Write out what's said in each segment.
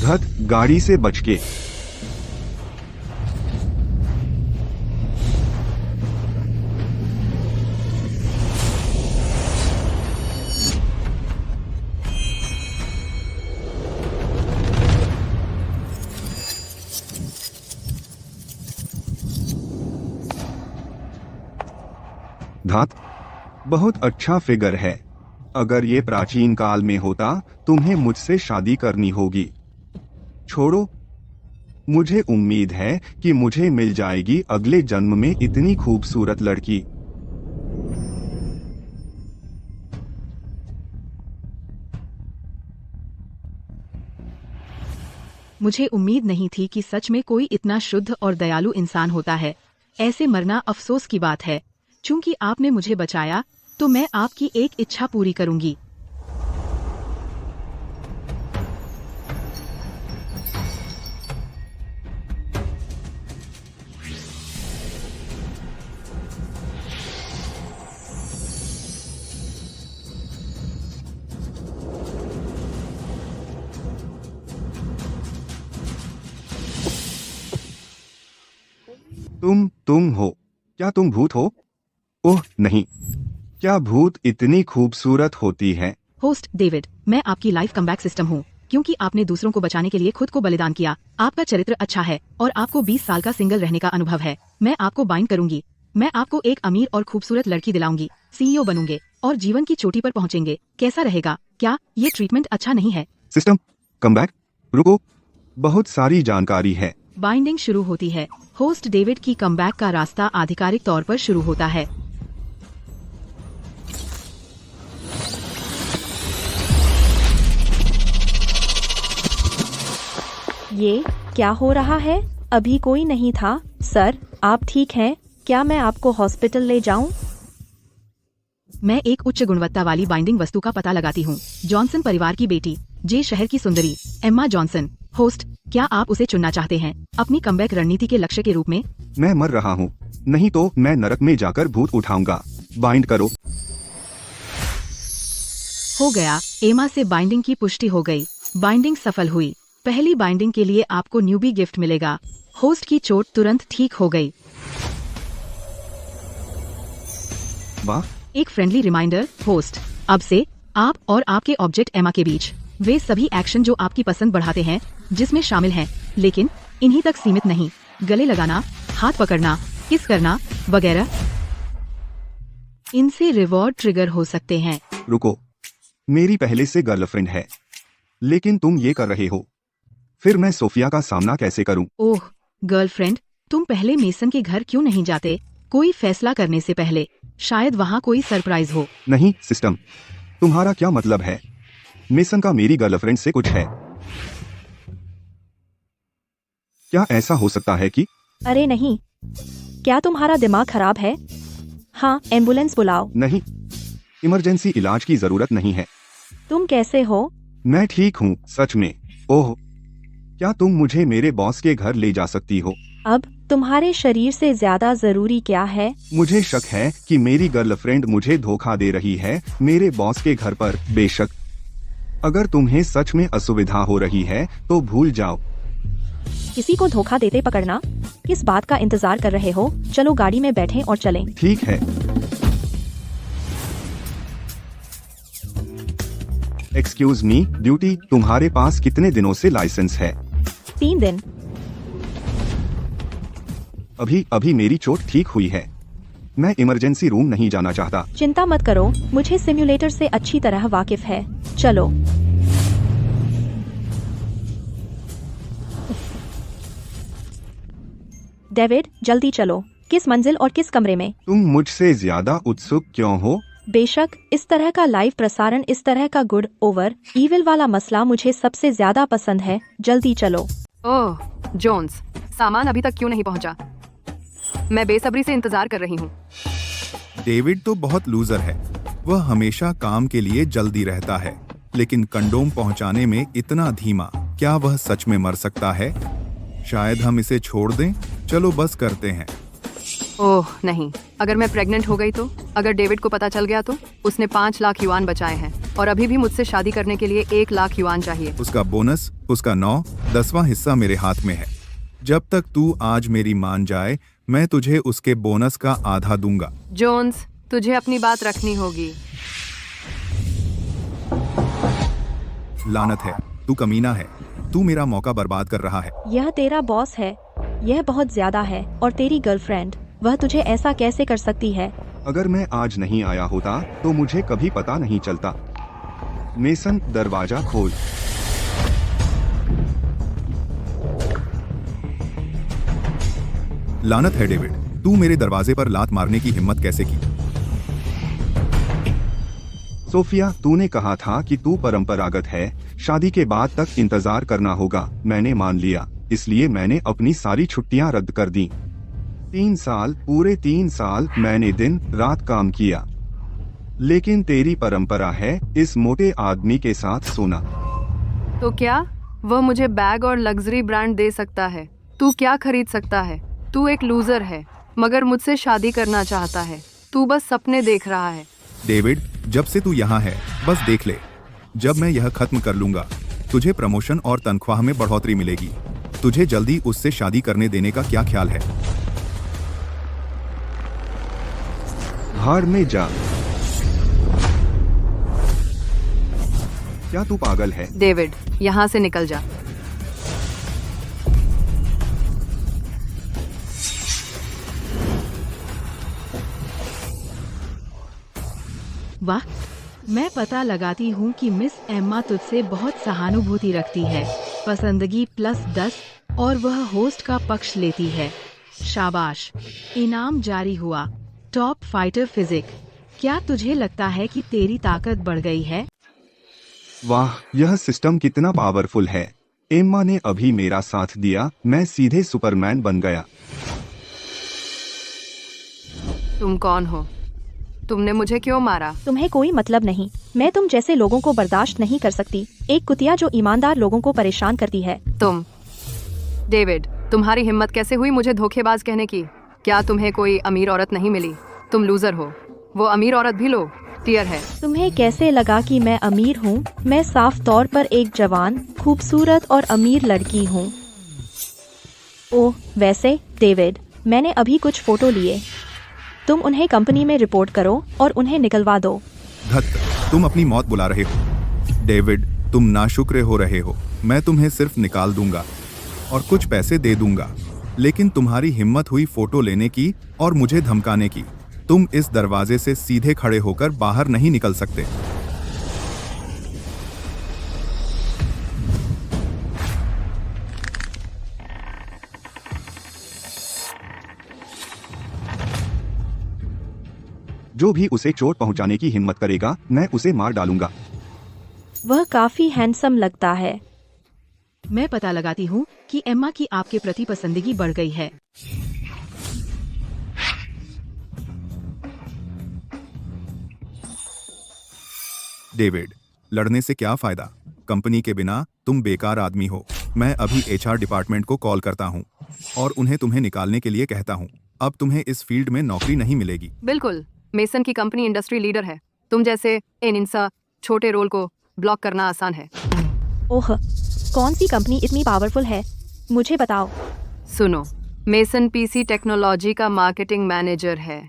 धत, गाड़ी से बच के। धात, बहुत अच्छा फिगर है। अगर ये प्राचीन काल में होता, तुम्हें मुझसे शादी करनी होगी। छोड़ो, मुझे उम्मीद है कि मुझे मिल जाएगी अगले जन्म में इतनी खूबसूरत लड़की। मुझे उम्मीद नहीं थी कि सच में कोई इतना शुद्ध और दयालु इंसान होता है। ऐसे मरना अफसोस की बात है। चूंकि आपने मुझे बचाया, तो मैं आपकी एक इच्छा पूरी करूंगी। तुम हो? क्या तुम भूत हो? ओह नहीं, क्या भूत इतनी खूबसूरत होती है? होस्ट डेविड, मैं आपकी लाइफ कमबैक सिस्टम हूँ। क्योंकि आपने दूसरों को बचाने के लिए खुद को बलिदान किया, आपका चरित्र अच्छा है और आपको 20 साल का सिंगल रहने का अनुभव है। मैं आपको बाइंड करूंगी। मैं आपको एक अमीर और खूबसूरत लड़की दिलाऊंगी। सीईओ बनूंगे और जीवन की चोटी पर पहुंचेंगे। कैसा रहेगा? क्या ये ट्रीटमेंट अच्छा नहीं है? System comeback? रुको, बहुत सारी जानकारी है। बाइंडिंग शुरू होती है। होस्ट डेविड की कमबैक का रास्ता आधिकारिक तौर पर शुरू होता है। ये क्या हो रहा है? अभी कोई नहीं था। सर, आप ठीक हैं? क्या मैं आपको हॉस्पिटल ले जाऊं? मैं एक उच्च गुणवत्ता वाली बाइंडिंग वस्तु का पता लगाती हूँ। जॉनसन परिवार की बेटी, जे शहर की सुंदरी, एम्मा जॉनसन। होस्ट, क्या आप उसे चुनना चाहते हैं अपनी कमबैक रणनीति के लक्ष्य के रूप में? मैं मर रहा हूँ, नहीं तो मैं नरक में जाकर भूत उठाऊंगा। बाइंड करो। हो गया। एमा से बाइंडिंग की पुष्टि हो गई। बाइंडिंग सफल हुई। पहली बाइंडिंग के लिए आपको न्यूबी गिफ्ट मिलेगा। होस्ट की चोट तुरंत ठीक हो गई। वाह, एक फ्रेंडली रिमाइंडर। होस्ट, अब से आप और आपके ऑब्जेक्ट एमा के बीच वे सभी एक्शन जो आपकी पसंद बढ़ाते हैं, जिसमें शामिल हैं, लेकिन इन्हीं तक सीमित नहीं। गले लगाना, हाथ पकड़ना, किस करना वगैरह, इनसे रिवॉर्ड ट्रिगर हो सकते हैं। रुको, मेरी पहले से गर्लफ्रेंड है, लेकिन तुम ये कर रहे हो। फिर मैं सोफिया का सामना कैसे करूं? ओह गर्लफ्रेंड, तुम पहले मेसन के घर क्यों नहीं जाते? कोई फैसला करने से पहले शायद वहाँ कोई सरप्राइज हो। नहीं सिस्टम, तुम्हारा क्या मतलब है? मेसन का मेरी गर्लफ्रेंड से कुछ है? क्या ऐसा हो सकता है कि? अरे नहीं, क्या तुम्हारा दिमाग खराब है? हाँ, एम्बुलेंस बुलाओ। नहीं, इमरजेंसी इलाज की जरूरत नहीं है। तुम कैसे हो? मैं ठीक हूँ, सच में। ओह, क्या तुम मुझे मेरे बॉस के घर ले जा सकती हो? अब तुम्हारे शरीर से ज्यादा जरूरी क्या है? मुझे शक है कि मेरी गर्लफ्रेंड मुझे धोखा दे रही है मेरे बॉस के घर पर। बेशक, अगर तुम्हें सच में असुविधा हो रही है तो भूल जाओ। किसी को धोखा देते पकड़ना? किस बात का इंतजार कर रहे हो? चलो गाड़ी में बैठें और चलें। ठीक है। एक्सक्यूज मी, ड्यूटी, तुम्हारे पास कितने दिनों से लाइसेंस है? 3 दिन। अभी मेरी चोट ठीक हुई है। मैं इमरजेंसी रूम नहीं जाना चाहता। चिंता मत करो, मुझे सिम्युलेटर से अच्छी तरह वाकिफ है। चलो। डेविड, जल्दी चलो। किस मंजिल और किस कमरे में? तुम मुझसे ज्यादा उत्सुक क्यों हो? बेशक, इस तरह का लाइव प्रसारण, इस तरह का गुड ओवर इविल वाला मसला मुझे सबसे ज्यादा पसंद है। जल्दी चलो। ओह जोन्स, सामान अभी तक क्यों नहीं पहुंचा? मैं बेसब्री से इंतजार कर रही हूँ। डेविड तो बहुत लूजर है। वह हमेशा काम के लिए जल्दी रहता है, लेकिन कंडोम पहुंचाने में इतना धीमा। क्या वह सच में मर सकता है? शायद हम इसे छोड़ दें। चलो बस करते हैं। ओह नहीं, अगर मैं प्रेग्नेंट हो गई तो? अगर डेविड को पता चल गया तो? उसने 5 लाख युआन बचाए हैं। और अभी भी मुझसे शादी करने के लिए 1 लाख युआन चाहिए। उसका बोनस, उसका 9/10वां हिस्सा मेरे हाथ में है। जब तक तू आज मेरी मान जाए, मैं तुझे उसके बोनस का आधा दूंगा। जोन्स, तुझे अपनी बात रखनी होगी। लानत है, तू कमीना है। तू मेरा मौका बर्बाद कर रहा है। यह तेरा बॉस है। यह बहुत ज्यादा है। और तेरी गर्लफ्रेंड, वह तुझे ऐसा कैसे कर सकती है? अगर मैं आज नहीं आया होता तो मुझे कभी पता नहीं चलता। मेसन, दरवाजा खोल। लानत है डेविड, तू मेरे दरवाजे पर लात मारने की हिम्मत कैसे की? सोफिया, तूने कहा था कि तू परंपरागत है, शादी के बाद तक इंतजार करना होगा। मैंने मान लिया, इसलिए मैंने अपनी सारी छुट्टियां रद्द कर दी। 3 साल, पूरे 3 साल मैंने दिन रात काम किया। लेकिन तेरी परंपरा है इस मोटे आदमी के साथ सोना। तो क्या वह मुझे बैग और लग्जरी ब्रांड दे सकता है? तू क्या खरीद सकता है? तू एक लूजर है, मगर मुझसे शादी करना चाहता है। तू बस सपने देख रहा है। डेविड, जब से तू यहाँ है, बस देख ले। जब मैं यह खत्म कर लूंगा, तुझे प्रमोशन और तनख्वाह में बढ़ोतरी मिलेगी। तुझे जल्दी उससे शादी करने देने का क्या ख्याल है? भाड़ में जा। क्या तू पागल है? डेविड, यहाँ से निकल जा। वाह, मैं पता लगाती हूँ कि मिस एम्मा तुझसे बहुत सहानुभूति रखती है। पसंदगी +10 और वह होस्ट का पक्ष लेती है। शाबाश, इनाम जारी हुआ। टॉप फाइटर फिजिक, क्या तुझे लगता है कि तेरी ताकत बढ़ गई है? वाह, यह सिस्टम कितना पावरफुल है। एम्मा ने अभी मेरा साथ दिया, मैं सीधे सुपरमैन बन गया। तुम कौन हो? तुमने मुझे क्यों मारा? तुम्हें कोई मतलब नहीं। मैं तुम जैसे लोगों को बर्दाश्त नहीं कर सकती। एक कुतिया जो ईमानदार लोगों को परेशान करती है। तुम, डेविड, तुम्हारी हिम्मत कैसे हुई मुझे धोखेबाज कहने की? क्या तुम्हें कोई अमीर औरत नहीं मिली? तुम लूजर हो। वो अमीर औरत भी लो टियर है। तुम्हें कैसे लगा कि मैं अमीर हूँ? मैं साफ तौर पर एक जवान, खूबसूरत और अमीर लड़की हूँ। ओह, वैसे डेविड, मैंने अभी कुछ फोटो लिए। तुम उन्हें कंपनी में रिपोर्ट करो और उन्हें निकलवा दो। धत, तुम अपनी मौत बुला रहे हो। डेविड, तुम नाशुक्र हो रहे हो। मैं तुम्हें सिर्फ निकाल दूंगा और कुछ पैसे दे दूंगा, लेकिन तुम्हारी हिम्मत हुई फोटो लेने की और मुझे धमकाने की। तुम इस दरवाजे से सीधे खड़े होकर बाहर नहीं निकल सकते। जो भी उसे चोट पहुंचाने की हिम्मत करेगा, मैं उसे मार डालूंगा। वह काफी हैंडसम लगता है। मैं पता लगाती हूँ कि एम्मा की आपके प्रति पसंदगी बढ़ गई है। डेविड, लड़ने से क्या फायदा? कंपनी के बिना तुम बेकार आदमी हो। मैं अभी HR डिपार्टमेंट को कॉल करता हूँ और उन्हें तुम्हें निकालने के लिए कहता हूँ। अब तुम्हें इस फील्ड में नौकरी नहीं मिलेगी। बिल्कुल, मेसन की कंपनी इंडस्ट्री लीडर है। तुम जैसे इन इंसा छोटे रोल को ब्लॉक करना आसान है। ओह, कौन सी कंपनी इतनी पावरफुल है? मुझे बताओ। सुनो, मेसन PC टेक्नोलॉजी का मार्केटिंग मैनेजर है।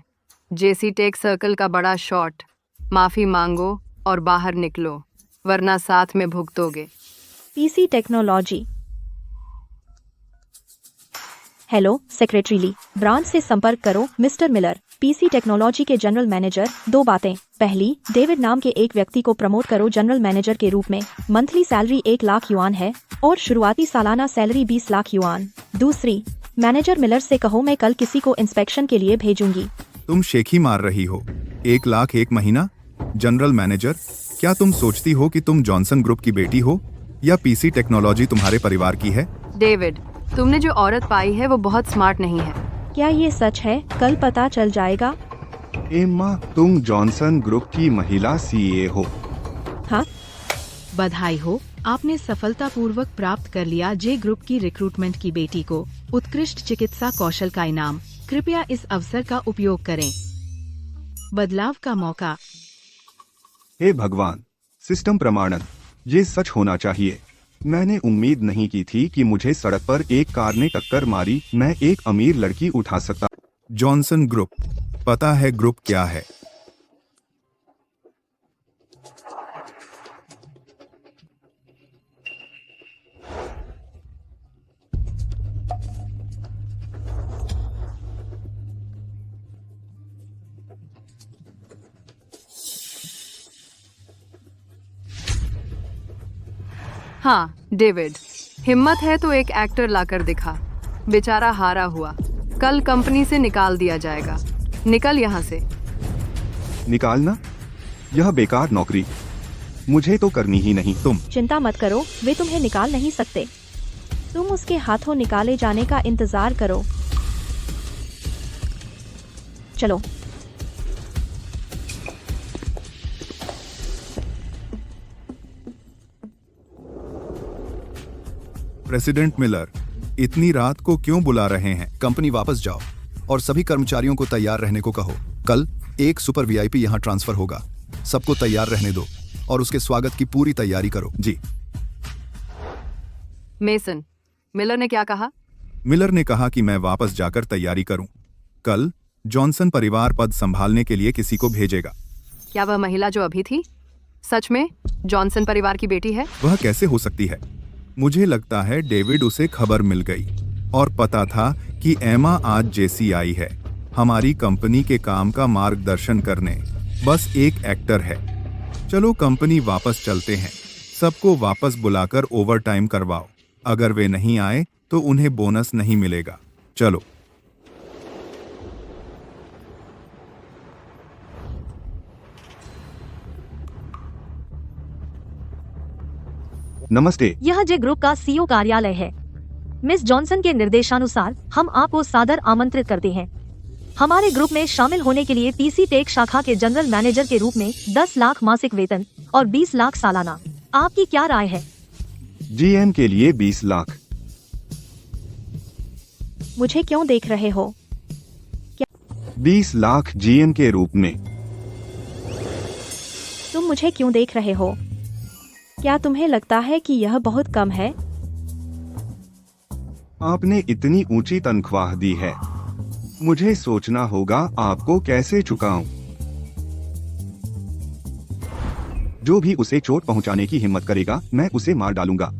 JC टेक सर्कल का बड़ा शॉट। माफी मांगो और बाहर निकलो, वरना साथ में भुगतोगे। PC technology. हेलो सेक्रेटरी ली, ब्रांच से संपर्क करो मिस्टर मिलर। PC टेक्नोलॉजी के जनरल मैनेजर। 2 बातें। पहली, डेविड नाम के एक व्यक्ति को प्रमोट करो जनरल मैनेजर के रूप में। मंथली सैलरी 1 लाख युआन है और शुरुआती सालाना सैलरी 20 लाख युआन। दूसरी, मैनेजर मिलर से कहो मैं कल किसी को इंस्पेक्शन के लिए भेजूंगी। तुम शेखी मार रही हो। 1 लाख 1 महीना? जनरल मैनेजर, क्या तुम सोचती हो कि तुम जॉनसन ग्रुप की बेटी हो या PC टेक्नोलॉजी तुम्हारे परिवार की है? डेविड, तुमने जो औरत पाई है वो बहुत स्मार्ट नहीं है। क्या ये सच है? कल पता चल जाएगा। एम्मा, तुम जॉनसन ग्रुप की महिला CA हो। हाँ, बधाई हो, आपने सफलतापूर्वक प्राप्त कर लिया जे ग्रुप की रिक्रूटमेंट की बेटी को उत्कृष्ट चिकित्सा कौशल का इनाम। कृपया इस अवसर का उपयोग करें। बदलाव का मौका। हे भगवान, सिस्टम प्रमाणन, ये सच होना चाहिए। मैंने उम्मीद नहीं की थी कि मुझे सड़क पर एक कार ने टक्कर मारी। मैं एक अमीर लड़की उठा सकता। जॉनसन ग्रुप, पता है ग्रुप क्या है? हाँ डेविड, हिम्मत है तो एक एक्टर लाकर दिखा। बेचारा हारा हुआ, कल कंपनी से निकाल दिया जाएगा। निकल यहाँ से। निकालना? यह बेकार नौकरी मुझे तो करनी ही नहीं। तुम चिंता मत करो, वे तुम्हें निकाल नहीं सकते। तुम उसके हाथों निकाले जाने का इंतजार करो। चलो। प्रेसिडेंट मिलर, इतनी रात को क्यों बुला रहे हैं? कंपनी वापस जाओ और सभी कर्मचारियों को तैयार रहने को कहो। कल एक सुपर वीआईपी यहाँ ट्रांसफर होगा। सबको तैयार रहने दो और उसके स्वागत की पूरी तैयारी करो। जी। मेसन, मिलर ने क्या कहा? मिलर ने कहा कि मैं वापस जाकर तैयारी करूं। कल जॉनसन परिवार पद संभालने के लिए किसी को भेजेगा। क्या वह महिला जो अभी थी सच में जॉनसन परिवार की बेटी है? वह कैसे हो सकती है? मुझे लगता है डेविड उसे खबर मिल गई और पता था कि एमा आज जेसी आई है हमारी कंपनी के काम का मार्गदर्शन करने। बस एक एक्टर है। चलो कंपनी वापस चलते हैं। सबको वापस बुलाकर ओवरटाइम करवाओ। अगर वे नहीं आए तो उन्हें बोनस नहीं मिलेगा। चलो। नमस्ते। यह जे ग्रुप का सीईओ कार्यालय है। मिस जॉनसन के निर्देशानुसार हम आपको सादर आमंत्रित करते हैं हमारे ग्रुप में शामिल होने के लिए। पीसी टेक शाखा के जनरल मैनेजर के रूप में 10 लाख मासिक वेतन और 20 लाख सालाना। आपकी क्या राय है? जीएम के लिए 20 लाख। मुझे क्यों देख रहे हो? 20 लाख जीएम के रूप में। तुम मुझे क्यों देख रहे हो? क्या तुम्हें लगता है कि यह बहुत कम है? आपने इतनी ऊंची तनख्वाह दी है, मुझे सोचना होगा आपको कैसे चुकाऊं। जो भी उसे चोट पहुंचाने की हिम्मत करेगा मैं उसे मार डालूंगा।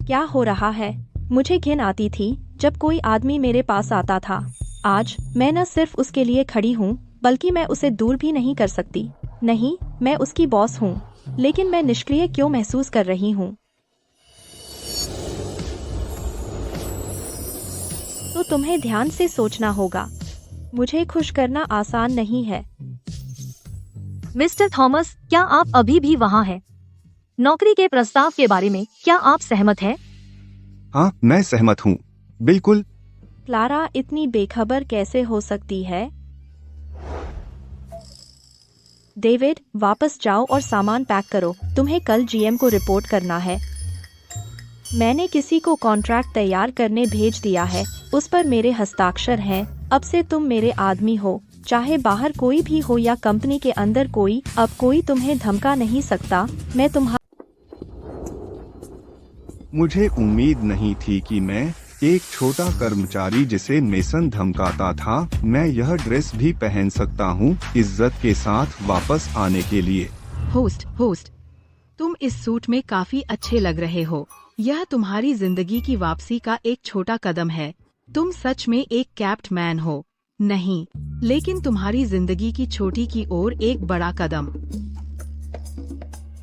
क्या हो रहा है? मुझे घिन आती थी जब कोई आदमी मेरे पास आता था। आज मैं न सिर्फ उसके लिए खड़ी हूँ बल्कि मैं उसे दूर भी नहीं कर सकती। नहीं, मैं उसकी बॉस हूँ, लेकिन मैं निष्क्रिय क्यों महसूस कर रही हूँ? तो तुम्हें ध्यान से सोचना होगा। मुझे खुश करना आसान नहीं है। मिस्टर थॉमस, क्या आप अभी भी वहाँ हैं? नौकरी के प्रस्ताव के बारे में क्या आप सहमत हैं? हाँ, मैं सहमत हूँ, बिल्कुल। क्लारा इतनी बेखबर कैसे हो सकती है? डेविड, वापस जाओ और सामान पैक करो। तुम्हें कल जीएम को रिपोर्ट करना है। मैंने किसी को कॉन्ट्रैक्ट तैयार करने भेज दिया है, उस पर मेरे हस्ताक्षर हैं। अब से तुम मेरे आदमी हो, चाहे बाहर कोई भी हो या कंपनी के अंदर कोई। अब कोई तुम्हें धमका नहीं सकता। मैं मुझे उम्मीद नहीं थी कि मैं, एक छोटा कर्मचारी जिसे मेसन धमकाता था, मैं यह ड्रेस भी पहन सकता हूँ इज्जत के साथ वापस आने के लिए। होस्ट, तुम इस सूट में काफी अच्छे लग रहे हो। यह तुम्हारी जिंदगी की वापसी का एक छोटा कदम है। तुम सच में एक कैप्ट मैन हो। नहीं, लेकिन तुम्हारी जिंदगी की छोटी की ओर एक बड़ा कदम।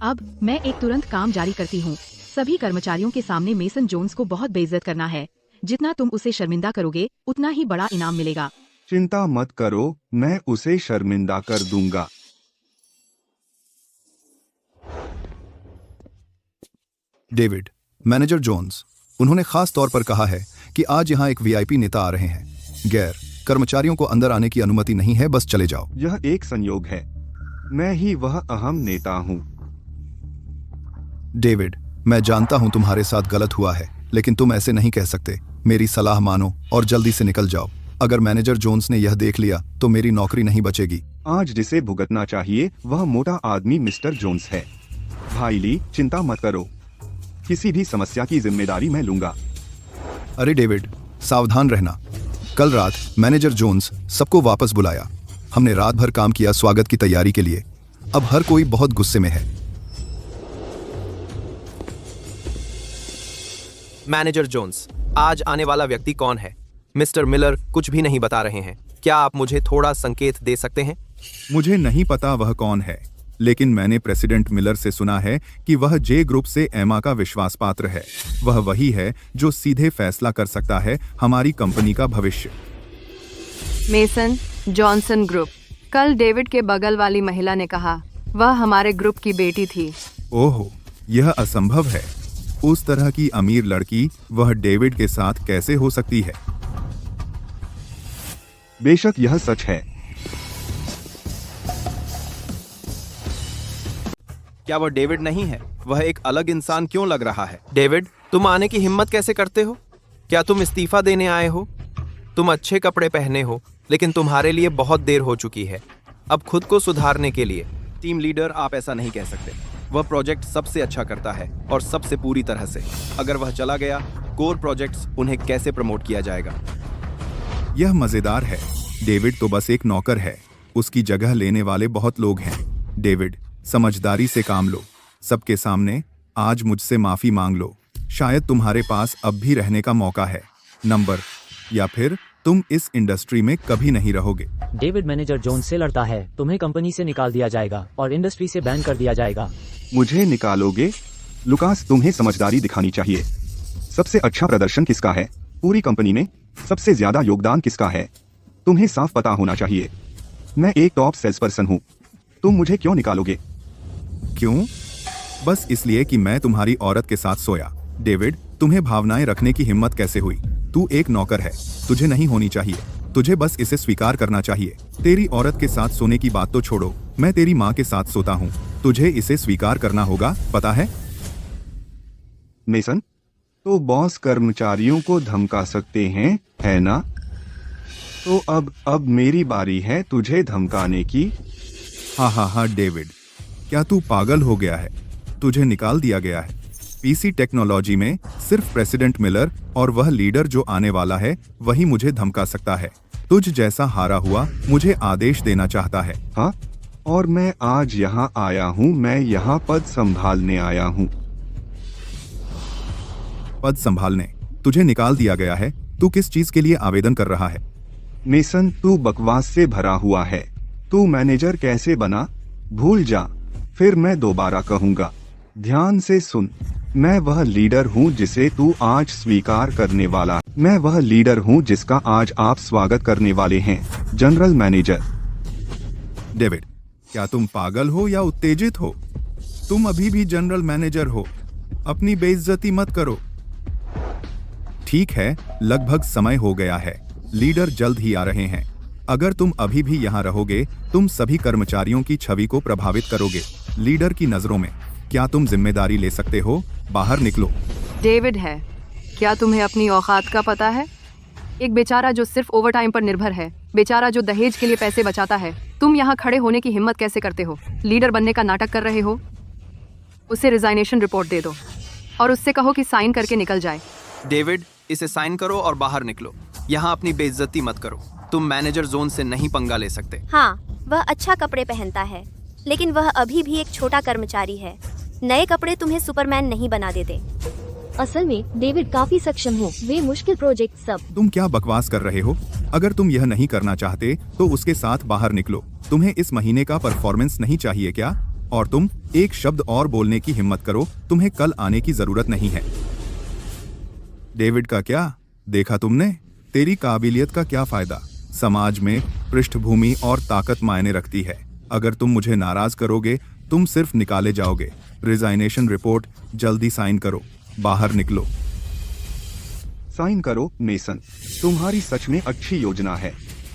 अब मैं एक तुरंत काम जारी करती हूँ। सभी कर्मचारियों के सामने मेसन जोन्स को बहुत बेइज्जत करना है। जितना तुम उसे शर्मिंदा करोगे उतना ही बड़ा इनाम मिलेगा। चिंता मत करो, मैं उसे शर्मिंदा कर दूंगा। डेविड, मैनेजर जोन्स, उन्होंने खास तौर पर कहा है कि आज यहाँ एक वीआईपी नेता आ रहे हैं। गैर कर्मचारियों को अंदर आने की अनुमति नहीं है, बस चले जाओ। यह एक संयोग है, मैं ही वह अहम नेता हूँ। डेविड, मैं जानता हूँ तुम्हारे साथ गलत हुआ है, लेकिन तुम ऐसे नहीं कह सकते। मेरी सलाह मानो और जल्दी से निकल जाओ। अगर मैनेजर जोन्स ने यह देख लिया तो मेरी नौकरी नहीं बचेगी। आज जिसे भुगतना चाहिए वह मोटा आदमी मिस्टर जोन्स है। भाई ली, चिंता मत करो, किसी भी समस्या की जिम्मेदारी मैं लूंगा। अरे डेविड, सावधान रहना। कल रात मैनेजर जोन्स सबको वापस बुलाया। हमने रात भर काम किया स्वागत की तैयारी के लिए। अब हर कोई बहुत गुस्से में है। मैनेजर जोन्स, आज आने वाला व्यक्ति कौन है? मिस्टर मिलर कुछ भी नहीं बता रहे हैं। क्या आप मुझे थोड़ा संकेत दे सकते हैं? मुझे नहीं पता वह कौन है, लेकिन मैंने प्रेसिडेंट मिलर से सुना है कि वह जे ग्रुप से एमा का विश्वास पात्र है। वह वही है जो सीधे फैसला कर सकता है हमारी कंपनी का भविष्य। Mason Johnson group. कल डेविड के बगल वाली महिला ने कहा वह हमारे ग्रुप की बेटी थी। ओह, यह असंभव है। उस तरह की अमीर लड़की वह डेविड के साथ कैसे हो सकती है? बेशक यह सच है। क्या वह डेविड नहीं है? वह एक अलग इंसान क्यों लग रहा है? डेविड, तुम आने की हिम्मत कैसे करते हो? क्या तुम इस्तीफा देने आए हो? तुम अच्छे कपड़े पहने हो, लेकिन तुम्हारे लिए बहुत देर हो चुकी है। अब खुद को सुधारने के लिए। टीम लीडर, आप ऐसा नहीं कह सकते। वह प्रोजेक्ट सबसे अच्छा करता है और सबसे पूरी तरह से। अगर वह चला गया, कोर प्रोजेक्ट्स उन्हें कैसे प्रमोट किया जाएगा? यह मजेदार है। डेविड तो बस एक नौकर है। उसकी जगह लेने वाले बहुत लोग हैं। डेविड, समझदारी से काम लो। सबके सामने आज मुझसे माफी मांग लो। शायद तुम्हारे पास अब भी रहने का मौका है। नंबर, या फिर तुम इस इंडस्ट्री में कभी नहीं रहोगे। डेविड मैनेजर जोन्स से लड़ता है। तुम्हें कंपनी से निकाल दिया जाएगा और इंडस्ट्री से बैन कर दिया जाएगा। मुझे निकालोगे? लुकास, तुम्हें समझदारी दिखानी चाहिए। सबसे अच्छा प्रदर्शन किसका है? पूरी कंपनी में सबसे ज्यादा योगदान किसका है? तुम्हें साफ पता होना चाहिए। मैं एक टॉप सेल्स पर्सन हूँ। तुम मुझे क्यों निकालोगे? क्यों? बस इसलिए कि मैं तुम्हारी औरत के साथ सोया। डेविड, तुम्हें भावनाएं रखने की हिम्मत कैसे हुई? तू एक नौकर है। तुझे नहीं होनी चाहिए। तुझे बस इसे स्वीकार करना चाहिए। तेरी औरत के साथ सोने की बात तो छोड़ो, मैं तेरी माँ के साथ सोता हूँ। तुझे इसे स्वीकार करना होगा, पता है? मेसन, तो बॉस कर्मचारियों को धमका सकते हैं, है ना? तो अब मेरी बारी है तुझे धमकाने की। हाँ डेविड, क्या तू पागल हो गया है? तुझे निकाल दिया गया है। पीसी टेक्नोलॉजी में सिर्फ प्रेसिडेंट मिलर और वह लीडर जो आने वाला है वही मुझे धमका सकता है। तुझ जैसा हारा हुआ मुझे आदेश देना चाहता है। हाँ, और मैं आज यहाँ आया हूँ। मैं यहाँ पद संभालने आया हूँ। पद संभालने? तुझे निकाल दिया गया है। तू किस चीज के लिए आवेदन कर रहा है? मेसन, तू बकवास से भरा हुआ है। तू मैनेजर कैसे बना? भूल जा, फिर मैं दोबारा कहूँगा। ध्यान से सुन, मैं वह लीडर हूँ जिसे तू आज स्वीकार करने वाला। मैं वह लीडर हूँ जिसका आज आप स्वागत करने वाले हैं, जनरल मैनेजर। डेविड, क्या तुम पागल हो या उत्तेजित हो? तुम अभी भी जनरल मैनेजर हो। अपनी बेइज्जती मत करो। ठीक है, लगभग समय हो गया है। लीडर जल्द ही आ रहे हैं। अगर तुम अभी भी यहाँ रहोगे, तुम सभी कर्मचारियों की छवि को प्रभावित करोगे। लीडर की नजरों में क्या तुम जिम्मेदारी ले सकते हो? बाहर निकलो। डेविड है, क्या तुम्हें अपनी औकात का पता है? एक बेचारा जो सिर्फ ओवरटाइम पर निर्भर है, बेचारा जो दहेज के लिए पैसे बचाता है। तुम यहाँ खड़े होने की हिम्मत कैसे करते हो? लीडर बनने का नाटक कर रहे हो? उसे रिजाइनेशन रिपोर्ट दे दो और उससे कहो कि साइन करके निकल जाए। डेविड, इसे साइन करो और बाहर निकलो। यहाँ अपनी बेइज्जती मत करो। तुम मैनेजर जोन से नहीं पंगा ले सकते। हाँ, वह अच्छा कपड़े पहनता है, लेकिन वह अभी भी एक छोटा कर्मचारी है। नए कपड़े तुम्हें सुपरमैन नहीं बना देते। असल में डेविड काफी सक्षम हो। वे मुश्किल प्रोजेक्ट सब। तुम क्या बकवास कर रहे हो? अगर तुम यह नहीं करना चाहते तो उसके साथ बाहर निकलो। तुम्हें इस महीने का परफॉर्मेंस नहीं चाहिए क्या? और तुम एक शब्द और बोलने की हिम्मत करो, तुम्हें कल आने की जरूरत नहीं है। डेविड का क्या देखा तुमने? तेरी काबिलियत का क्या फायदा? समाज में पृष्ठभूमि और ताकत मायने रखती है। अगर तुम मुझे नाराज करोगे, तुम सिर्फ निकाले जाओगे। रिजाइनेशन रिपोर्ट जल्दी साइन करो। बाहर निकलो। साइन करो। मेसन, तुम्हारी सच में अच्छी योजना है।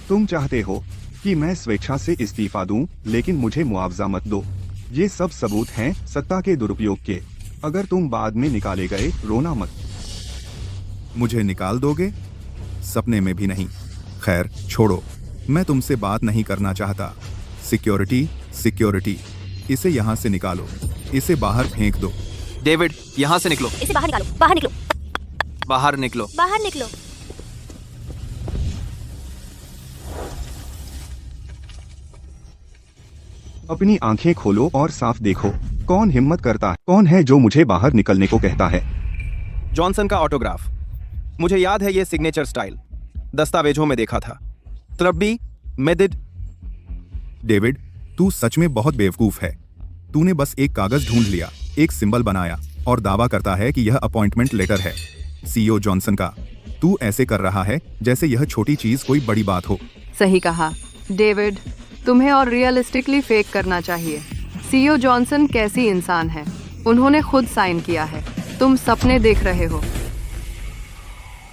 तुम चाहते हो कि मैं स्वेच्छा से इस्तीफा दूं, लेकिन मुझे मुआवजा मत दो। ये सब सबूत हैं सत्ता के दुरुपयोग के। अगर तुम बाद में निकाले गए, रोना मत। मुझे निकाल दोगे? सपने में भी नहीं। खैर छोड़ो, मैं तुमसे बात नहीं करना चाहता। सिक्योरिटी, सिक्योरिटी, इसे यहाँ से निकालो, इसे बाहर फेंक दो। डेविड, यहाँ से निकलो, इसे बाहर निकालो, बाहर निकलो, बाहर निकलो। बाहर निकलो। अपनी आंखें खोलो और साफ देखो, कौन हिम्मत करता है, कौन है जो मुझे बाहर निकलने को कहता है। जॉनसन का ऑटोग्राफ, मुझे याद है ये सिग्नेचर स्टाइल, दस्तावेजों में देखा था। तब भी मैं डेविड, तू सच में बहुत बेवकूफ है। तूने बस एक कागज ढूंढ लिया, एक सिंबल बनाया और दावा करता है कि यह अपॉइंटमेंट लेटर है सीईओ जॉनसन का। तू ऐसे कर रहा है जैसे यह छोटी चीज कोई बड़ी बात हो। सही कहा डेविड, तुम्हें और रियलिस्टिकली फेक करना चाहिए। सीईओ जॉनसन कैसी इंसान है, उन्होंने खुद साइन किया है, तुम सपने देख रहे हो।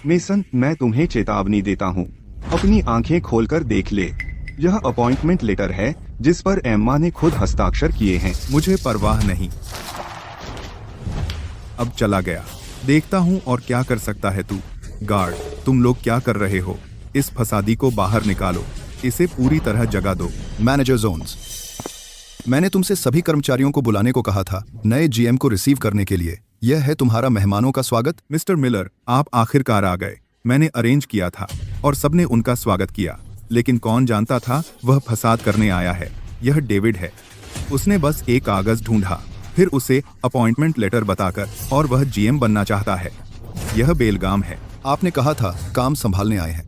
मेसन, मैं तुम्हें चेतावनी देता हूँ, अपनी आंखें खोलकर देख ले। यह अपॉइंटमेंट लेटर है जिस पर एम्मा ने खुद हस्ताक्षर किए हैं। मुझे परवाह नहीं, अब चला गया। देखता हूँ और क्या कर सकता है तू। गार्ड, तुम लोग क्या कर रहे हो? इस फसादी को बाहर निकालो, इसे पूरी तरह जगा दो। मैनेजर जोन्स, मैंने तुमसे सभी कर्मचारियों को बुलाने को कहा था नए जीएम को रिसीव करने के लिए। यह है तुम्हारा मेहमानों का स्वागत। मिस्टर मिलर, आप आखिरकार आ गए। मैंने अरेंज किया था और सबने उनका स्वागत किया, लेकिन कौन जानता था वह फसाद करने आया है। यह डेविड है। उसने बस एक कागज ढूंढा, फिर उसे अपॉइंटमेंट लेटर बताकर, और वह जीएम बनना चाहता है। यह बेलगाम है। आपने कहा था काम संभालने आए हैं।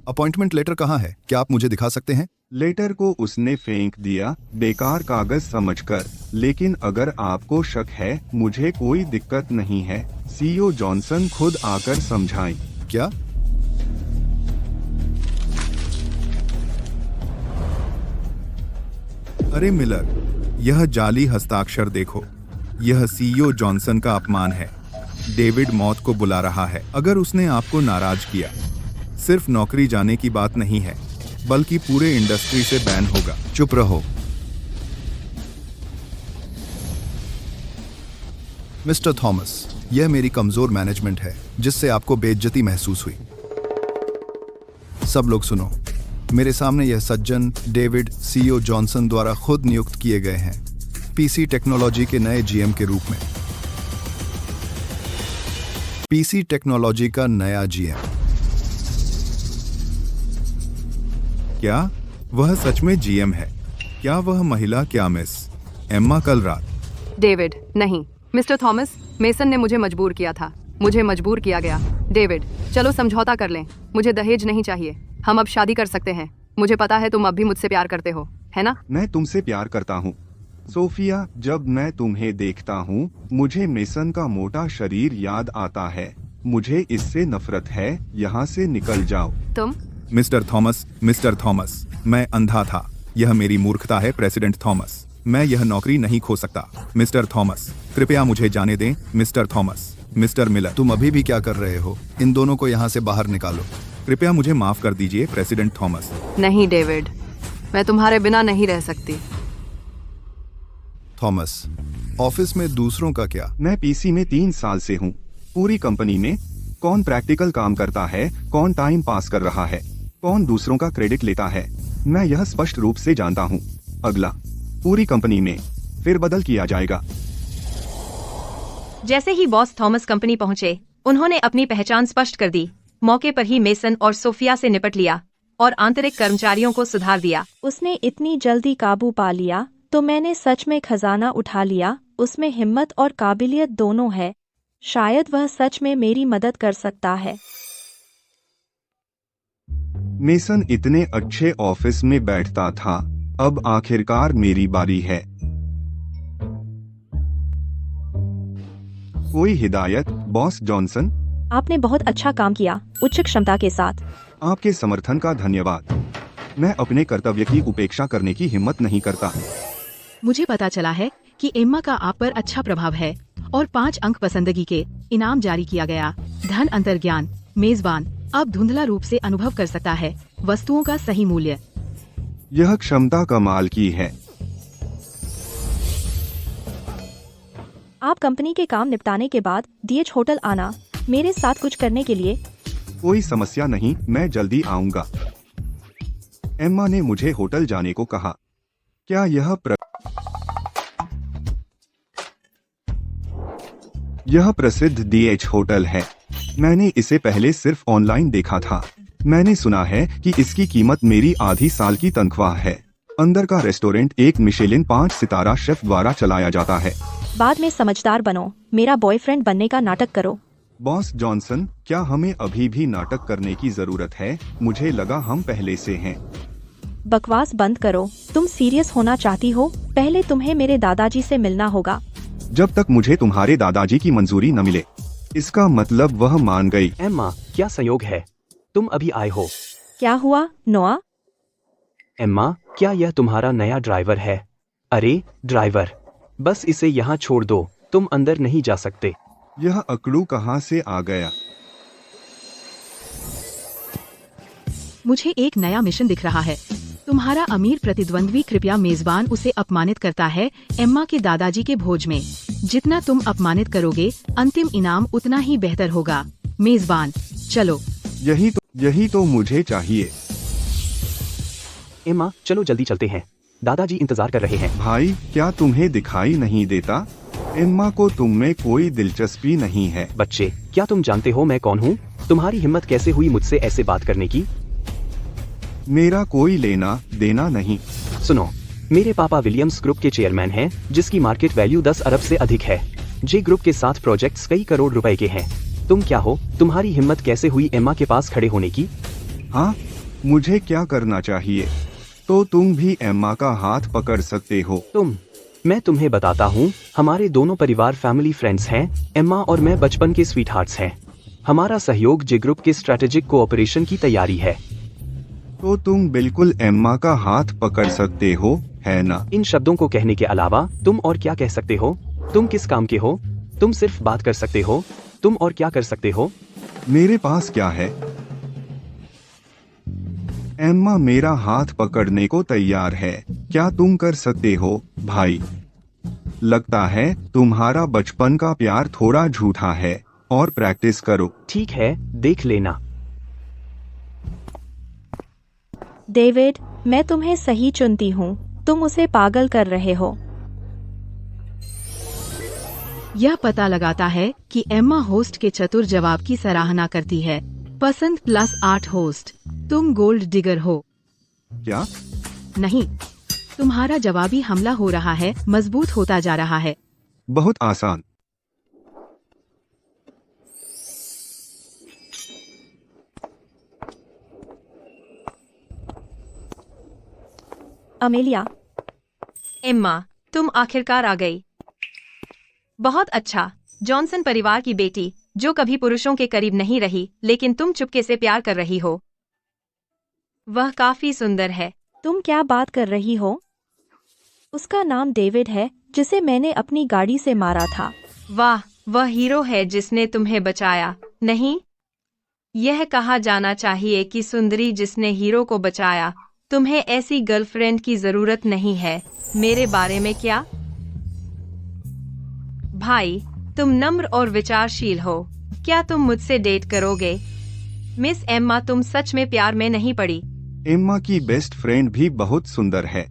अपॉइंटमेंट लेटर कहाँ है? क्या आप मुझे दिखा सकते हैं? लेटर को उसने फेंक दिया, बेकार कागज समझकर। लेकिन अगर आपको शक है, मुझे कोई दिक्कत नहीं है। सीईओ जॉनसन खुद आकर समझाएं। क्या? अरे मिलर, यह जाली हस्ताक्षर देखो। यह सीईओ जॉनसन का अपमान है। डेविड मौत को बुला रहा है। अगर उसने आपको नाराज किया, सिर्फ नौकरी जाने की बात नहीं है, बल्कि पूरे इंडस्ट्री से बैन होगा। चुप रहो मिस्टर थॉमस, यह मेरी कमजोर मैनेजमेंट है जिससे आपको बेइज्जती महसूस हुई। सब लोग सुनो, मेरे सामने यह सज्जन डेविड सीईओ जॉनसन द्वारा खुद नियुक्त किए गए हैं पीसी टेक्नोलॉजी के नए जीएम के रूप में। पीसी टेक्नोलॉजी का नया जीएम। क्या वह सच में जीएम है? क्या वह महिला, क्या मिस एम्मा कल रात? डेविड, नहीं। मिस्टर थॉमस, मेसन ने मुझे मजबूर किया था, मुझे मजबूर किया गया। डेविड, चलो समझौता कर लें। मुझे दहेज नहीं चाहिए, हम अब शादी कर सकते हैं। मुझे पता है तुम अब भी मुझसे प्यार करते हो, है ना? मैं तुमसे प्यार करता हूँ सोफिया। जब मैं तुम्हें देखता हूँ, मुझे मेसन का मोटा शरीर याद आता है। मुझे इससे नफरत है। यहाँ से निकल जाओ। तुम? मिस्टर थॉमस, मैं अंधा था। यह मेरी मूर्खता है प्रेसिडेंट थॉमस। मैं यह नौकरी नहीं खो सकता। मिस्टर थॉमस, कृपया मुझे जाने दें। Mister Thomas, mister Miller. तुम अभी भी क्या कर रहे हो? इन दोनों को यहाँ से बाहर निकालो। कृपया मुझे माफ कर दीजिए प्रेसिडेंट थॉमस। नहीं डेविड, मैं तुम्हारे बिना नहीं रह सकती। थॉमस, ऑफिस में दूसरों का क्या? मैं पीसी में 3 साल से हूँ। पूरी कंपनी में कौन प्रैक्टिकल काम करता है, कौन टाइम पास कर रहा है, कौन दूसरों का क्रेडिट लेता है, मैं यह स्पष्ट रूप से जानता हूँ। अगला, पूरी कंपनी में फिर बदल किया जाएगा। जैसे ही बॉस थॉमस कंपनी पहुंचे, उन्होंने अपनी पहचान स्पष्ट कर दी। मौके पर ही मेसन और सोफिया से निपट लिया और आंतरिक कर्मचारियों को सुधार दिया। उसने इतनी जल्दी काबू पा लिया तो मैंने सच में खजाना उठा लिया। उसमें हिम्मत और काबिलियत दोनों है। शायद वह सच में मेरी मदद कर सकता है। मेसन इतने अच्छे ऑफिस में बैठता था। अब आखिरकार मेरी बारी है। कोई हिदायत, बॉस जॉनसन? आपने बहुत अच्छा काम किया, उच्च क्षमता के साथ। आपके समर्थन का धन्यवाद। मैं अपने कर्तव्य की उपेक्षा करने की हिम्मत नहीं करता। मुझे पता चला है कि एम्मा का आप पर अच्छा प्रभाव है और 5 अंक पसंदगी के इनाम जारी किया गया। धन अंतर्ज्ञान, मेजबान अब धुंधला रूप से अनुभव कर सकता है वस्तुओं का सही मूल्य। यह क्षमता कमाल की है। आप कंपनी के काम निपटाने के बाद डीएच होटल आना, मेरे साथ कुछ करने के लिए। कोई समस्या नहीं, मैं जल्दी आऊंगा। एम्मा ने मुझे होटल जाने को कहा। क्या यह प्रसिद्ध DH होटल है? मैंने इसे पहले सिर्फ ऑनलाइन देखा था। मैंने सुना है कि इसकी कीमत मेरी आधी साल की तनख्वाह है। अंदर का रेस्टोरेंट एक मिशेलिन 5 सितारा शेफ द्वारा चलाया जाता है। बाद में समझदार बनो, मेरा बॉयफ्रेंड बनने का नाटक करो। बॉस जॉनसन, क्या हमें अभी भी नाटक करने की जरूरत है? मुझे लगा हम पहले से हैं। बकवास बंद करो। तुम सीरियस होना चाहती हो? पहले तुम्हें मेरे दादाजी से मिलना होगा। जब तक मुझे तुम्हारे दादाजी की मंजूरी न मिले। इसका मतलब वह मान गई। एम्मा, क्या संयोग है, तुम अभी आए हो। क्या हुआ नोआ? एम्मा, क्या यह तुम्हारा नया ड्राइवर है? अरे ड्राइवर, बस इसे यहाँ छोड़ दो, तुम अंदर नहीं जा सकते। यह अकड़ू कहाँ से आ गया? मुझे एक नया मिशन दिख रहा है। तुम्हारा अमीर प्रतिद्वंद्वी कृपया मेजबान उसे अपमानित करता है एम्मा के दादाजी के भोज में। जितना तुम अपमानित करोगे, अंतिम इनाम उतना ही बेहतर होगा। मेजबान, चलो। यही तो मुझे चाहिए। एम्मा, चलो जल्दी चलते हैं, दादाजी इंतजार कर रहे हैं। भाई, क्या तुम्हें दिखाई नहीं देता? एम्मा को तुम में कोई दिलचस्पी नहीं है। बच्चे, क्या तुम जानते हो मैं कौन हूँ? तुम्हारी हिम्मत कैसे हुई मुझसे ऐसे बात करने की? मेरा कोई लेना देना नहीं। सुनो, मेरे पापा विलियम्स ग्रुप के चेयरमैन हैं, जिसकी मार्केट वैल्यू 10 अरब से अधिक है। जे ग्रुप के साथ प्रोजेक्ट्स कई करोड़ रुपए के हैं। तुम क्या हो? तुम्हारी हिम्मत कैसे हुई एम्मा के पास खड़े होने की? हाँ, मुझे क्या करना चाहिए? तो तुम भी एम्मा का हाथ पकड़ सकते हो। मैं तुम्हें बताता हूँ, हमारे दोनों परिवार फैमिली फ्रेंड्स हैं। एम्मा और मैं बचपन के स्वीट हार्ट्स हैं। हमारा सहयोग जे ग्रुप के स्ट्रेटेजिक कोऑपरेशन की तैयारी है। तो तुम बिल्कुल एम्मा का हाथ पकड़ सकते हो, है ना? इन शब्दों को कहने के अलावा तुम और क्या कह सकते हो? तुम किस काम के हो? तुम सिर्फ बात कर सकते हो। तुम और क्या कर सकते हो? मेरे पास क्या है? एम्मा मेरा हाथ पकड़ने को तैयार है। क्या तुम कर सकते हो, भाई? लगता है तुम्हारा बचपन का प्यार थोड़ा झूठा है। और प्रैक्टिस करो। ठीक है, देख लेना। डेविड, मैं तुम्हें सही चुनती हूँ। तुम उसे पागल कर रहे हो। यह पता लगाता है कि एम्मा होस्ट के चतुर जवाब की सराहना करती है। पसंद +8 होस्ट। तुम गोल्ड डिगर हो। क्या? नहीं, तुम्हारा जवाबी हमला हो रहा है, मजबूत होता जा रहा है। बहुत आसान। अमेलिया। एम्मा, तुम आखिरकार आ गई। बहुत अच्छा। जॉनसन परिवार की बेटी, जो कभी पुरुषों के करीब नहीं रही, लेकिन तुम चुपके से प्यार कर रही हो। वह काफी सुंदर है। तुम क्या बात कर रही हो? उसका नाम डेविड है, जिसे मैंने अपनी गाड़ी से मारा था। वाह, वह हीरो है जिसने तुम्हें बचाया, नहीं? यह कहा जाना चाहिए कि सुंदरी जिसने हीरो को बचाया। तुम्हें ऐसी गर्लफ्रेंड की जरूरत नहीं है। मेरे बारे में क्या? भाई, तुम नम्र और विचारशील हो। क्या तुम मुझसे डेट करोगे? मिस एम्मा, तुम सच में प्यार में नहीं पड़ी? एम्मा की बेस्ट फ्रेंड भी बहुत सुंदर है।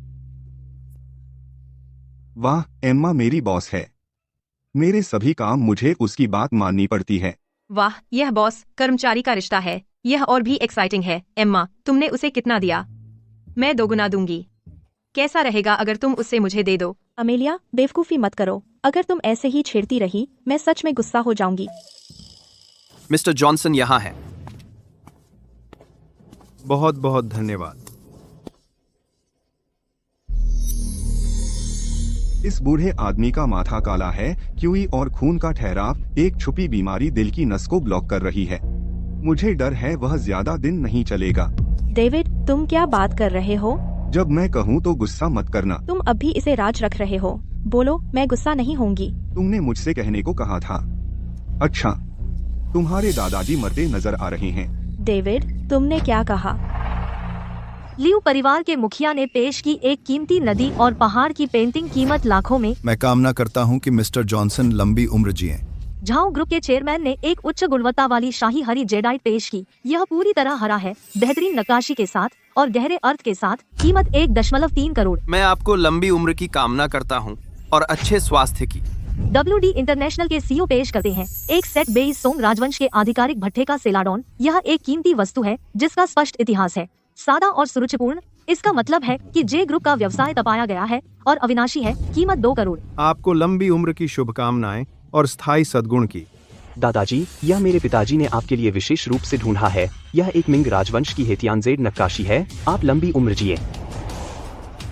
वाह, एम्मा मेरी बॉस है। मेरे सभी काम मुझे उसकी बात माननी पड़ती है। वाह, यह बॉस कर्मचारी का रिश्ता है। यह और भी एक्साइटिंग है। एम्मा, तुमने उसे कितना दिया? मैं दोगुना दूंगी। कैसा रहेगा अगर तुम उससे मुझे दे दो? अमेलिया, बेवकूफी मत करो। अगर तुम ऐसे ही छेड़ती रही, मैं सच में गुस्सा हो जाऊंगी। मिस्टर जॉनसन यहाँ है। बहुत बहुत धन्यवाद। इस बूढ़े आदमी का माथा काला है, क्यूई और खून का ठहराव एक छुपी बीमारी दिल की नस को ब्लॉक कर रही है। मुझे डर है वह ज्यादा दिन नहीं चलेगा। डेविड, तुम क्या बात कर रहे हो? जब मैं कहूँ तो गुस्सा मत करना। तुम अब भी इसे राज रख रहे हो। बोलो, मैं गुस्सा नहीं होंगी। तुमने मुझसे कहने को कहा था। अच्छा, तुम्हारे दादाजी मरते नजर आ रहे हैं। डेविड, तुमने क्या कहा? लियू परिवार के मुखिया ने पेश की एक कीमती नदी और पहाड़ की पेंटिंग, कीमत लाखों में। मैं कामना करता हूँ कि मिस्टर जॉनसन लंबी उम्र जिएं। झाओ ग्रुप के चेयरमैन ने एक उच्च गुणवत्ता वाली शाही हरी जेडाइट पेश की। यह पूरी तरह हरा है, बेहतरीन नक्काशी के साथ और गहरे अर्थ के साथ। कीमत 1.3 करोड़। मैं आपको लंबी उम्र की कामना करता हूँ और अच्छे स्वास्थ्य की। WD इंटरनेशनल के CEO पेश करते हैं एक सेट बेई सोंग राजवंश के आधिकारिक भट्ठे का सेलाडोन। यह एक कीमती वस्तु है जिसका स्पष्ट इतिहास है, सादा और सुरुचिपूर्ण। इसका मतलब है कि जे ग्रुप का व्यवसाय तपाया गया है और अविनाशी है। कीमत 2 करोड़। आपको लंबी उम्र की शुभकामनाएं और स्थायी सद्गुण की। दादाजी, यह मेरे पिताजी ने आपके लिए विशेष रूप से ढूंढा है। यह एक मिंग राजवंश की हेतियानजेड नक्काशी है। आप लंबी उम्र जिए।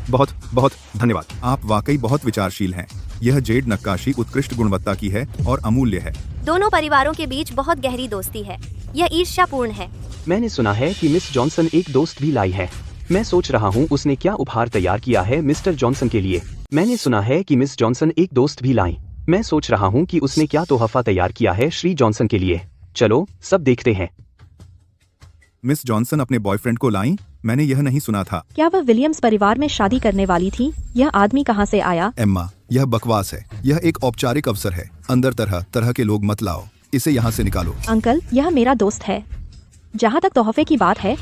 बहुत बहुत धन्यवाद। आप वाकई बहुत विचारशील हैं। यह जेड नक्काशी उत्कृष्ट गुणवत्ता की है और अमूल्य है। दोनों परिवारों के बीच बहुत गहरी दोस्ती है। यह ईर्ष्यापूर्ण है। मैंने सुना है कि मिस जॉनसन एक दोस्त भी लाई है। मैं सोच रहा हूँ उसने क्या उपहार तैयार किया है मिस्टर जॉनसन के लिए। मैंने सुना है कि मिस जॉनसन एक दोस्त भी लाई। मैं सोच रहा हूँ कि उसने क्या तोहफा तैयार किया है श्री जॉनसन के लिए। चलो सब देखते हैं। मिस जॉनसन अपने बॉयफ्रेंड को लाई? मैंने यह नहीं सुना था। क्या वह विलियम्स परिवार में शादी करने वाली थी? यह आदमी कहाँ से आया? एम्मा, यह बकवास है। यह एक औपचारिक अवसर है। अंदर तरह तरह के लोग मत लाओ। इसे यहाँ से निकालो। अंकल, यह मेरा दोस्त है। जहाँ तक तोहफे की बात है,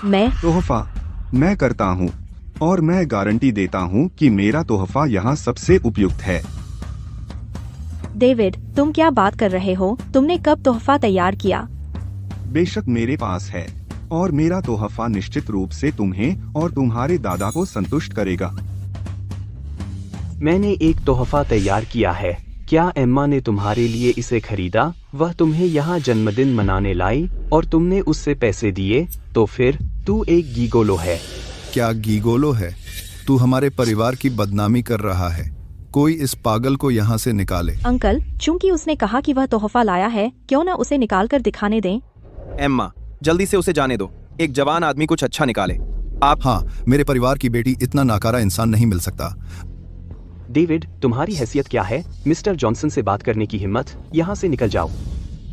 मैं तोहफा मैं करता हूँ और मैं गारंटी देता हूँ कि मेरा तोहफा यहाँ सबसे उपयुक्त है। डेविड, तुम क्या बात कर रहे हो? तुमने कब तोहफा तैयार किया? बेशक मेरे पास है और मेरा तोहफा निश्चित रूप से तुम्हें और तुम्हारे दादा को संतुष्ट करेगा। मैंने एक तोहफा तैयार किया है। क्या एम्मा ने तुम्हारे लिए इसे खरीदा? वह तुम्हें यहाँ जन्मदिन मनाने लाई और तुमने उससे पैसे दिए? तो फिर तू एक गीगोलो है। क्या गीगोलो है? तू हमारे परिवार की बदनामी कर रहा है। कोई इस पागल को यहाँ से निकाले। अंकल, चूंकि उसने कहा कि वह तोहफा लाया है, क्यों न उसे निकाल कर दिखाने दें? एम्मा, जल्दी से उसे जाने दो। एक जवान आदमी कुछ अच्छा निकाले। आप हाँ, मेरे परिवार की बेटी इतना नाकारा इंसान नहीं मिल सकता। डेविड, तुम्हारी हैसियत क्या है? मिस्टर जॉनसन से बात करने की हिम्मत? यहाँ से निकल जाओ।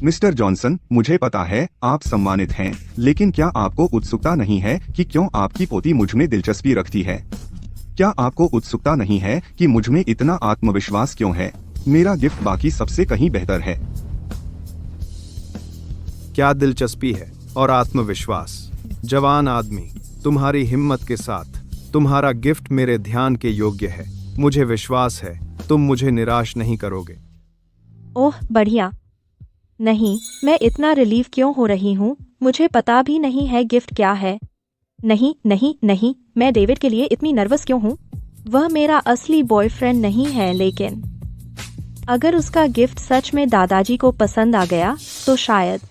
मिस्टर जॉनसन, मुझे पता है आप सम्मानित हैं, लेकिन क्या आपको उत्सुकता नहीं है कि क्यों आपकी पोती मुझ में दिलचस्पी रखती है? क्या आपको उत्सुकता नहीं है कि मुझ में इतना आत्मविश्वास क्यों है? मेरा गिफ्ट बाकी सबसे कहीं बेहतर है। क्या दिलचस्पी है और आत्मविश्वास? जवान आदमी, तुम्हारी हिम्मत के साथ तुम्हारा गिफ्ट मेरे ध्यान के योग्य है। मुझे विश्वास है तुम मुझे निराश नहीं करोगे। ओह बढ़िया। नहीं, मैं इतना रिलीव क्यों हो रही हूँ? मुझे पता भी नहीं है गिफ्ट क्या है। नहीं नहीं नहीं, मैं डेविड के लिए इतनी नर्वस क्यों हूँ? वह मेरा असली बॉयफ्रेंड नहीं है, लेकिन अगर उसका गिफ्ट सच में दादाजी को पसंद आ गया तो शायद।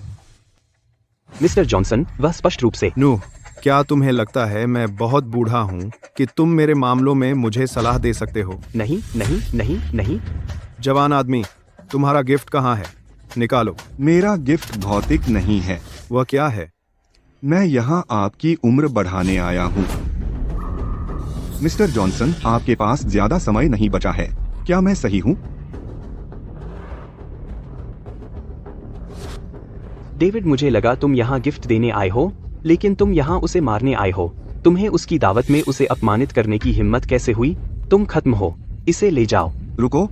मिस्टर जॉनसन, वह स्पष्ट रूप से। नू, क्या तुम्हें लगता है मैं बहुत बूढ़ा हूँ कि तुम मेरे मामलों में मुझे सलाह दे सकते हो? नहीं नहीं नहीं नहीं। जवान आदमी, तुम्हारा गिफ्ट कहाँ है? निकालो। मेरा गिफ्ट भौतिक नहीं है। वह क्या है? मैं यहाँ आपकी उम्र बढ़ाने आया हूँ। मिस्टर जॉनसन, आपके पास ज्यादा समय नहीं बचा है। क्या मैं सही हूँ? डेविड, मुझे लगा तुम यहाँ गिफ्ट देने आए हो, लेकिन तुम यहाँ उसे मारने आए हो। तुम्हें उसकी दावत में उसे अपमानित करने की हिम्मत कैसे हुई? तुम खत्म हो। इसे ले जाओ। रुको,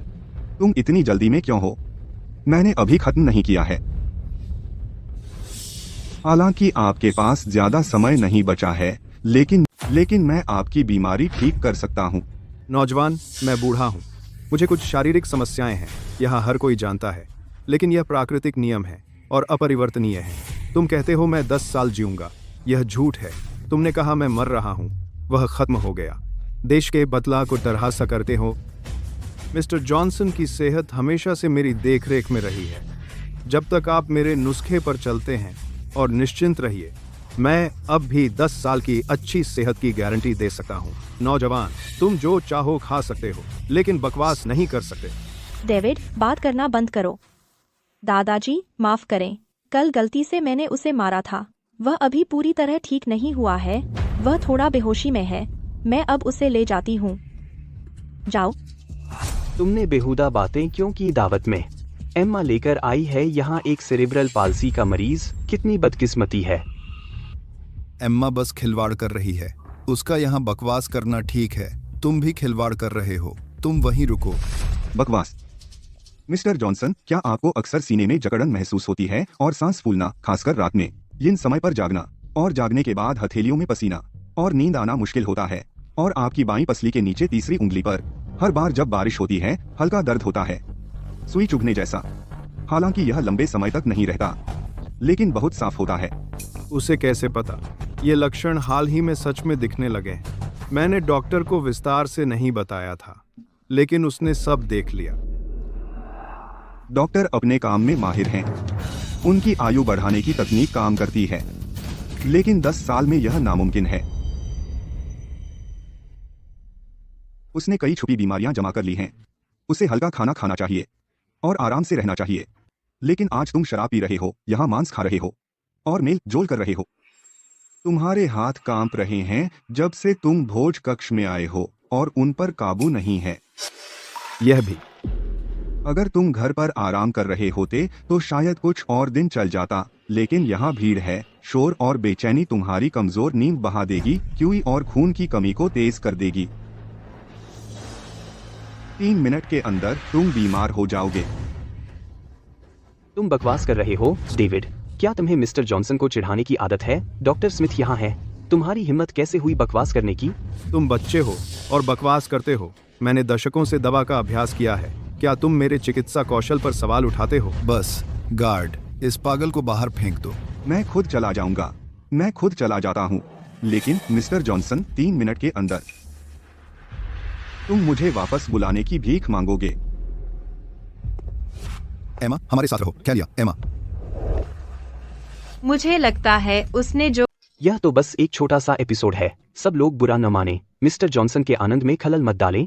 तुम इतनी जल्दी में क्यों हो? मैंने अभी खत्म नहीं किया है। हालांकि आपके पास ज्यादा समय नहीं बचा है, लेकिन मैं आपकी बीमारी ठीक कर सकता हूँ। नौजवान, मैं बूढ़ा हूँ। मुझे कुछ शारीरिक समस्याएं हैं, यहाँ हर कोई जानता है, लेकिन यह प्राकृतिक नियम है और अपरिवर्तनीय है। तुम कहते हो मैं 10 साल जीऊंगा। यह झूठ है। तुमने कहा मैं मर रहा हूँ। वह खत्म हो गया। देश के बदलाव को तरह करते हो। मिस्टर जॉनसन की सेहत हमेशा से मेरी देखरेख में रही है। जब तक आप मेरे नुस्खे पर चलते हैं, और निश्चिंत रहिए, मैं अब भी 10 साल की अच्छी सेहत की गारंटी दे सकता हूँ। नौजवान, तुम जो चाहो खा सकते हो, लेकिन बकवास नहीं कर सकते। डेविड, बात करना बंद करो। दादाजी, माफ करें। कल गलती से मैंने उसे मारा था। वह अभी पूरी तरह ठीक नहीं हुआ है। वह थोड़ा बेहोशी में है। मैं अब उसे ले जाती हूँ। जाओ। तुमने बेहुदा बातें क्यों की दावत में? एम्मा लेकर आई है यहाँ एक सेरेब्रल पाल्सी का मरीज। कितनी बदकिस्मती है। एम्मा बस खिलवाड़ कर रही है। उसका यहाँ बकवास करना ठीक है। तुम भी खिलवाड़ कर रहे हो। तुम वहीं रुको। बकवास? मिस्टर जॉनसन, क्या आपको अक्सर सीने में जकड़न महसूस होती है और सांस फूलना, खासकर रात में? इन समय पर जागना और जागने के बाद हथेलियों में पसीना और नींद आना मुश्किल होता है, और आपकी बाईं पसली के नीचे तीसरी उंगली पर हर बार जब बारिश होती है हल्का दर्द होता है, सुई चुभने जैसा। हालांकि यह लंबे समय तक नहीं रहता, लेकिन बहुत साफ होता है। उसे कैसे पता? ये लक्षण हाल ही में सच में दिखने लगे हैं। मैंने डॉक्टर को विस्तार से नहीं बताया था, लेकिन उसने सब देख लिया। डॉक्टर अपने काम में माहिर हैं। उनकी आयु बढ़ाने की तकनीक काम करती है, लेकिन 10 साल में यह नामुमकिन है। उसने कई छुपी बीमारियां जमा कर ली हैं। उसे हल्का खाना खाना चाहिए और आराम से रहना चाहिए। लेकिन आज तुम शराब पी रहे हो, यहाँ मांस खा रहे हो और मेल जोल कर रहे हो। तुम्हारे हाथ कांप रहे हैं जब से तुम भोज कक्ष में आए हो, और उन पर काबू नहीं है। यह भी। अगर तुम घर पर आराम कर रहे होते तो शायद कुछ और दिन चल जाता, लेकिन यहाँ भीड़ है, शोर और बेचैनी तुम्हारी कमजोर नींद बहा देगी, क्यूई और खून की कमी को तेज कर देगी। 3 मिनट के अंदर तुम बीमार हो जाओगे। तुम बकवास कर रहे हो, डेविड। क्या तुम्हें मिस्टर जॉनसन को चिढ़ाने की आदत है? डॉक्टर स्मिथ यहाँ है। तुम्हारी हिम्मत कैसे हुई बकवास करने की? तुम बच्चे हो और बकवास करते हो। मैंने दशकों से दवा का अभ्यास किया है। क्या तुम मेरे चिकित्सा कौशल पर सवाल उठाते हो? बस गार्ड, इस पागल को बाहर फेंक दो। मैं खुद चला जाऊंगा। मैं खुद चला जाता हूँ। लेकिन मिस्टर जॉनसन, 3 मिनट के अंदर तुम मुझे वापस बुलाने की भीख मांगोगे। एमा, हमारे साथ रहो। क्या लिया एमा? मुझे लगता है उसने जो यह तो बस एक छोटा सा एपिसोड है। सब लोग बुरा न माने। मिस्टर जॉनसन के आनंद में खलल मत डालें।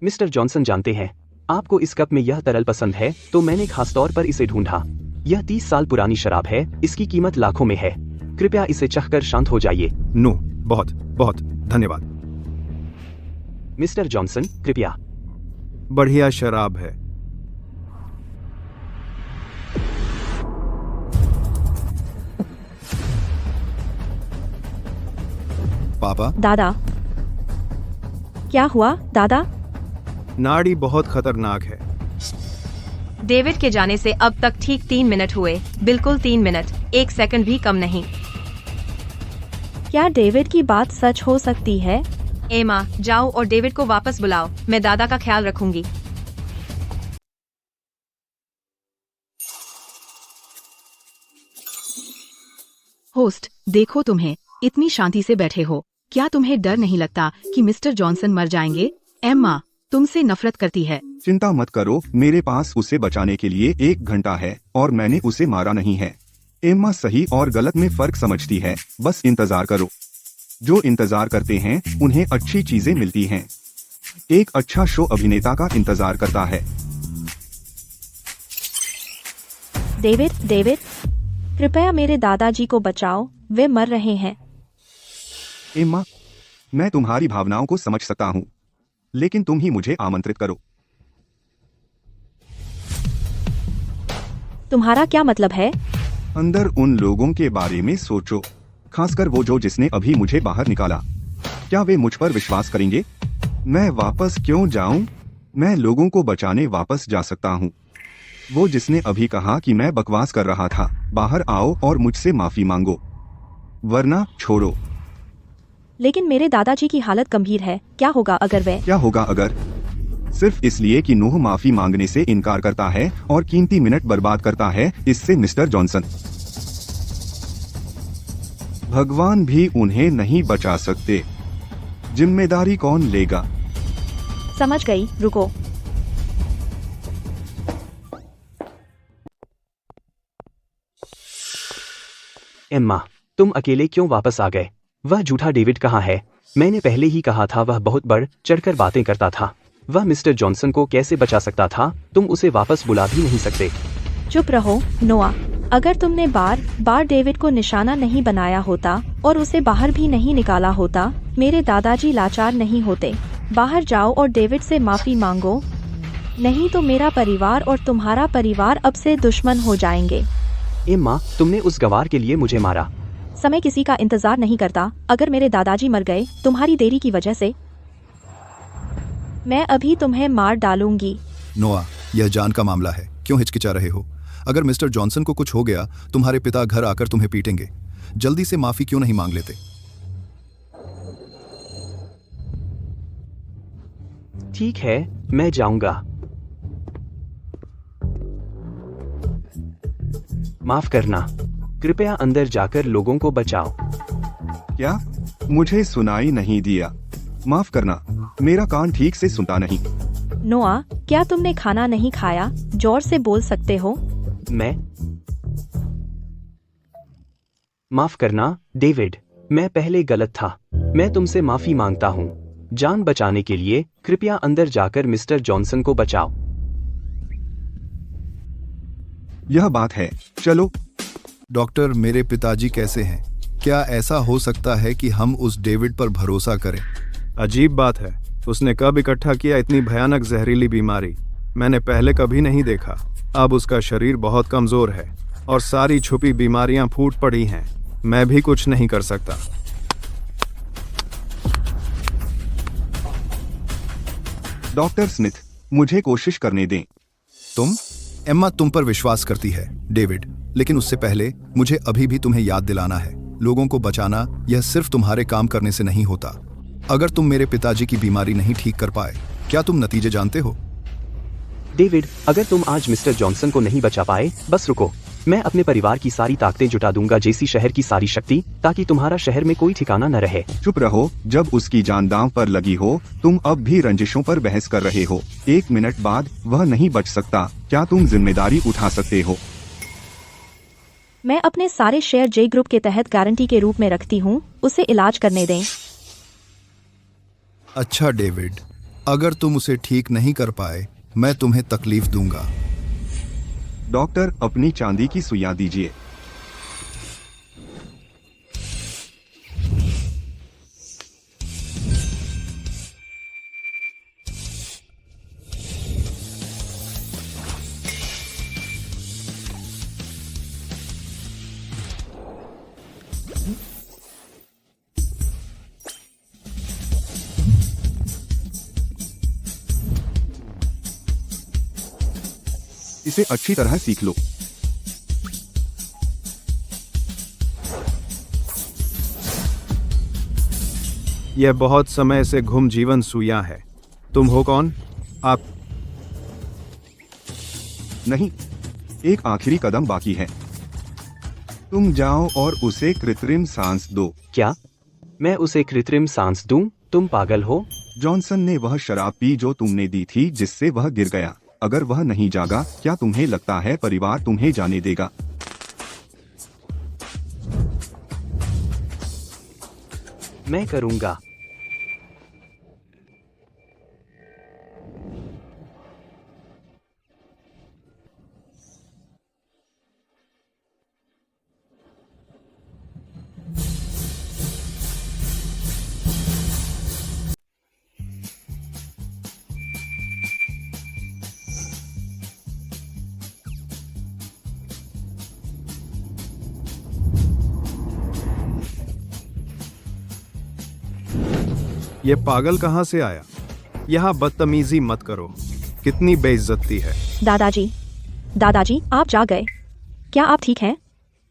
मिस्टर जॉनसन जानते हैं, आपको इस कप में यह तरल पसंद है, तो मैंने खासतौर पर इसे ढूंढा। यह 30 साल पुरानी शराब है। इसकी कीमत लाखों में है। कृपया इसे चखकर शांत हो जाइए। नो, बहुत बहुत धन्यवाद। मिस्टर जॉनसन, कृपया। बढ़िया शराब है। पापा। दादा, क्या हुआ दादा? नाड़ी बहुत खतरनाक है। डेविड के जाने से अब तक ठीक 3 मिनट हुए। बिल्कुल 3 मिनट, 1 सेकंड भी कम नहीं। क्या डेविड की बात सच हो सकती है? एमा, जाओ और डेविड को वापस बुलाओ। मैं दादा का ख्याल रखूंगी। होस्ट, देखो तुम्हें इतनी शांति से बैठे हो। क्या तुम्हें डर नहीं लगता कि मिस्टर जॉनसन मर जाएंगे? एम्मा तुमसे नफरत करती है। चिंता मत करो, मेरे पास उसे बचाने के लिए 1 घंटा है और मैंने उसे मारा नहीं है। एम्मा सही और गलत में फर्क समझती है। बस इंतजार करो। जो इंतजार करते हैं उन्हें अच्छी चीजें मिलती हैं। एक अच्छा शो अभिनेता का इंतजार करता है। डेविड, कृपया मेरे दादाजी को बचाओ, वे मर रहे हैं। एम्मा, मैं तुम्हारी भावनाओं को समझ सकता हूँ, लेकिन तुम ही मुझे आमंत्रित करो। तुम्हारा क्या मतलब है? अंदर उन लोगों के बारे में सोचो, खासकर वो जिसने अभी मुझे बाहर निकाला। क्या वे मुझ पर विश्वास करेंगे? मैं वापस क्यों जाऊं? मैं लोगों को बचाने वापस जा सकता हूं। वो जिसने अभी कहा कि मैं बकवास कर रहा था, बाहर आओ और मुझसे माफी मांगो, वरना छोड़ो। लेकिन मेरे दादाजी की हालत गंभीर है। क्या होगा अगर वे? क्या होगा अगर? सिर्फ इसलिए कि नूह माफी मांगने से इनकार करता है और कीमती मिनट बर्बाद करता है इससे मिस्टर जॉनसन। भगवान भी उन्हें नहीं बचा सकते। जिम्मेदारी कौन लेगा? समझ गई, रुको। एम्मा, तुम अकेले क्यों वापस आ गए? वह झूठा डेविड कहाँ है? मैंने पहले ही कहा था वह बहुत बढ़ चढ़कर बातें करता था। वह मिस्टर जॉनसन को कैसे बचा सकता था? तुम उसे वापस बुला भी नहीं सकते। चुप रहो नोआ। अगर तुमने बार बार डेविड को निशाना नहीं बनाया होता और उसे बाहर भी नहीं निकाला होता, मेरे दादाजी लाचार नहीं होते। बाहर जाओ और डेविड से माफी मांगो, नहीं तो मेरा परिवार और तुम्हारा परिवार अब से दुश्मन हो जाएंगे। एम्मा, तुमने उस गवार के लिए मुझे मारा। समय किसी का इंतजार नहीं करता। अगर मेरे दादाजी मर गए तुम्हारी देरी की वजह से, मैं अभी तुम्हें मार डालूंगी। नोआ, यह जान का मामला है, क्यों हिचकिचा रहे हो? अगर मिस्टर जॉनसन को कुछ हो गया, तुम्हारे पिता घर आकर तुम्हें पीटेंगे। जल्दी से माफी क्यों नहीं मांग लेते? ठीक है, मैं जाऊंगा। माफ करना, कृपया अंदर जाकर लोगों को बचाओ। क्या? मुझे सुनाई नहीं दिया। माफ करना, मेरा कान ठीक से सुनता नहीं। नोआ, क्या तुमने खाना नहीं खाया? जोर से बोल सकते हो। मैं माफ करना डेविड, मैं पहले गलत था। मैं तुमसे माफी मांगता हूँ। जान बचाने के लिए कृपया अंदर जाकर मिस्टर जॉनसन को बचाओ। यह बात है, चलो। डॉक्टर, मेरे पिताजी कैसे हैं? क्या ऐसा हो सकता है कि हम उस डेविड पर भरोसा करें? अजीब बात है, उसने कब इकट्ठा किया इतनी भयानक जहरीली बीमारी? मैंने पहले कभी नहीं देखा। अब उसका शरीर बहुत कमजोर है और सारी छुपी बीमारियां फूट पड़ी हैं। मैं भी कुछ नहीं कर सकता। डॉक्टर स्मिथ, मुझे कोशिश करने दें। एम्मा तुम पर विश्वास करती है डेविड, लेकिन उससे पहले मुझे अभी भी तुम्हें याद दिलाना है, लोगों को बचाना यह सिर्फ तुम्हारे काम करने से नहीं होता। अगर तुम मेरे पिताजी की बीमारी नहीं ठीक कर पाए, क्या तुम नतीजे जानते हो? डेविड, अगर तुम आज मिस्टर जॉनसन को नहीं बचा पाए, बस रुको। मैं अपने परिवार की सारी ताकतें जुटा दूंगा, जेसी शहर की सारी शक्ति, ताकि तुम्हारा शहर में कोई ठिकाना न रहे। चुप रहो, जब उसकी जान दांव पर लगी हो, तुम अब भी रंजिशों पर बहस कर रहे हो। 1 मिनट बाद वह नहीं बच सकता। क्या तुम जिम्मेदारी उठा सकते हो? मैं अपने सारे शेयर जे ग्रुप के तहत गारंटी के रूप में रखती हूँ, उसे इलाज करने दें। अच्छा डेविड, अगर तुम उसे ठीक नहीं कर पाए, मैं तुम्हें तकलीफ दूंगा। डॉक्टर, अपनी चांदी की सुइयां दीजिए। इसे अच्छी तरह सीख लो। यह बहुत समय से घुम जीवन सुइयां है। तुम हो कौन? आप? नहीं, एक आखिरी कदम बाकी है। तुम जाओ और उसे कृत्रिम सांस दो। क्या मैं उसे कृत्रिम सांस दूं? तुम पागल हो? जॉनसन ने वह शराब पी जो तुमने दी थी, जिससे वह गिर गया। अगर वह नहीं जागा, क्या तुम्हें लगता है परिवार तुम्हें जाने देगा? मैं करूंगा। ये पागल कहाँ से आया? यहाँ बदतमीजी मत करो, कितनी बेइज्जती है। दादाजी, आप जा गए। क्या आप ठीक हैं?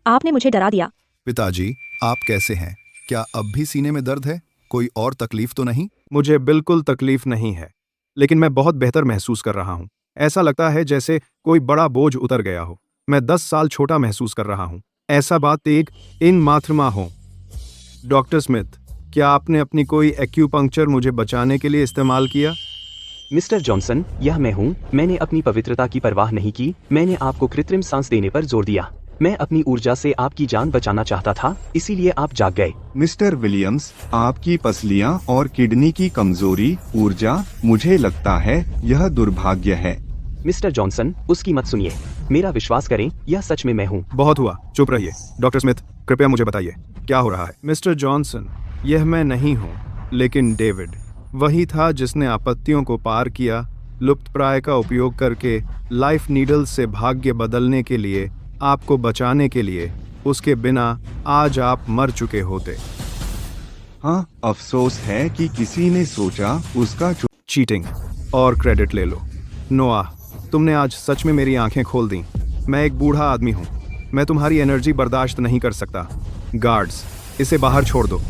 आपने मुझे डरा दिया। पिताजी, आप कैसे हैं? क्या अब भी सीने में दर्द है? कोई और तकलीफ तो नहीं? मुझे बिल्कुल तकलीफ नहीं है, लेकिन मैं बहुत बेहतर महसूस कर रहा हूँ। ऐसा लगता है जैसे कोई बड़ा बोझ उतर गया हो। मैं 10 साल छोटा महसूस कर रहा हूँ। ऐसा बात एक इन माथरमा हो। डॉक्टर स्मिथ, क्या आपने अपनी कोई एक्यूपंक्चर मुझे बचाने के लिए इस्तेमाल किया? मिस्टर जॉनसन, यह मैं हूँ। मैंने अपनी पवित्रता की परवाह नहीं की। मैंने आपको कृत्रिम सांस देने पर जोर दिया। मैं अपनी ऊर्जा से आपकी जान बचाना चाहता था, इसीलिए आप जाग गए। मिस्टर विलियम्स, आपकी पसलियां और किडनी की कमजोरी, ऊर्जा, मुझे लगता है यह दुर्भाग्य है। मिस्टर जॉनसन, उसकी मत सुनिए। मेरा विश्वास करें, यह सच में मैं हूँ। बहुत हुआ, चुप रहिए। डॉक्टर स्मिथ, कृपया मुझे बताइए क्या हो रहा है। मिस्टर जॉनसन, यह मैं नहीं हूँ, लेकिन डेविड वही था जिसने आपत्तियों को पार किया, लुप्तप्राय का उपयोग करके लाइफ नीडल से भाग्य बदलने के लिए, आपको बचाने के लिए। उसके बिना आज आप मर चुके होते। हाँ, अफसोस है कि किसी ने सोचा उसका चीटिंग और क्रेडिट ले लो। नोआह, तुमने आज सच में मेरी आंखें खोल दी। मैं एक बूढ़ा आदमी हूँ, मैं तुम्हारी एनर्जी बर्दाश्त नहीं कर सकता। गार्ड्स, इसे बाहर छोड़ दो।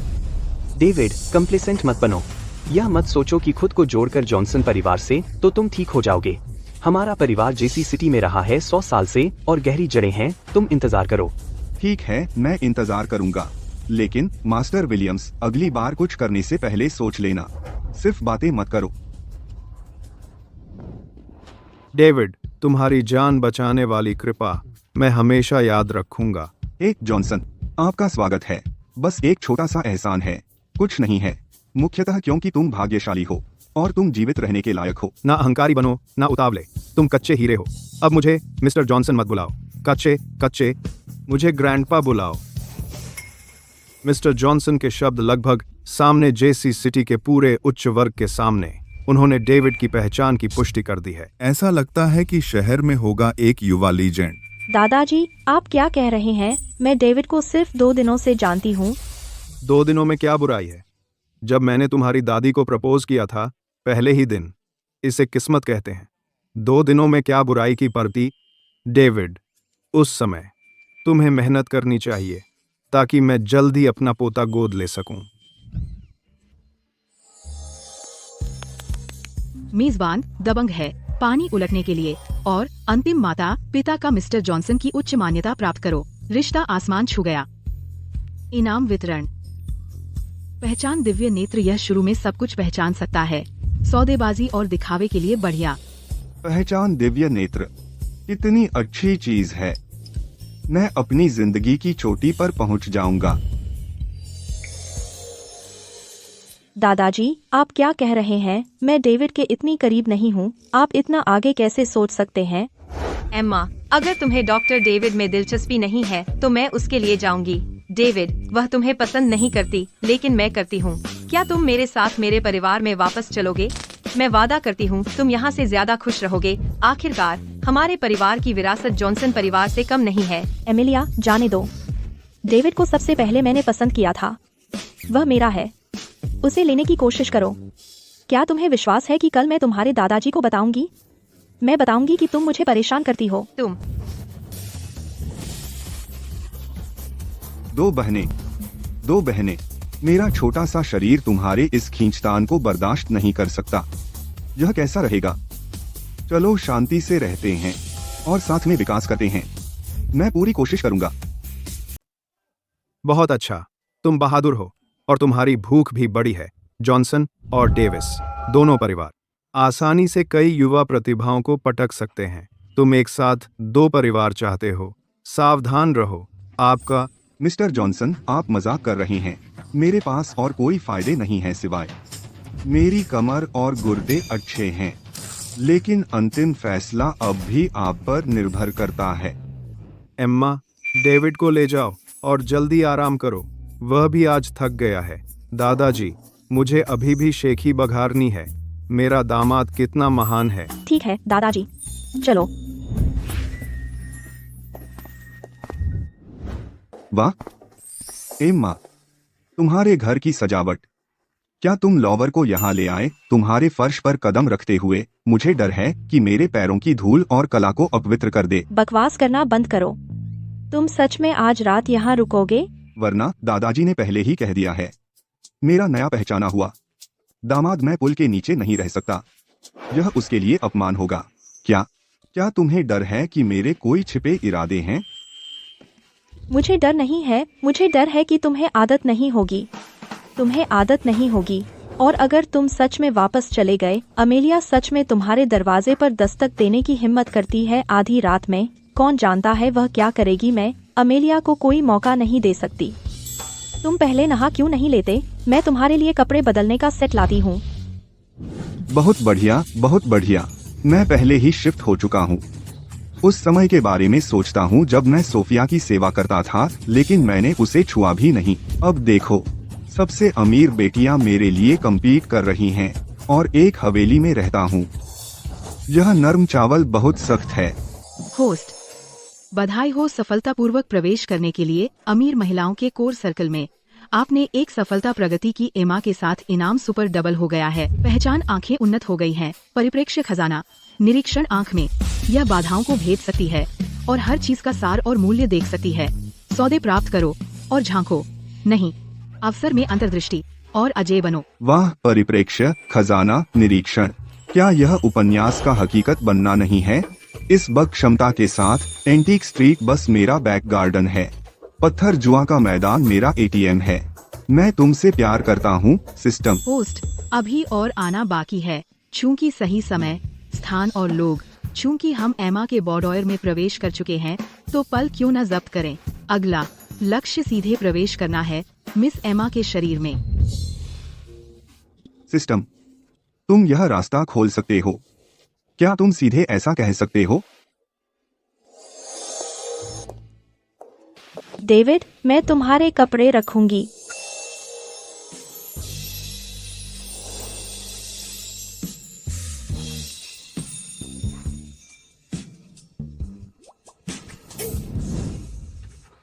डेविड, कंप्लेसेंट मत बनो। यह मत सोचो कि खुद को जोड़कर जॉनसन परिवार से तो तुम ठीक हो जाओगे। हमारा परिवार जेसी सिटी में रहा है 100 साल से और गहरी जड़ें हैं। तुम इंतजार करो। ठीक है, मैं इंतजार करूंगा, लेकिन मास्टर विलियम्स, अगली बार कुछ करने से पहले सोच लेना। सिर्फ बातें मत करो। डेविड, तुम्हारी जान बचाने वाली कृपा मैं हमेशा याद रखूंगा। जॉनसन, आपका स्वागत है। बस एक छोटा सा एहसान है, कुछ नहीं है। मुख्यतः क्योंकि तुम भाग्यशाली हो और तुम जीवित रहने के लायक हो। ना अहंकारी बनो, ना उतावले। तुम कच्चे हीरे हो। अब मुझे मिस्टर जॉनसन मत बुलाओ। कच्चे, मुझे ग्रैंडपा बुलाओ। मिस्टर जॉनसन के शब्द लगभग सामने जेसी सिटी के पूरे उच्च वर्ग के सामने। उन्होंने डेविड की पहचान की पुष्टि कर दी है। ऐसा लगता है कि शहर में होगा एक युवा लीजेंड। दादाजी, आप क्या कह रहे हैं? मैं डेविड को सिर्फ 2 दिनों से जानती हूँ। 2 दिनों में क्या बुराई है? जब मैंने तुम्हारी दादी को प्रपोज किया था, पहले ही दिन। इसे किस्मत कहते हैं। 2 दिनों में क्या बुराई की परती? डेविड, उस समय तुम्हें मेहनत करनी चाहिए ताकि मैं जल्दी अपना पोता गोद ले सकूं। मेजबान दबंग है पानी उलटने के लिए, और अंतिम माता पिता का मिस्टर जॉनसन की उच्च मान्यता प्राप्त करो। रिश्ता आसमान छू गया। इनाम वितरण। पहचान दिव्य नेत्र। यह शुरू में सब कुछ पहचान सकता है। सौदेबाजी और दिखावे के लिए बढ़िया। पहचान दिव्य नेत्र इतनी अच्छी चीज है। मैं अपनी जिंदगी की चोटी पर पहुंच जाऊंगा। दादाजी, आप क्या कह रहे हैं? मैं डेविड के इतनी करीब नहीं हूँ। आप इतना आगे कैसे सोच सकते हैं? एम्मा, अगर तुम्हें डॉक्टर डेविड में दिलचस्पी नहीं है तो मैं उसके लिए जाऊंगी। डेविड, वह तुम्हें पसंद नहीं करती, लेकिन मैं करती हूँ। क्या तुम मेरे साथ मेरे परिवार में वापस चलोगे? मैं वादा करती हूँ तुम यहाँ से ज्यादा खुश रहोगे। आखिरकार हमारे परिवार की विरासत जॉनसन परिवार से कम नहीं है। एमिलिया, जाने दो। डेविड को सबसे पहले मैंने पसंद किया था। वह मेरा है। उसे लेने की कोशिश करो। क्या तुम्हें विश्वास है कि कल मैं तुम्हारे दादाजी को बताऊंगी? मैं बताऊंगी कि तुम मुझे परेशान करती हो। तुम 2 बहनें, मेरा छोटा सा शरीर तुम्हारे इस खींचतान को बर्दाश्त नहीं कर सकता। यह कैसा रहेगा? चलो शांति से रहते हैं और साथ में विकास करते हैं। मैं पूरी कोशिश करूंगा। बहुत अच्छा, तुम बहादुर हो और तुम्हारी भूख भी बड़ी है। जॉनसन और डेविस, दोनों परिवार आसानी से कई युवा प्रतिभाओं को पटक सकते हैं। तुम एक साथ 2 परिवार चाहते हो। सावधान रहो। आपका मिस्टर जॉनसन, आप मजाक कर रहे हैं। मेरे पास और कोई फायदे नहीं है सिवाय मेरी कमर और गुर्दे अच्छे हैं, लेकिन अंतिम फैसला अब भी आप पर निर्भर करता है। एम्मा, डेविड को ले जाओ और जल्दी आराम करो। वह भी आज थक गया है। दादाजी, मुझे अभी भी शेखी बघारनी है। मेरा दामाद कितना महान है। ठीक है दादाजी, चलो। वाह एम्मा, तुम्हारे घर की सजावट। क्या तुम लॉवर को यहाँ ले आए? तुम्हारे फर्श पर कदम रखते हुए मुझे डर है कि मेरे पैरों की धूल और कला को अपवित्र कर दे। बकवास करना बंद करो। तुम सच में आज रात यहाँ रुकोगे? वरना दादाजी ने पहले ही कह दिया है। मेरा नया पहचाना हुआ दामाद मैं पुल के नीचे नहीं रह सकता। यह उसके लिए अपमान होगा। क्या तुम्हें डर है कि मेरे कोई छिपे इरादे हैं? मुझे डर नहीं है। मुझे डर है कि तुम्हें आदत नहीं होगी। तुम्हें आदत नहीं होगी। और अगर तुम सच में वापस चले गए, अमेलिया सच में तुम्हारे दरवाजे पर दस्तक देने की हिम्मत करती है आधी रात में, कौन जानता है वह क्या करेगी। मैं अमेलिया को कोई मौका नहीं दे सकती। तुम पहले नहा क्यों नहीं लेते? मैं तुम्हारे लिए कपड़े बदलने का सेट लाती हूँ। बहुत बढ़िया, बहुत बढ़िया। मैं पहले ही शिफ्ट हो चुका हूँ। उस समय के बारे में सोचता हूँ जब मैं सोफिया की सेवा करता था, लेकिन मैंने उसे छुआ भी नहीं। अब देखो, सबसे अमीर बेटियां मेरे लिए कम्पीट कर रही हैं और एक हवेली में रहता हूँ। यह नरम चावल बहुत सख्त है। होस्ट, बधाई हो सफलतापूर्वक प्रवेश करने के लिए अमीर महिलाओं के कोर सर्कल में। आपने एक सफलता प्रगति की। एमा के साथ इनाम सुपर डबल हो गया है। पहचान आंखें उन्नत हो गई हैं। परिप्रेक्ष्य खजाना निरीक्षण आंख में यह बाधाओं को भेद सकती है और हर चीज का सार और मूल्य देख सकती है। सौदे प्राप्त करो और झांको नहीं, अवसर में अंतर्दृष्टि और अजय बनो। वाह, परिप्रेक्ष्य खजाना निरीक्षण, क्या यह उपन्यास का हकीकत बनना नहीं है? इस बग क्षमता के साथ एंटीक स्ट्रीट बस मेरा बैक गार्डन है। पत्थर जुआ का मैदान मेरा एटीएम है। मैं तुमसे प्यार करता हूँ सिस्टम। पोस्ट अभी और आना बाकी है। चूंकि सही समय, स्थान और लोग, चूंकि हम एमा के बॉर्डर में प्रवेश कर चुके हैं, तो पल क्यों न जब्त करें। अगला लक्ष्य सीधे प्रवेश करना है मिस एमा के शरीर में। सिस्टम, तुम यह रास्ता खोल सकते हो। क्या तुम सीधे ऐसा कह सकते हो? डेविड, मैं तुम्हारे कपड़े रखूंगी।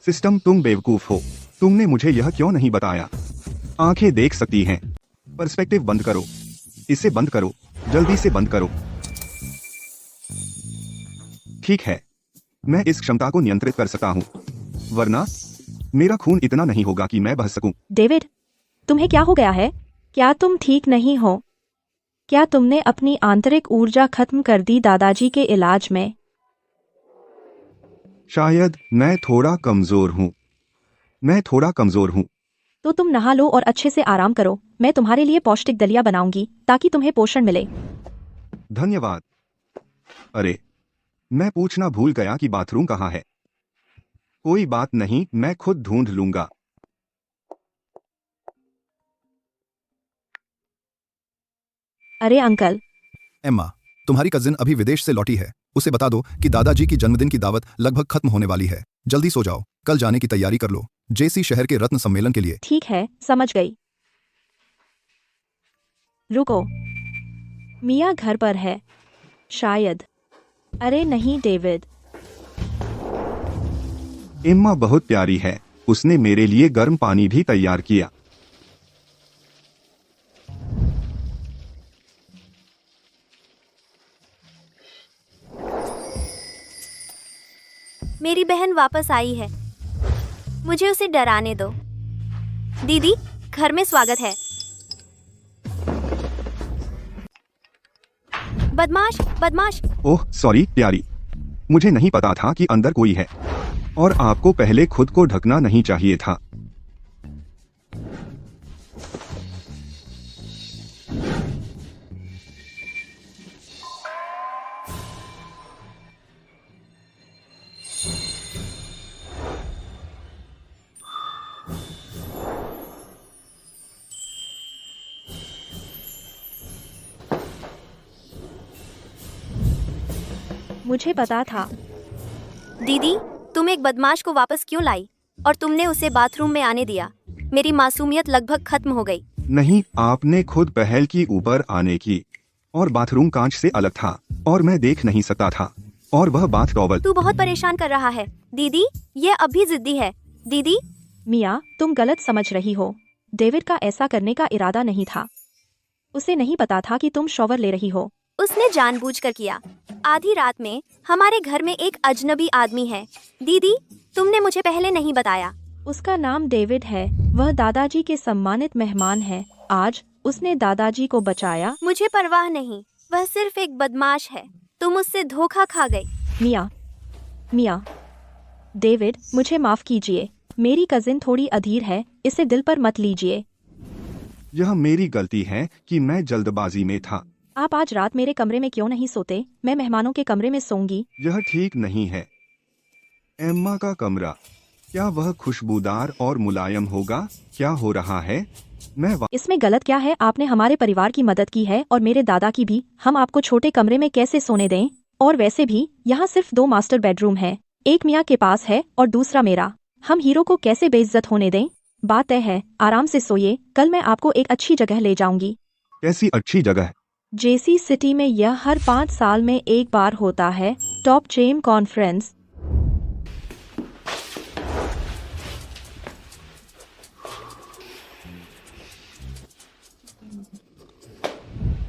सिस्टम, तुम बेवकूफ हो। तुमने मुझे यह क्यों नहीं बताया? आंखें देख सकती हैं। पर्सपेक्टिव बंद करो। इसे बंद करो, जल्दी से बंद करो। ठीक है, मैं इस क्षमता को नियंत्रित कर सकता हूँ, वरना मेरा खून इतना नहीं होगा कि मैं बह सकूं। डेविड, तुम्हें क्या हो गया है? क्या तुम ठीक नहीं हो? क्या तुमने अपनी आंतरिक ऊर्जा खत्म कर दी दादाजी के इलाज में? शायद मैं थोड़ा कमजोर हूँ। तो तुम नहा लो और अच्छे से आराम करो। मैं तुम्हारे लिए पौष्टिक दलिया बनाऊंगी ताकि तुम्हें पोषण मिले। धन्यवाद। अरे, मैं पूछना भूल गया कि बाथरूम कहाँ है। कोई बात नहीं, मैं खुद ढूंढ लूंगा। अरे अंकल। एम्मा, तुम्हारी कजिन अभी विदेश से लौटी है। उसे बता दो कि दादाजी की जन्मदिन की दावत लगभग खत्म होने वाली है। जल्दी सो जाओ, कल जाने की तैयारी कर लो, जेसी शहर के रत्न सम्मेलन के लिए। ठीक है, समझ गई। रुको, मिया घर पर है शायद। अरे नहीं डेविड। एम्मा बहुत प्यारी है। उसने मेरे लिए गर्म पानी भी तैयार किया। मेरी बहन वापस आई है। मुझे उसे डराने दो। दीदी, घर में स्वागत है। बदमाश, बदमाश। ओह सॉरी प्यारी, मुझे नहीं पता था कि अंदर कोई है और आपको पहले खुद को ढकना नहीं चाहिए था। मुझे पता था। दीदी, तुम एक बदमाश को वापस क्यों लाई और तुमने उसे बाथरूम में आने दिया? मेरी मासूमियत लगभग खत्म हो गई। नहीं, आपने खुद पहल की ऊपर आने की, और बाथरूम कांच से अलग था और मैं देख नहीं सकता था, और वह बाथ टॉवल। तू बहुत परेशान कर रहा है। दीदी, ये अब भी जिद्दी है। दीदी। मिया, तुम गलत समझ रही हो। डेविड का ऐसा करने का इरादा नहीं था। उसे नहीं पता था कि तुम शॉवर ले रही हो। उसने जानबूझकर किया। आधी रात में हमारे घर में एक अजनबी आदमी है। दीदी, तुमने मुझे पहले नहीं बताया। उसका नाम डेविड है। वह दादाजी के सम्मानित मेहमान है। आज उसने दादाजी को बचाया। मुझे परवाह नहीं, वह सिर्फ एक बदमाश है। तुम उससे धोखा खा गई। मिया, डेविड, मुझे माफ कीजिए। मेरी कजिन थोड़ी अधीर है, इसे दिल पर मत लीजिए। यह मेरी गलती है कि मैं जल्दबाजी में था। आप आज रात मेरे कमरे में क्यों नहीं सोते? मैं मेहमानों के कमरे में सोऊंगी। यह ठीक नहीं है। एम्मा का कमरा, क्या वह खुशबूदार और मुलायम होगा? क्या हो रहा है? इसमें गलत क्या है? आपने हमारे परिवार की मदद की है और मेरे दादा की भी। हम आपको छोटे कमरे में कैसे सोने दें? और वैसे भी यहाँ सिर्फ 2 मास्टर बेडरूम है। एक मियाँ के पास है और दूसरा मेरा। हम हीरो को कैसे बेइज्जत होने दें? बात तय है, आराम से सोइए। कल मैं आपको एक अच्छी जगह ले जाऊंगी। कैसी अच्छी जगह? जेसी सिटी में यह हर 5 साल में एक बार होता है, टॉप चेम कॉन्फ्रेंस।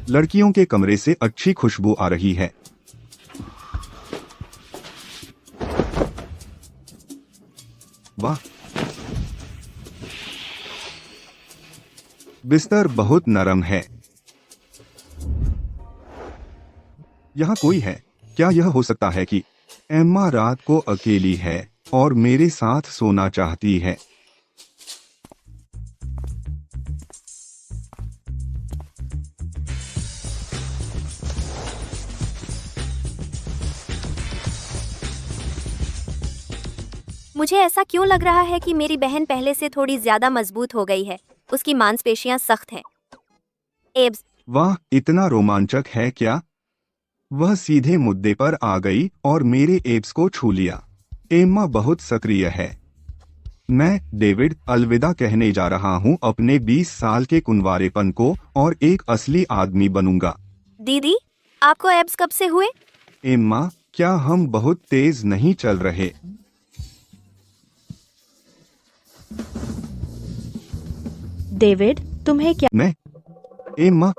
लड़कियों के कमरे से अच्छी खुशबू आ रही है। वाह, बिस्तर बहुत नरम है। यहाँ कोई है? क्या यह हो सकता है कि एम्मा रात को अकेली है और मेरे साथ सोना चाहती है? मुझे ऐसा क्यों लग रहा है कि मेरी बहन पहले से थोड़ी ज्यादा मजबूत हो गई है। उसकी मांसपेशियां सख्त हैं। एब्स। वाह, इतना रोमांचक है क्या? वह सीधे मुद्दे पर आ गई और मेरे एब्स को छू लिया। एम्मा बहुत सक्रिय है। मैं डेविड अलविदा कहने जा रहा हूँ अपने 20 साल के कुंवारेपन को और एक असली आदमी बनूंगा। दीदी, आपको एब्स कब से हुए? एम्मा, क्या हम बहुत तेज नहीं चल रहे? डेविड, तुम्हें क्या? मैं? एम्मा,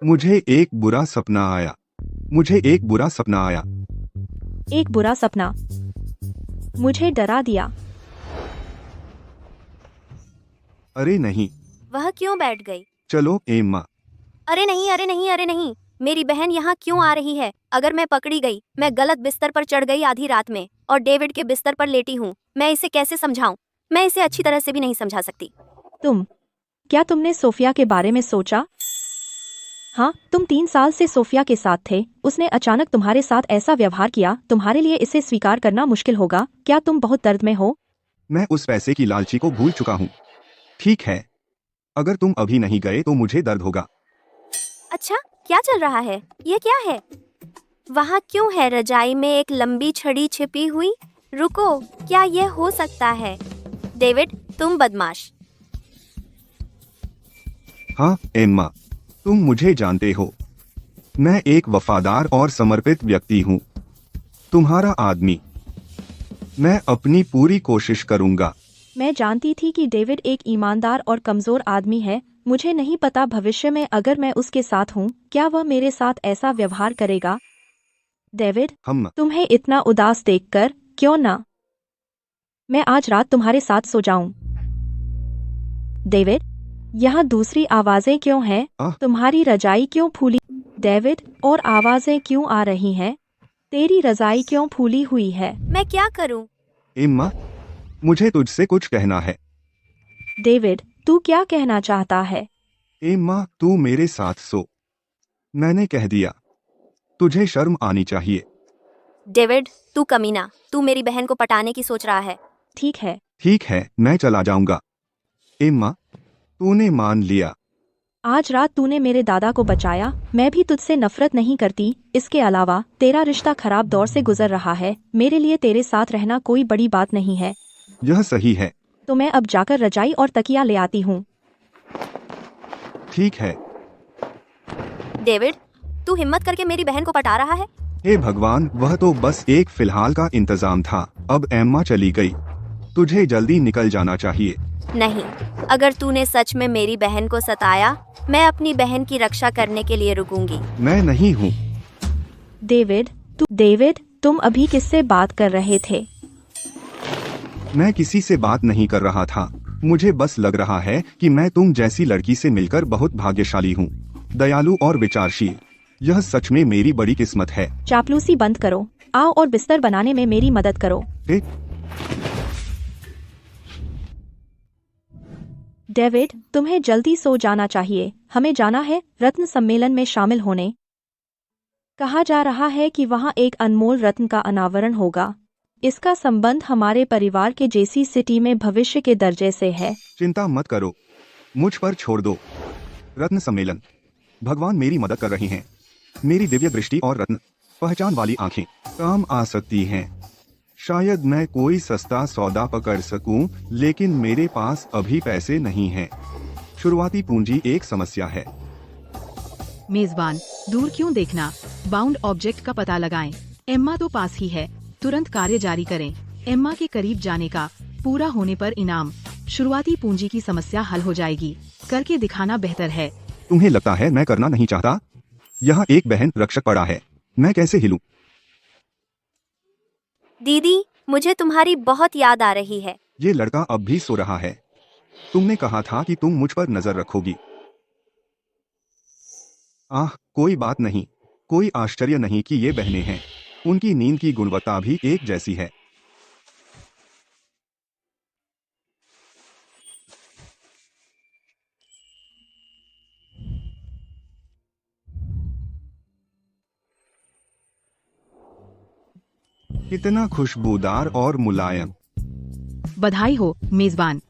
मुझे एक बुरा सपना आया। एक बुरा सपना? मुझे डरा दिया। अरे नहीं। वह क्यों बैठ गई? चलो एम्मा। अरे नहीं, अरे नहीं, अरे नहीं। मेरी बहन यहाँ क्यों आ रही है? अगर मैं पकड़ी गई, मैं गलत बिस्तर पर चढ़ गई आधी रात में और डेविड के बिस्तर पर लेटी हूँ। मैं इसे कैसे समझाऊं? मैं इसे अच्छी तरह से भी नहीं समझा सकती। क्या तुमने सोफिया के बारे में सोचा? हाँ, तुम 3 साल से सोफिया के साथ थे। उसने अचानक तुम्हारे साथ ऐसा व्यवहार किया। तुम्हारे लिए इसे स्वीकार करना मुश्किल होगा। क्या तुम बहुत दर्द में हो? मैं उस पैसे की लालची को भूल चुका हूँ। ठीक है, अगर तुम अभी नहीं गए तो मुझे दर्द होगा। अच्छा, क्या चल रहा है? ये क्या है? वहाँ क्यों है रजाई में एक लंबी छड़ी छिपी हुई? रुको, क्या यह हो सकता है? डेविड, तुम बदमाश। हाँ एम्मा, तुम मुझे जानते हो। मैं एक वफादार और समर्पित व्यक्ति हूँ। तुम्हारा आदमी। मैं अपनी पूरी कोशिश करूँगा। मैं जानती थी कि डेविड एक ईमानदार और कमजोर आदमी है। मुझे नहीं पता भविष्य में अगर मैं उसके साथ हूँ, क्या वह मेरे साथ ऐसा व्यवहार करेगा। डेविड, तुम्हें इतना उदास देखकर क्यों ना मैं आज रात तुम्हारे साथ सो जाऊं। डेविड, यहाँ दूसरी आवाजें क्यों हैं? तुम्हारी रजाई क्यों फूली? डेविड, और आवाजें क्यों आ रही हैं? तेरी रजाई क्यों फूली हुई है? मैं क्या करूं? एम्मा, मुझे तुझसे कुछ कहना है। डेविड, तू क्या कहना चाहता है? एम्मा, तू मेरे साथ सो। मैंने कह दिया। तुझे शर्म आनी चाहिए। डेविड, तू कमीना। तू मेरी बहन को पटाने की सोच रहा है। ठीक है, मैं चला जाऊंगा। एम्मा, तूने मान लिया। आज रात तूने मेरे दादा को बचाया। मैं भी तुझसे नफरत नहीं करती। इसके अलावा तेरा रिश्ता खराब दौर से गुजर रहा है। मेरे लिए तेरे साथ रहना कोई बड़ी बात नहीं है। यह सही है। तो मैं अब जाकर रजाई और तकिया ले आती हूँ। ठीक है। डेविड, तू हिम्मत करके मेरी बहन को पटा रहा है? हे भगवान, वह तो बस एक फिलहाल का इंतजाम था। अब एम्मा चली गई। तुझे जल्दी निकल जाना चाहिए। नहीं, अगर तूने सच में मेरी बहन को सताया, मैं अपनी बहन की रक्षा करने के लिए रुकूंगी। मैं नहीं हूँ। डेविड, तुम अभी किससे बात कर रहे थे? मैं किसी से बात नहीं कर रहा था। मुझे बस लग रहा है कि मैं तुम जैसी लड़की से मिलकर बहुत भाग्यशाली हूँ। दयालु और विचारशील। यह सच में मेरी बड़ी किस्मत है। चापलूसी बंद करो। आओ और बिस्तर बनाने में मेरी मदद करो। डेविड, तुम्हें जल्दी सो जाना चाहिए। हमें जाना है रत्न सम्मेलन में शामिल होने। कहा जा रहा है कि वहाँ एक अनमोल रत्न का अनावरण होगा। इसका संबंध हमारे परिवार के जेसी सिटी में भविष्य के दर्जे से है। चिंता मत करो, मुझ पर छोड़ दो। रत्न सम्मेलन। भगवान मेरी मदद कर रहे हैं। मेरी दिव्य दृष्टि और रत्न पहचान वाली आंखें काम आ सकती हैं। शायद मैं कोई सस्ता सौदा पकड़ सकूं, लेकिन मेरे पास अभी पैसे नहीं हैं। शुरुआती पूंजी एक समस्या है। मेजबान, दूर क्यों देखना? बाउंड ऑब्जेक्ट का पता लगाएं। एम्मा तो पास ही है। तुरंत कार्य जारी करें। एम्मा के करीब जाने का। पूरा होने पर इनाम। शुरुआती पूंजी की समस्या हल हो जाएगी। करके दिखाना बेहतर है। तुम्हें लगता है मैं करना नहीं चाहता? यहाँ एक बहन रक्षक पड़ा है, मैं कैसे हिलूं? दीदी, मुझे तुम्हारी बहुत याद आ रही है। ये लड़का अब भी सो रहा है। तुमने कहा था कि तुम मुझ पर नजर रखोगी। कोई बात नहीं, कोई आश्चर्य नहीं कि ये बहनें हैं। उनकी नींद की गुणवत्ता भी एक जैसी है। कितना खुशबूदार और मुलायम। बधाई हो मेजबान,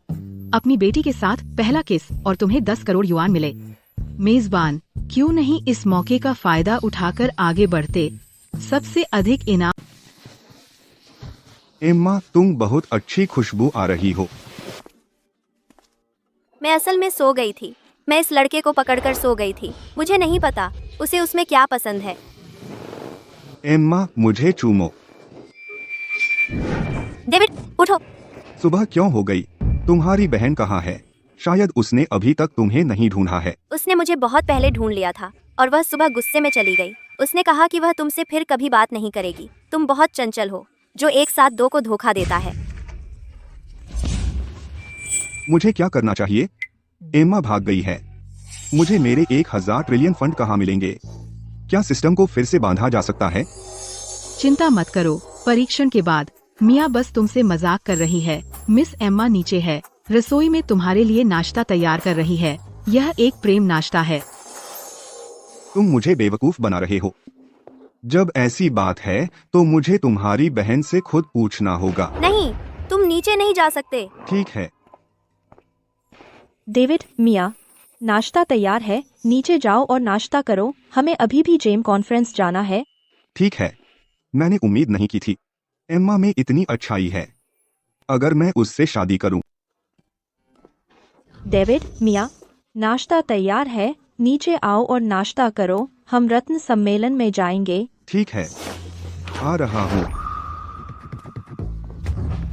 अपनी बेटी के साथ पहला किस और तुम्हें 10 करोड़ युआन मिले। मेजबान, क्यों नहीं इस मौके का फायदा उठाकर आगे बढ़ते? सबसे अधिक इनाम। एम्मा, तुम बहुत अच्छी खुशबू आ रही हो। मैं असल में सो गई थी। मैं इस लड़के को पकड़कर सो गई थी। मुझे नहीं पता उसे उसमें क्या पसंद है। एम्मा, मुझे चूमो। डेविड, उठो। सुबह क्यों हो गई? तुम्हारी बहन कहाँ है? शायद उसने अभी तक तुम्हें नहीं ढूंढा है। उसने मुझे बहुत पहले ढूंढ लिया था और वह सुबह गुस्से में चली गई। उसने कहा कि वह तुमसे फिर कभी बात नहीं करेगी। तुम बहुत चंचल हो, जो एक साथ दो को धोखा देता है। मुझे क्या करना चाहिए? एम्मा भाग गई है। मुझे मेरे 1000 ट्रिलियन फंड कहाँ मिलेंगे? क्या सिस्टम को फिर से बांधा जा सकता है? चिंता मत करो, परीक्षण के बाद मिया बस तुमसे मजाक कर रही है। मिस एम्मा नीचे है, रसोई में तुम्हारे लिए नाश्ता तैयार कर रही है। यह एक प्रेम नाश्ता है। तुम मुझे बेवकूफ बना रहे हो। जब ऐसी बात है तो मुझे तुम्हारी बहन से खुद पूछना होगा। नहीं, तुम नीचे नहीं जा सकते। ठीक है। डेविड, मिया, नाश्ता तैयार है, नीचे जाओ और नाश्ता करो। हमें अभी भी जेम कॉन्फ्रेंस जाना है। ठीक है, मैंने उम्मीद नहीं की थी। एम्मा में इतनी अच्छाई है। अगर मैं उससे शादी करूं। डेविड, मिया, नाश्ता तैयार है, नीचे आओ और नाश्ता करो। हम रत्न सम्मेलन में जाएंगे। ठीक है, आ रहा हूँ।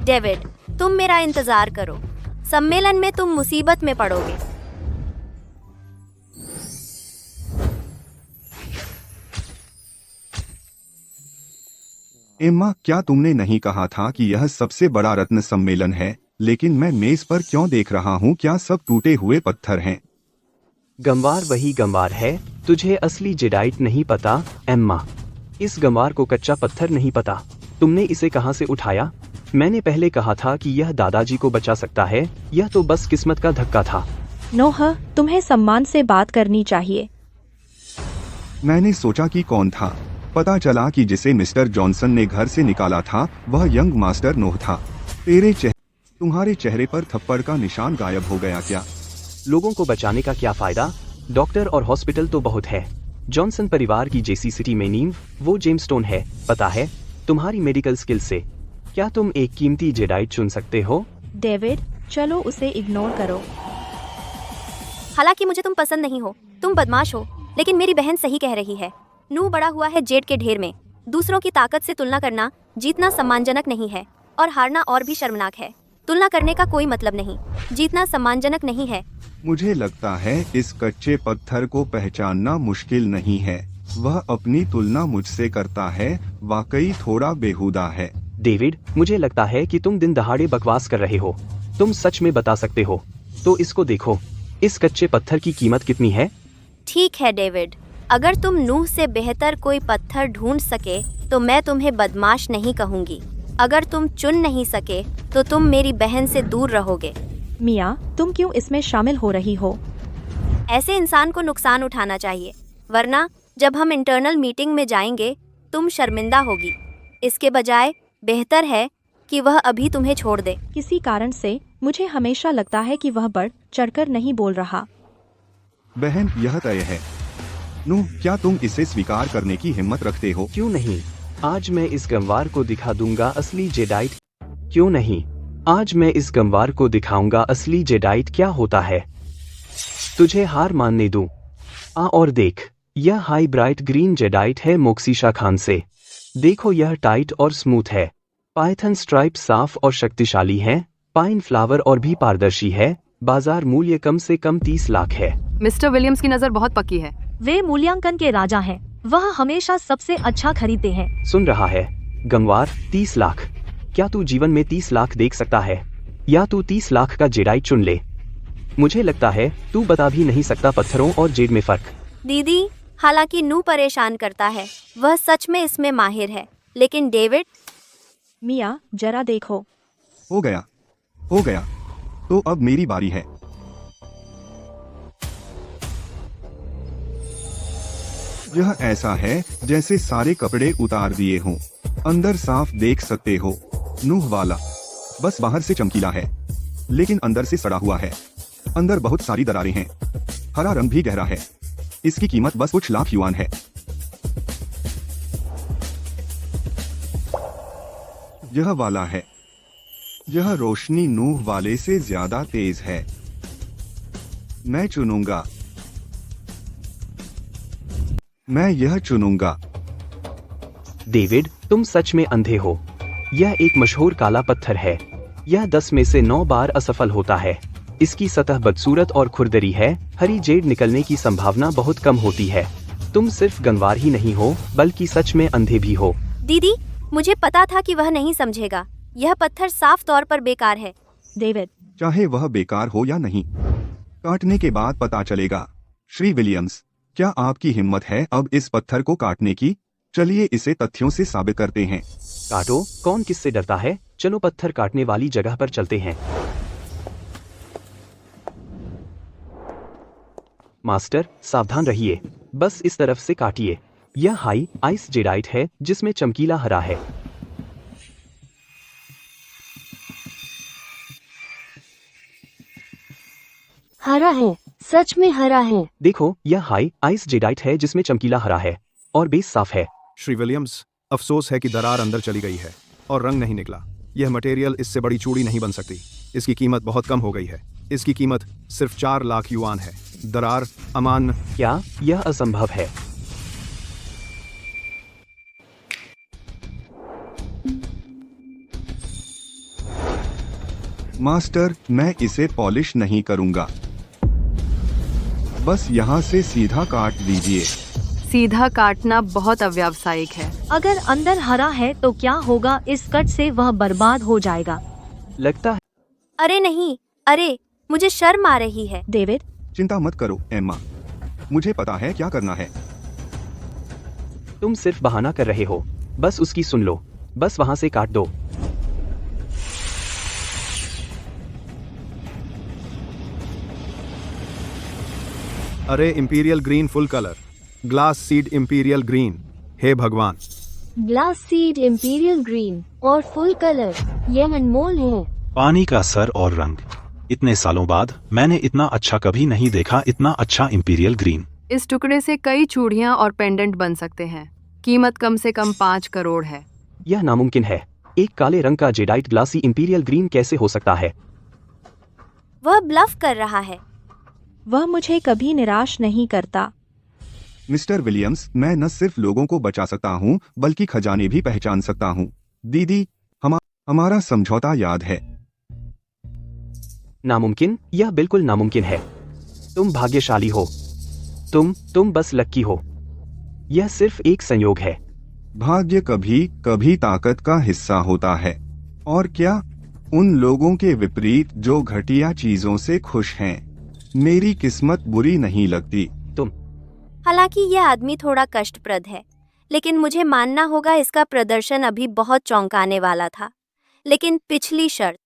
डेविड, तुम मेरा इंतजार करो। सम्मेलन में तुम मुसीबत में पड़ोगे। एम्मा, क्या तुमने नहीं कहा था कि यह सबसे बड़ा रत्न सम्मेलन है? लेकिन मैं मेज पर क्यों देख रहा हूँ? क्या सब टूटे हुए पत्थर हैं? गंवार वही गंवार है। तुझे असली जेडाइट नहीं पता, एम्मा। इस गंवार को कच्चा पत्थर नहीं पता। तुमने इसे कहाँ से उठाया? मैंने पहले कहा था कि यह दादाजी को बचा सकता है। यह तो बस किस्मत का धक्का था। नोह, तुम्हें सम्मान से बात करनी चाहिए। मैंने सोचा कि कौन था। पता चला कि जिसे मिस्टर जॉनसन ने घर से निकाला था वह यंग मास्टर नोह था। तुम्हारे चेहरे पर थप्पड़ का निशान गायब हो गया क्या? लोगों को बचाने का क्या फायदा? डॉक्टर और हॉस्पिटल तो बहुत है। जॉनसन परिवार की जेसी सिटी में नींव वो जेमस्टोन है। पता है, तुम्हारी मेडिकल स्किल से क्या तुम एक कीमती जेडाइट चुन सकते हो? डेविड, चलो उसे इग्नोर करो। हालांकि मुझे तुम पसंद नहीं हो, तुम बदमाश हो, लेकिन मेरी बहन सही कह रही है। नू बड़ा हुआ है जेड के ढेर में। दूसरों की ताकत से तुलना करना जीतना सम्मानजनक नहीं है और हारना और भी शर्मनाक है। तुलना करने का कोई मतलब नहीं। जीतना सम्मानजनक नहीं है। मुझे लगता है इस कच्चे पत्थर को पहचानना मुश्किल नहीं है। वह अपनी तुलना मुझसे करता है। वाकई थोड़ा बेहुदा है। डेविड, मुझे लगता है कि तुम दिन दहाड़े बकवास कर रहे हो। तुम सच में बता सकते हो तो इसको देखो। इस कच्चे पत्थर की कीमत कितनी है? ठीक है डेविड, अगर तुम नूह से बेहतर कोई पत्थर ढूंढ सके तो मैं तुम्हें बदमाश नहीं कहूंगी। अगर तुम चुन नहीं सके तो तुम मेरी बहन से दूर रहोगे। मिया, तुम क्यों इसमें शामिल हो रही हो? ऐसे इंसान को नुकसान उठाना चाहिए, वरना जब हम इंटरनल मीटिंग में जाएंगे तुम शर्मिंदा होगी। इसके बजाय बेहतर है कि वह अभी तुम्हें छोड़ दे। किसी कारण से मुझे हमेशा लगता है कि वह बढ़ चढ़कर नहीं बोल रहा। बहन, यह तय है। नूह, क्या तुम इसे स्वीकार करने की हिम्मत रखते हो? क्यों नहीं, आज मैं इस गंवार को दिखा दूंगा असली जेडाइट। क्यों नहीं, आज मैं इस गंवार को दिखाऊंगा असली जेडाइट क्या होता है। तुझे हार मानने दूं। आ और देख, यह हाई ब्राइट ग्रीन जेडाइट है मोक्सिशा खान से। देखो, यह टाइट और स्मूथ है। पाइथन स्ट्राइप साफ और शक्तिशाली है। पाइन फ्लावर और भी पारदर्शी है। बाजार मूल्य कम से कम 30 लाख है। मिस्टर विलियम्स की नजर बहुत पक्की है। वे मूल्यांकन के राजा हैं। वह हमेशा सबसे अच्छा खरीदते हैं। सुन रहा है गंगवार? 30 लाख। क्या तू जीवन में 30 लाख देख सकता है? या तू 30 लाख का जेडाइट चुन ले? मुझे लगता है तू बता भी नहीं सकता पत्थरों और जेड में फर्क। दीदी, हालांकि नू परेशान करता है, वह सच में इसमें माहिर है, लेकिन डेविड। मिया, जरा देखो। हो गया, हो गया। तो अब मेरी बारी है। यह ऐसा है जैसे सारे कपड़े उतार दिए हों। अंदर साफ देख सकते हो। नूह वाला बस बाहर से चमकीला है, लेकिन अंदर से सड़ा हुआ है। अंदर बहुत सारी दरारें हैं। हरा रंग भी गहरा है। इसकी कीमत बस कुछ लाख युआन है। यह वाला है। यह रोशनी नूह वाले से ज्यादा तेज है। मैं चुनूंगा। मैं यह चुनूंगा। डेविड, तुम सच में अंधे हो। यह एक मशहूर काला पत्थर है। यह 10 में से 9 बार असफल होता है। इसकी सतह बदसूरत और खुरदरी है। हरी जेड निकलने की संभावना बहुत कम होती है। तुम सिर्फ गंवार ही नहीं हो, बल्कि सच में अंधे भी हो। दीदी, मुझे पता था कि वह नहीं समझेगा। यह पत्थर साफ तौर पर बेकार है। डेविड, चाहे वह बेकार हो या नहीं, काटने के बाद पता चलेगा। श्री विलियम्स, क्या आपकी हिम्मत है अब इस पत्थर को काटने की? चलिए इसे तथ्यों से साबित करते हैं। काटो, कौन किससे डरता है? चलो पत्थर काटने वाली जगह पर चलते हैं। मास्टर, सावधान रहिए। बस इस तरफ से काटिए। यह हाई आइस जेडाइट है जिसमें चमकीला हरा है। हरा है, सच में हरा है। देखो, यह हाई आइस जेडाइट है जिसमें चमकीला हरा है और बेस साफ है। श्री विलियम्स, अफसोस है कि दरार अंदर चली गई है और रंग नहीं निकला। यह मटेरियल इससे बड़ी चूड़ी नहीं बन सकती। इसकी कीमत बहुत कम हो गई है। इसकी कीमत सिर्फ 4 लाख युआन है। दरार अमान्य। क्या यह असंभव है? मास्टर, मैं इसे पॉलिश नहीं करूंगा। बस यहाँ से सीधा काट दीजिए। सीधा काटना बहुत अव्यावसायिक है। अगर अंदर हरा है तो क्या होगा? इस कट से वह बर्बाद हो जाएगा। लगता है। अरे नहीं, अरे मुझे शर्म आ रही है। डेविड, चिंता मत करो एम्मा, मुझे पता है क्या करना है। तुम सिर्फ बहाना कर रहे हो। बस उसकी सुन लो। बस वहां से काट दो। अरे imperial green full colour, glass seed imperial green. हे भगवान! ग्लास सीड इंपीरियल ग्रीन और फुल कलर, यह अनमोल है। पानी का सर और रंग। इतने सालों बाद मैंने इतना अच्छा कभी नहीं देखा। इतना अच्छा इंपीरियल ग्रीन। इस टुकड़े से कई चूड़ियां और पेंडेंट बन सकते हैं। कीमत कम से कम 5 करोड़ है। यह नामुमकिन है। एक काले रंग का जेडाइट ग्लासी इंपीरियल ग्रीन कैसे हो सकता है? वह ब्लफ कर रहा है। वह मुझे कभी निराश नहीं करता। मिस्टर विलियम्स, मैं न सिर्फ लोगों को बचा सकता हूँ, बल्कि खजाने भी पहचान सकता हूँ। दीदी, हमारा समझौता याद है। नामुमकिन? यह बिल्कुल नामुमकिन है। तुम भाग्यशाली हो। तुम बस लक्की हो। यह सिर्फ एक संयोग है। भाग्य कभी कभी ताकत का हिस्सा होता है। और क्या? उन लोगों के विपरीत जो घटिया चीजों से खुश हैं। मेरी किस्मत बुरी नहीं लगती। हालांकि यह आदमी थोड़ा कष्टप्रद है, लेकिन मुझे मानना होगा इसका प्रदर्शन अभी बहुत चौंकाने वाला था। लेकिन पिछली शर्त,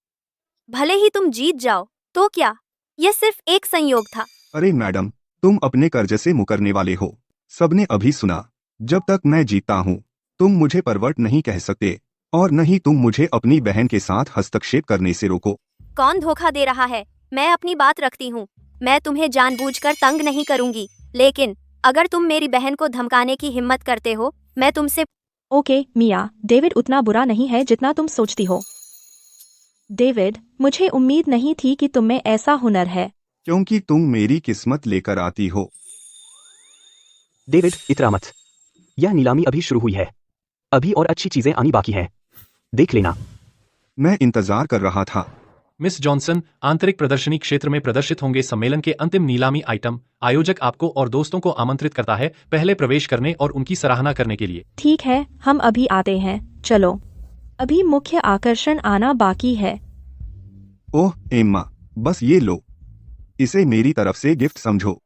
भले ही तुम जीत जाओ तो क्या, यह सिर्फ एक संयोग था। अरे मैडम, तुम अपने कर्ज से मुकरने वाले हो। सबने अभी सुना। जब तक मैं जीतता हूँ, तुम मुझे परवर्त नहीं कह सकते, और न ही तुम मुझे अपनी बहन के साथ हस्तक्षेप करने से रोको। कौन धोखा दे रहा है? मैं अपनी बात रखती हूँ। मैं तुम्हें जानबूझकर तंग नहीं करूंगी, लेकिन अगर तुम मेरी बहन को धमकाने की हिम्मत करते हो, मैं तुमसे। ओके मिया, डेविड उतना बुरा नहीं है जितना तुम सोचती हो। डेविड, मुझे उम्मीद नहीं थी कि तुम में ऐसा हुनर है। क्योंकि तुम मेरी किस्मत लेकर आती हो। डेविड, इतरा मत। यह नीलामी अभी शुरू हुई है। अभी और अच्छी चीजें आनी बाकी हैं। देख लेना। मैं इंतजार कर रहा था। मिस जॉनसन, आंतरिक प्रदर्शनी क्षेत्र में प्रदर्शित होंगे सम्मेलन के अंतिम नीलामी आइटम। आयोजक आपको और दोस्तों को आमंत्रित करता है पहले प्रवेश करने और उनकी सराहना करने के लिए। ठीक है, हम अभी आते हैं। चलो, अभी मुख्य आकर्षण आना बाकी है। ओह एम्मा, बस ये लो, इसे मेरी तरफ से गिफ्ट समझो।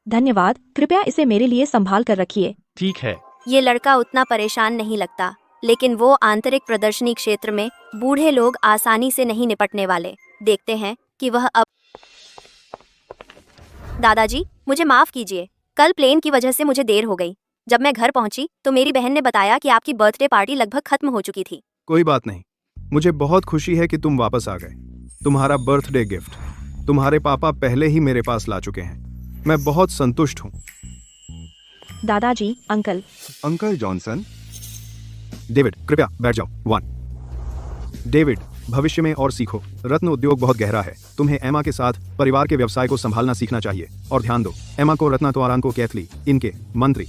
धन्यवाद, कृपया इसे मेरे लिए संभाल कर रखिए। ठीक है। ये लड़का उतना परेशान नहीं लगता, लेकिन वो आंतरिक प्रदर्शनी क्षेत्र में बूढ़े लोग आसानी से नहीं निपटने वाले। देखते हैं कि वह अब। दादाजी, मुझे माफ कीजिए, कल प्लेन की वजह से मुझे देर हो गई। जब मैं घर पहुंची तो मेरी बहन ने बताया कि आपकी बर्थडे पार्टी लगभग खत्म हो चुकी थी। कोई बात नहीं, मुझे बहुत खुशी है कि तुम वापस आ गए। तुम्हारा बर्थडे गिफ्ट तुम्हारे पापा पहले ही मेरे पास ला चुके हैं। मैं बहुत संतुष्ट हूँ। दादाजी, अंकल जॉनसन। डेविड, कृपया बैठ जाओ। 1 डेविड, भविष्य में और सीखो। रत्न उद्योग बहुत गहरा है। तुम्हें एमा के साथ परिवार के व्यवसाय को संभालना सीखना चाहिए। और ध्यान दो, एमा को रत्नात्वारान को कैथली, इनके मंत्री।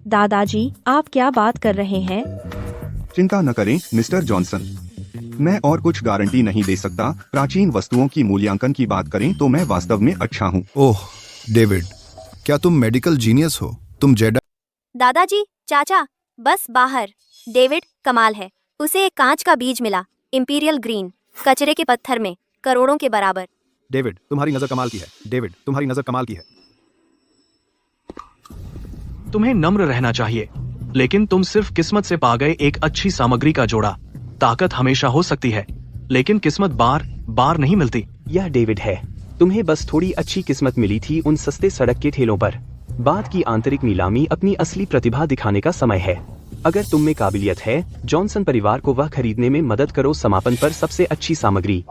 दादाजी, आप क्या बात कर रहे हैं? चिंता न करें मिस्टर जॉनसन, मैं और कुछ गारंटी नहीं दे सकता। प्राचीन वस्तुओं की मूल्यांकन की बात करें तो मैं वास्तव में अच्छा हूँ। ओह डेविड, क्या तुम मेडिकल जीनियस हो? तुम जेडा। दादाजी, चाचा, बस बाहर। डेविड कमाल है, उसे एक कांच का बीज मिला, इंपीरियल ग्रीन, कचरे के पत्थर में, करोड़ों के बराबर। डेविड, तुम्हारी नजर कमाल की है। डेविड, तुम्हारी नजर कमाल की है। तुम्हें नम्र रहना चाहिए, लेकिन तुम सिर्फ किस्मत से पा गए एक अच्छी सामग्री का जोड़ा। ताकत हमेशा हो सकती है, लेकिन किस्मत बार बार नहीं मिलती। यह डेविड है। तुम्हें बस थोड़ी अच्छी किस्मत मिली थी उन सस्ते सड़क के ठेलों पर। बाद की आंतरिक नीलामी अपनी असली प्रतिभा दिखाने का समय है। अगर तुम में काबिलियत है, जॉनसन परिवार को वह खरीदने में मदद करो। समापन पर सबसे अच्छी सामग्री।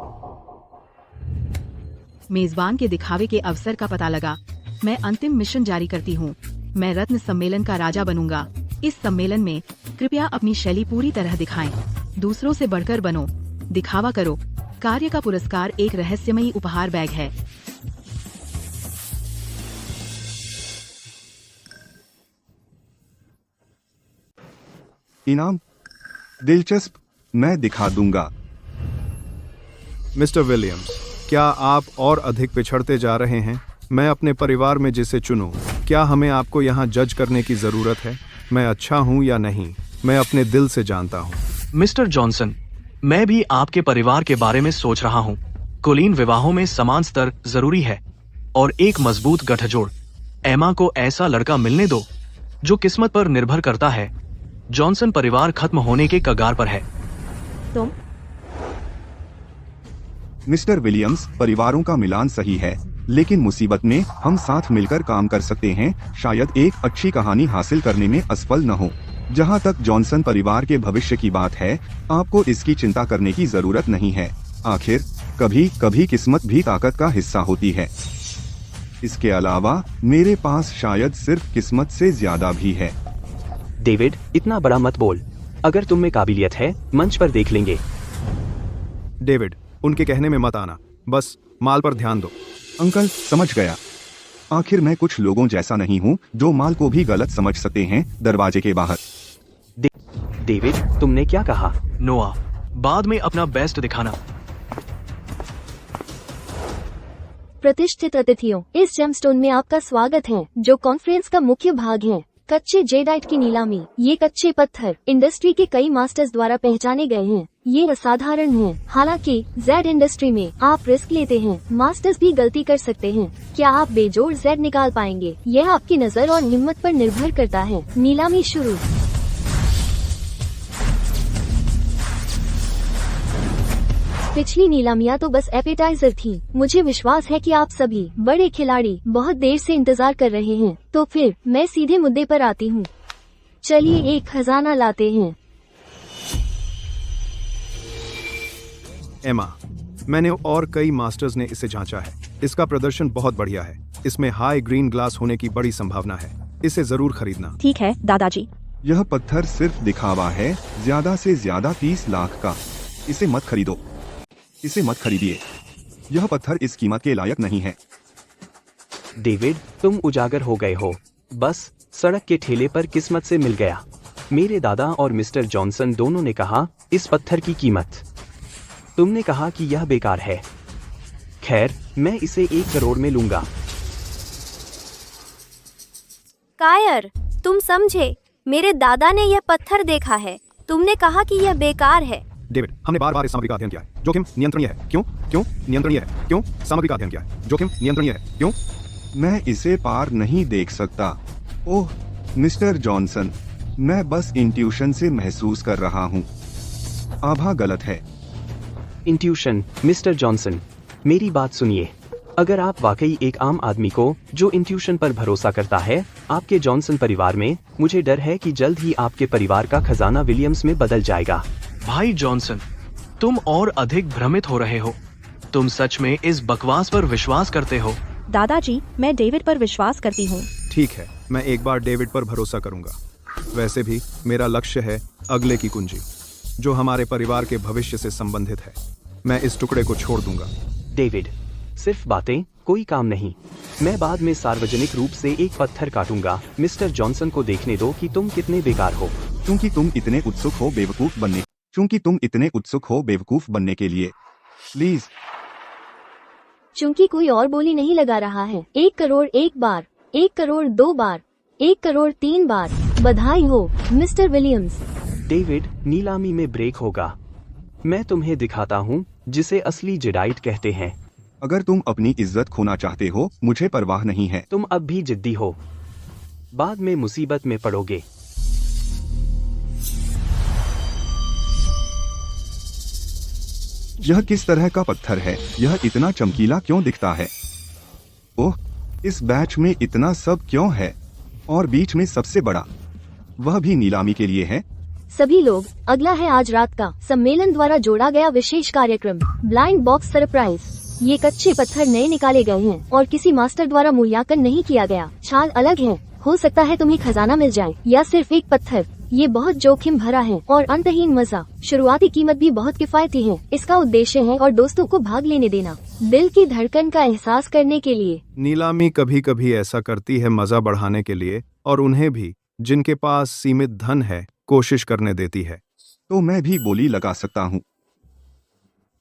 मेजबान के दिखावे के अवसर का पता लगा। मैं अंतिम मिशन जारी करती हूँ। मैं रत्न सम्मेलन का राजा बनूंगा। इस सम्मेलन में कृपया अपनी शैली पूरी तरह दिखाएं। दूसरों से बढ़कर बनो, दिखावा करो। कार्य का पुरस्कार एक रहस्यमयी उपहार बैग है। इनाम दिलचस्प, मैं दिखा दूंगा। मिस्टर विलियम्स, क्या आप और अधिक पिछड़ते जा रहे हैं? मैं अपने परिवार में जिसे चुनूं, क्या हमें आपको यहाँ जज करने की जरूरत है? मैं अच्छा हूँ या नहीं, मैं अपने दिल से जानता हूँ। मिस्टर जॉनसन, मैं भी आपके परिवार के बारे में सोच रहा हूँ। कुलीन विवाहों में समान स्तर जरूरी है और एक मजबूत गठजोड़। एमा को ऐसा लड़का मिलने दो जो किस्मत पर निर्भर करता है। जॉनसन परिवार खत्म होने के कगार पर है। तुम मिस्टर विलियम्स, परिवारों का मिलान सही है, लेकिन मुसीबत में हम साथ मिलकर काम कर सकते हैं। शायद एक अच्छी कहानी हासिल करने में असफल न हो। जहां तक जॉनसन परिवार के भविष्य की बात है, आपको इसकी चिंता करने की जरूरत नहीं है। आखिर कभी कभी किस्मत भी ताकत का हिस्सा होती है। इसके अलावा मेरे पास शायद सिर्फ किस्मत से ज्यादा भी है। डेविड, इतना बड़ा मत बोल। अगर तुम में काबिलियत है, मंच पर देख लेंगे। डेविड, उनके कहने में मत आना, बस माल पर ध्यान दो। अंकल, समझ गया। आखिर मैं कुछ लोगों जैसा नहीं हूँ जो माल को भी गलत समझ सकते हैं। दरवाजे के बाहर। डेविड, तुमने क्या कहा? नोआ, बाद में अपना बेस्ट दिखाना। प्रतिष्ठित अतिथियों, इस जेमस्टोन में आपका स्वागत है, जो कॉन्फ्रेंस का मुख्य भाग है। कच्चे जेडाइट की नीलामी। ये कच्चे पत्थर इंडस्ट्री के कई मास्टर्स द्वारा पहचाने गए हैं। ये असाधारण है। हालांकि जेड इंडस्ट्री में आप रिस्क लेते हैं, मास्टर्स भी गलती कर सकते हैं। क्या आप बेजोड़ जेड निकाल पाएंगे? यह आपकी नजर और हिम्मत पर निर्भर करता है। नीलामी शुरू। पिछली नीलामियां तो बस एपेटाइजर थी। मुझे विश्वास है कि आप सभी बड़े खिलाड़ी बहुत देर से इंतजार कर रहे हैं। तो फिर मैं सीधे मुद्दे पर आती हूँ। चलिए एक खजाना लाते हैं। एमा, मैंने और कई मास्टर्स ने इसे जांचा है। इसका प्रदर्शन बहुत बढ़िया है। इसमें हाई ग्रीन ग्लास होने की बड़ी संभावना है। इसे जरूर खरीदना। ठीक है दादाजी। यह पत्थर सिर्फ दिखावा है, ज्यादा से ज्यादा 30 लाख का। इसे मत खरीदो, इसे मत खरीदिए। यह पत्थर इस कीमत के लायक नहीं है। डेविड, तुम उजागर हो गए हो। बस सड़क के ठेले पर किस्मत से मिल गया। मेरे दादा और मिस्टर जॉनसन दोनों ने कहा इस पत्थर की कीमत। तुमने कहा कि यह बेकार है। खैर, मैं इसे 1 करोड़ में लूंगा। कायर, तुम समझे, मेरे दादा ने यह पत्थर देखा है। तुमने कहा कि यह बेकार है। डेविड, हमने बार बार इस सामग्री का अध्ययन किया है। जोखिम नियंत्रणीय है। क्यों? क्यों नियंत्रणीय है? क्यों? सामग्री का अध्ययन किया है। जोखिम नियंत्रणीय है। क्यों? मैं इसे पार नहीं देख सकता। ओह मिस्टर जॉनसन, मैं बस इंट्यूशन से महसूस कर रहा हूँ। आभा गलत है। इंट्यूशन, मिस्टर जॉनसन, मेरी बात सुनिए। अगर आप वाकई एक आम आदमी को जो इंट्यूशन पर भरोसा करता है, आपके जॉनसन परिवार में, मुझे डर है कि जल्द ही आपके परिवार का खजाना विलियम्स में बदल जाएगा। भाई जॉनसन, तुम और अधिक भ्रमित हो रहे हो। तुम सच में इस बकवास पर विश्वास करते हो? दादाजी, मैं डेविड पर विश्वास करती हूँ। ठीक है, मैं एक बार डेविड पर भरोसा करूंगा। वैसे भी मेरा लक्ष्य है अगले की कुंजी, जो हमारे परिवार के भविष्य से संबंधित है। मैं इस टुकड़े को छोड़ दूंगा। डेविड, सिर्फ बातें, कोई काम नहीं। मैं बाद में सार्वजनिक रूप से एक पत्थर काटूंगा। मिस्टर जॉनसन को देखने दो कि तुम कितने बेकार हो। क्योंकि तुम इतने उत्सुक हो बेवकूफ बनने के लिए। प्लीज। चूंकि कोई और बोली नहीं लगा रहा है। 1 करोड़ 1 बार, 1 करोड़ 2 बार, 1 करोड़ 3 बार। बधाई हो मिस्टर विलियम्स। डेविड, नीलामी में ब्रेक होगा। मैं तुम्हें दिखाता हूँ जिसे असली जेडाइट कहते हैं। अगर तुम अपनी इज्जत खोना चाहते हो, मुझे परवाह नहीं है। तुम अब भी जिद्दी हो, बाद में मुसीबत में पड़ोगे। यह किस तरह का पत्थर है? यह इतना चमकीला क्यों दिखता है? ओह, इस बैच में इतना सब क्यों है? और बीच में सबसे बड़ा, वह भी नीलामी के लिए है। सभी लोग, अगला है आज रात का सम्मेलन द्वारा जोड़ा गया विशेष कार्यक्रम, ब्लाइंड बॉक्स सरप्राइज। ये कच्चे पत्थर नए निकाले गए हैं और किसी मास्टर द्वारा मूल्यांकन नहीं किया गया। छाल अलग है। हो सकता है तुम्हें खजाना मिल जाए या सिर्फ एक पत्थर। ये बहुत जोखिम भरा है और अंतहीन मजा। शुरुआती कीमत भी बहुत किफायती है। इसका उद्देश्य है और दोस्तों को भाग लेने देना, दिल की धड़कन का एहसास करने के लिए। नीलामी कभी कभी ऐसा करती है मजा बढ़ाने के लिए, और उन्हें भी, जिनके पास सीमित धन है, कोशिश करने देती है। तो मैं भी बोली लगा सकता हूँ।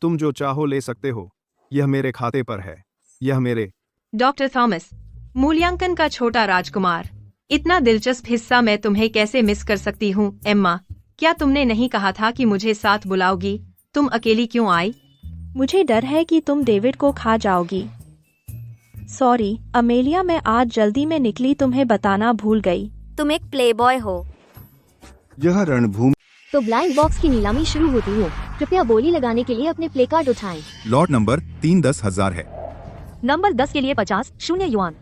तुम जो चाहो ले सकते हो। यह मेरे खाते पर है। यह मेरे। डॉक्टर थॉमस, मूल्यांकन का छोटा राजकुमार, इतना दिलचस्प हिस्सा मैं तुम्हें कैसे मिस कर सकती हूँ? एम्मा, क्या तुमने नहीं कहा था कि मुझे साथ बुलाओगी? तुम अकेली क्यों आई? मुझे डर है कि तुम डेविड को खा जाओगी। सॉरी अमेलिया, मैं आज जल्दी में निकली, तुम्हें बताना भूल गई। तुम एक प्लेबॉय हो। यह रणभूमि। तो ब्लाइंड बॉक्स की नीलामी शुरू होती है। कृपया बोली लगाने के लिए अपने प्ले कार्ड उठाएं। लॉट नंबर 3 10,000 है। नंबर 10 के लिए 50 शून्य युआन।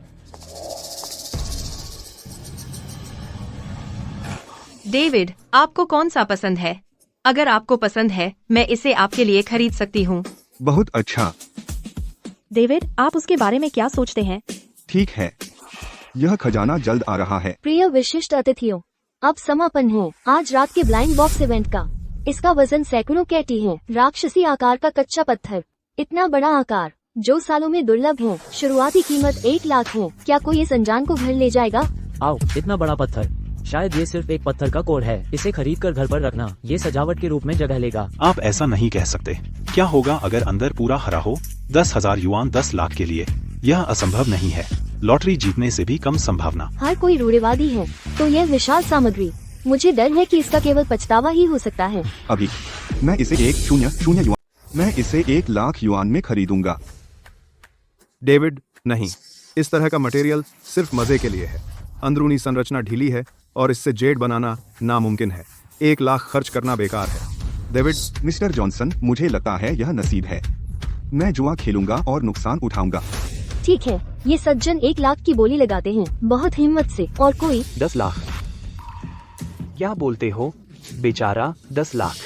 डेविड, आपको कौन सा पसंद है? अगर आपको पसंद है, मैं इसे आपके लिए खरीद सकती हूँ। बहुत अच्छा। डेविड, आप उसके बारे में क्या सोचते हैं? ठीक है, यह खजाना जल्द आ रहा है। प्रिय विशिष्ट अतिथियों, अब समापन है आज रात के ब्लाइंड बॉक्स इवेंट का। इसका वजन सैकड़ों कैटी है। राक्षसी आकार का कच्चा पत्थर, इतना बड़ा आकार जो सालों में दुर्लभ है। शुरुआती कीमत 1 लाख है। क्या कोई इस अनजान को घर ले जाएगा? आओ, इतना बड़ा पत्थर। शायद ये सिर्फ एक पत्थर का कोड है। इसे खरीद कर घर पर रखना, ये सजावट के रूप में जगह लेगा। आप ऐसा नहीं कह सकते। क्या होगा अगर अंदर पूरा हरा हो? 10,000 युआन 10 लाख के लिए, यह असंभव नहीं है। लॉटरी जीतने से भी कम संभावना। हर कोई रूढ़िवादी है। तो यह विशाल सामग्री, मुझे डर है कि इसका केवल पछतावा ही हो सकता है। अभी मैं इसे 1,000 युआन, मैं इसे 1 लाख युआन में खरीदूंगा। डेविड, नहीं, इस तरह का मटेरियल सिर्फ मजे के लिए है। अंदरूनी संरचना ढीली है और इससे जेड बनाना नामुमकिन है। 1 लाख खर्च करना बेकार है। डेविड। मिस्टर जॉनसन, मुझे लगता है यह नसीब है। मैं जुआ खेलूंगा और नुकसान उठाऊंगा। ठीक है, ये सज्जन 1 लाख की बोली लगाते हैं, बहुत हिम्मत से। और कोई 10 लाख। क्या बोलते हो बेचारा? 10 लाख।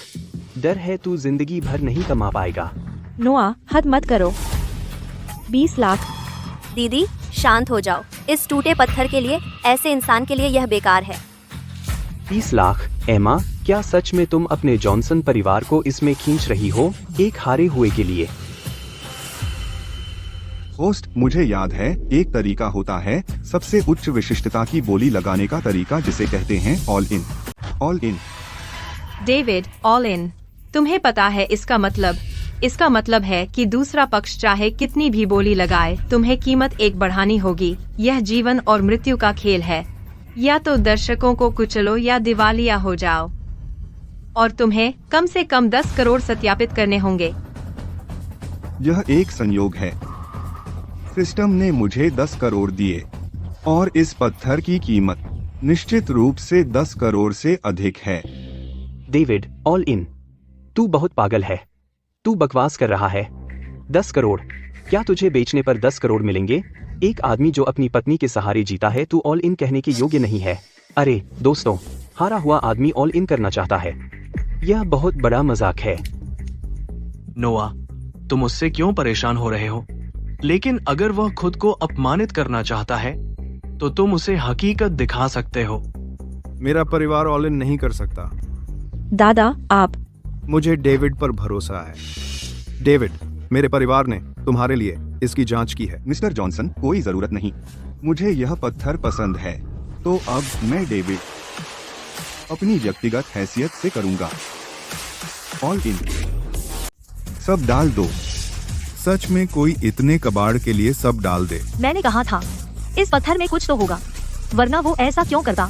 डर है तू जिंदगी भर नहीं कमा पाएगा। नोआ, हद मत करो। 20 लाख। दीदी, शांत हो जाओ। इस टूटे पत्थर के लिए, ऐसे इंसान के लिए यह बेकार है। 30 लाख। एमा, क्या सच में तुम अपने जॉनसन परिवार को इसमें खींच रही हो, एक हारे हुए के लिए? होस्ट, मुझे याद है, एक तरीका होता है सबसे उच्च विशिष्टता की बोली लगाने का तरीका, जिसे कहते हैं all in. All in. David, all in. तुम्हें पता है इसका मतलब है कि दूसरा पक्ष चाहे कितनी भी बोली लगाए, तुम्हें कीमत एक बढ़ानी होगी। यह जीवन और मृत्यु का खेल है। या तो दर्शकों को कुचलो या दिवालिया हो जाओ। और तुम्हें कम से कम 10 करोड़ सत्यापित करने होंगे। यह एक संयोग है। सिस्टम ने मुझे 10 करोड़ दिए और इस पत्थर की कीमत निश्चित रूप से 10 करोड़ से अधिक है। David, all in. तू बहुत पागल है। तू बकवास कर रहा है। 10 करोड़? क्या तुझे बेचने पर 10 करोड़ मिलेंगे? एक आदमी जो अपनी पत्नी के सहारे जीता है, तू ऑल इन कहने के योग्य नहीं है। अरे दोस्तों, हारा हुआ आदमी ऑल इन करना चाहता है। यह बहुत बड़ा मजाक है। नोआ, तुम उससे क्यों परेशान हो रहे हो? लेकिन अगर वह खुद को अपमानित करना चाहता है तो तुम उसे हकीकत दिखा सकते हो। मेरा परिवार ऑल इन नहीं कर सकता। दादा, आप। मुझे डेविड पर भरोसा है। डेविड, मेरे परिवार ने तुम्हारे लिए इसकी जांच की है। मिस्टर जॉनसन, कोई जरूरत नहीं। मुझे यह पत्थर पसंद है, तो अब मैं डेविड अपनी व्यक्तिगत हैसियत से करूंगा। All in. सब डाल दो। सच में कोई इतने कबाड़ के लिए सब डाल दे? मैंने कहा था इस पत्थर में कुछ तो होगा, वरना वो ऐसा क्यों करता,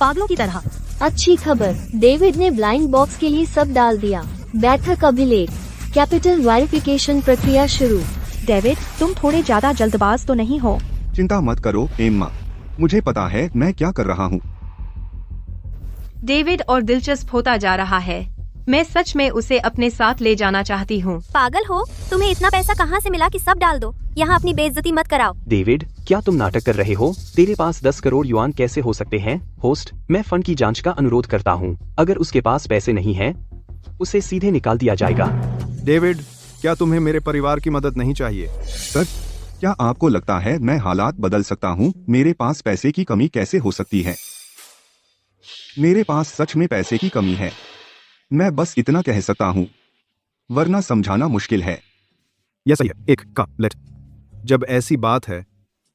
पागलों की तरह। अच्छी खबर, डेविड ने ब्लाइंड बॉक्स के लिए सब डाल दिया। बैठक अभिलेख, कैपिटल वेरिफिकेशन प्रक्रिया शुरू। डेविड, तुम थोड़े ज्यादा जल्दबाज तो नहीं हो? चिंता मत करो एम्मा, मुझे पता है मैं क्या कर रहा हूँ। डेविड और दिलचस्प होता जा रहा है। मैं सच में उसे अपने साथ ले जाना चाहती हूँ। पागल हो? तुम्हें इतना पैसा कहाँ से मिला कि सब डाल दो? यहाँ अपनी बेइज्जती मत कराओ। डेविड, क्या तुम नाटक कर रहे हो? तेरे पास 10 करोड़ युआन कैसे हो सकते हैं? होस्ट, मैं फंड की जांच का अनुरोध करता हूँ। अगर उसके पास पैसे नहीं हैं, उसे सीधे निकाल दिया जाएगा। डेविड, क्या तुम्हें मेरे परिवार की मदद नहीं चाहिए? सर, क्या आपको लगता है मैं हालात बदल सकता हूँ? मेरे पास पैसे की कमी कैसे हो सकती है? मेरे पास सच में पैसे की कमी है। मैं बस इतना कह सकता हूँ, वरना समझाना मुश्किल है। यह सही है। एक का लेट। जब ऐसी बात है,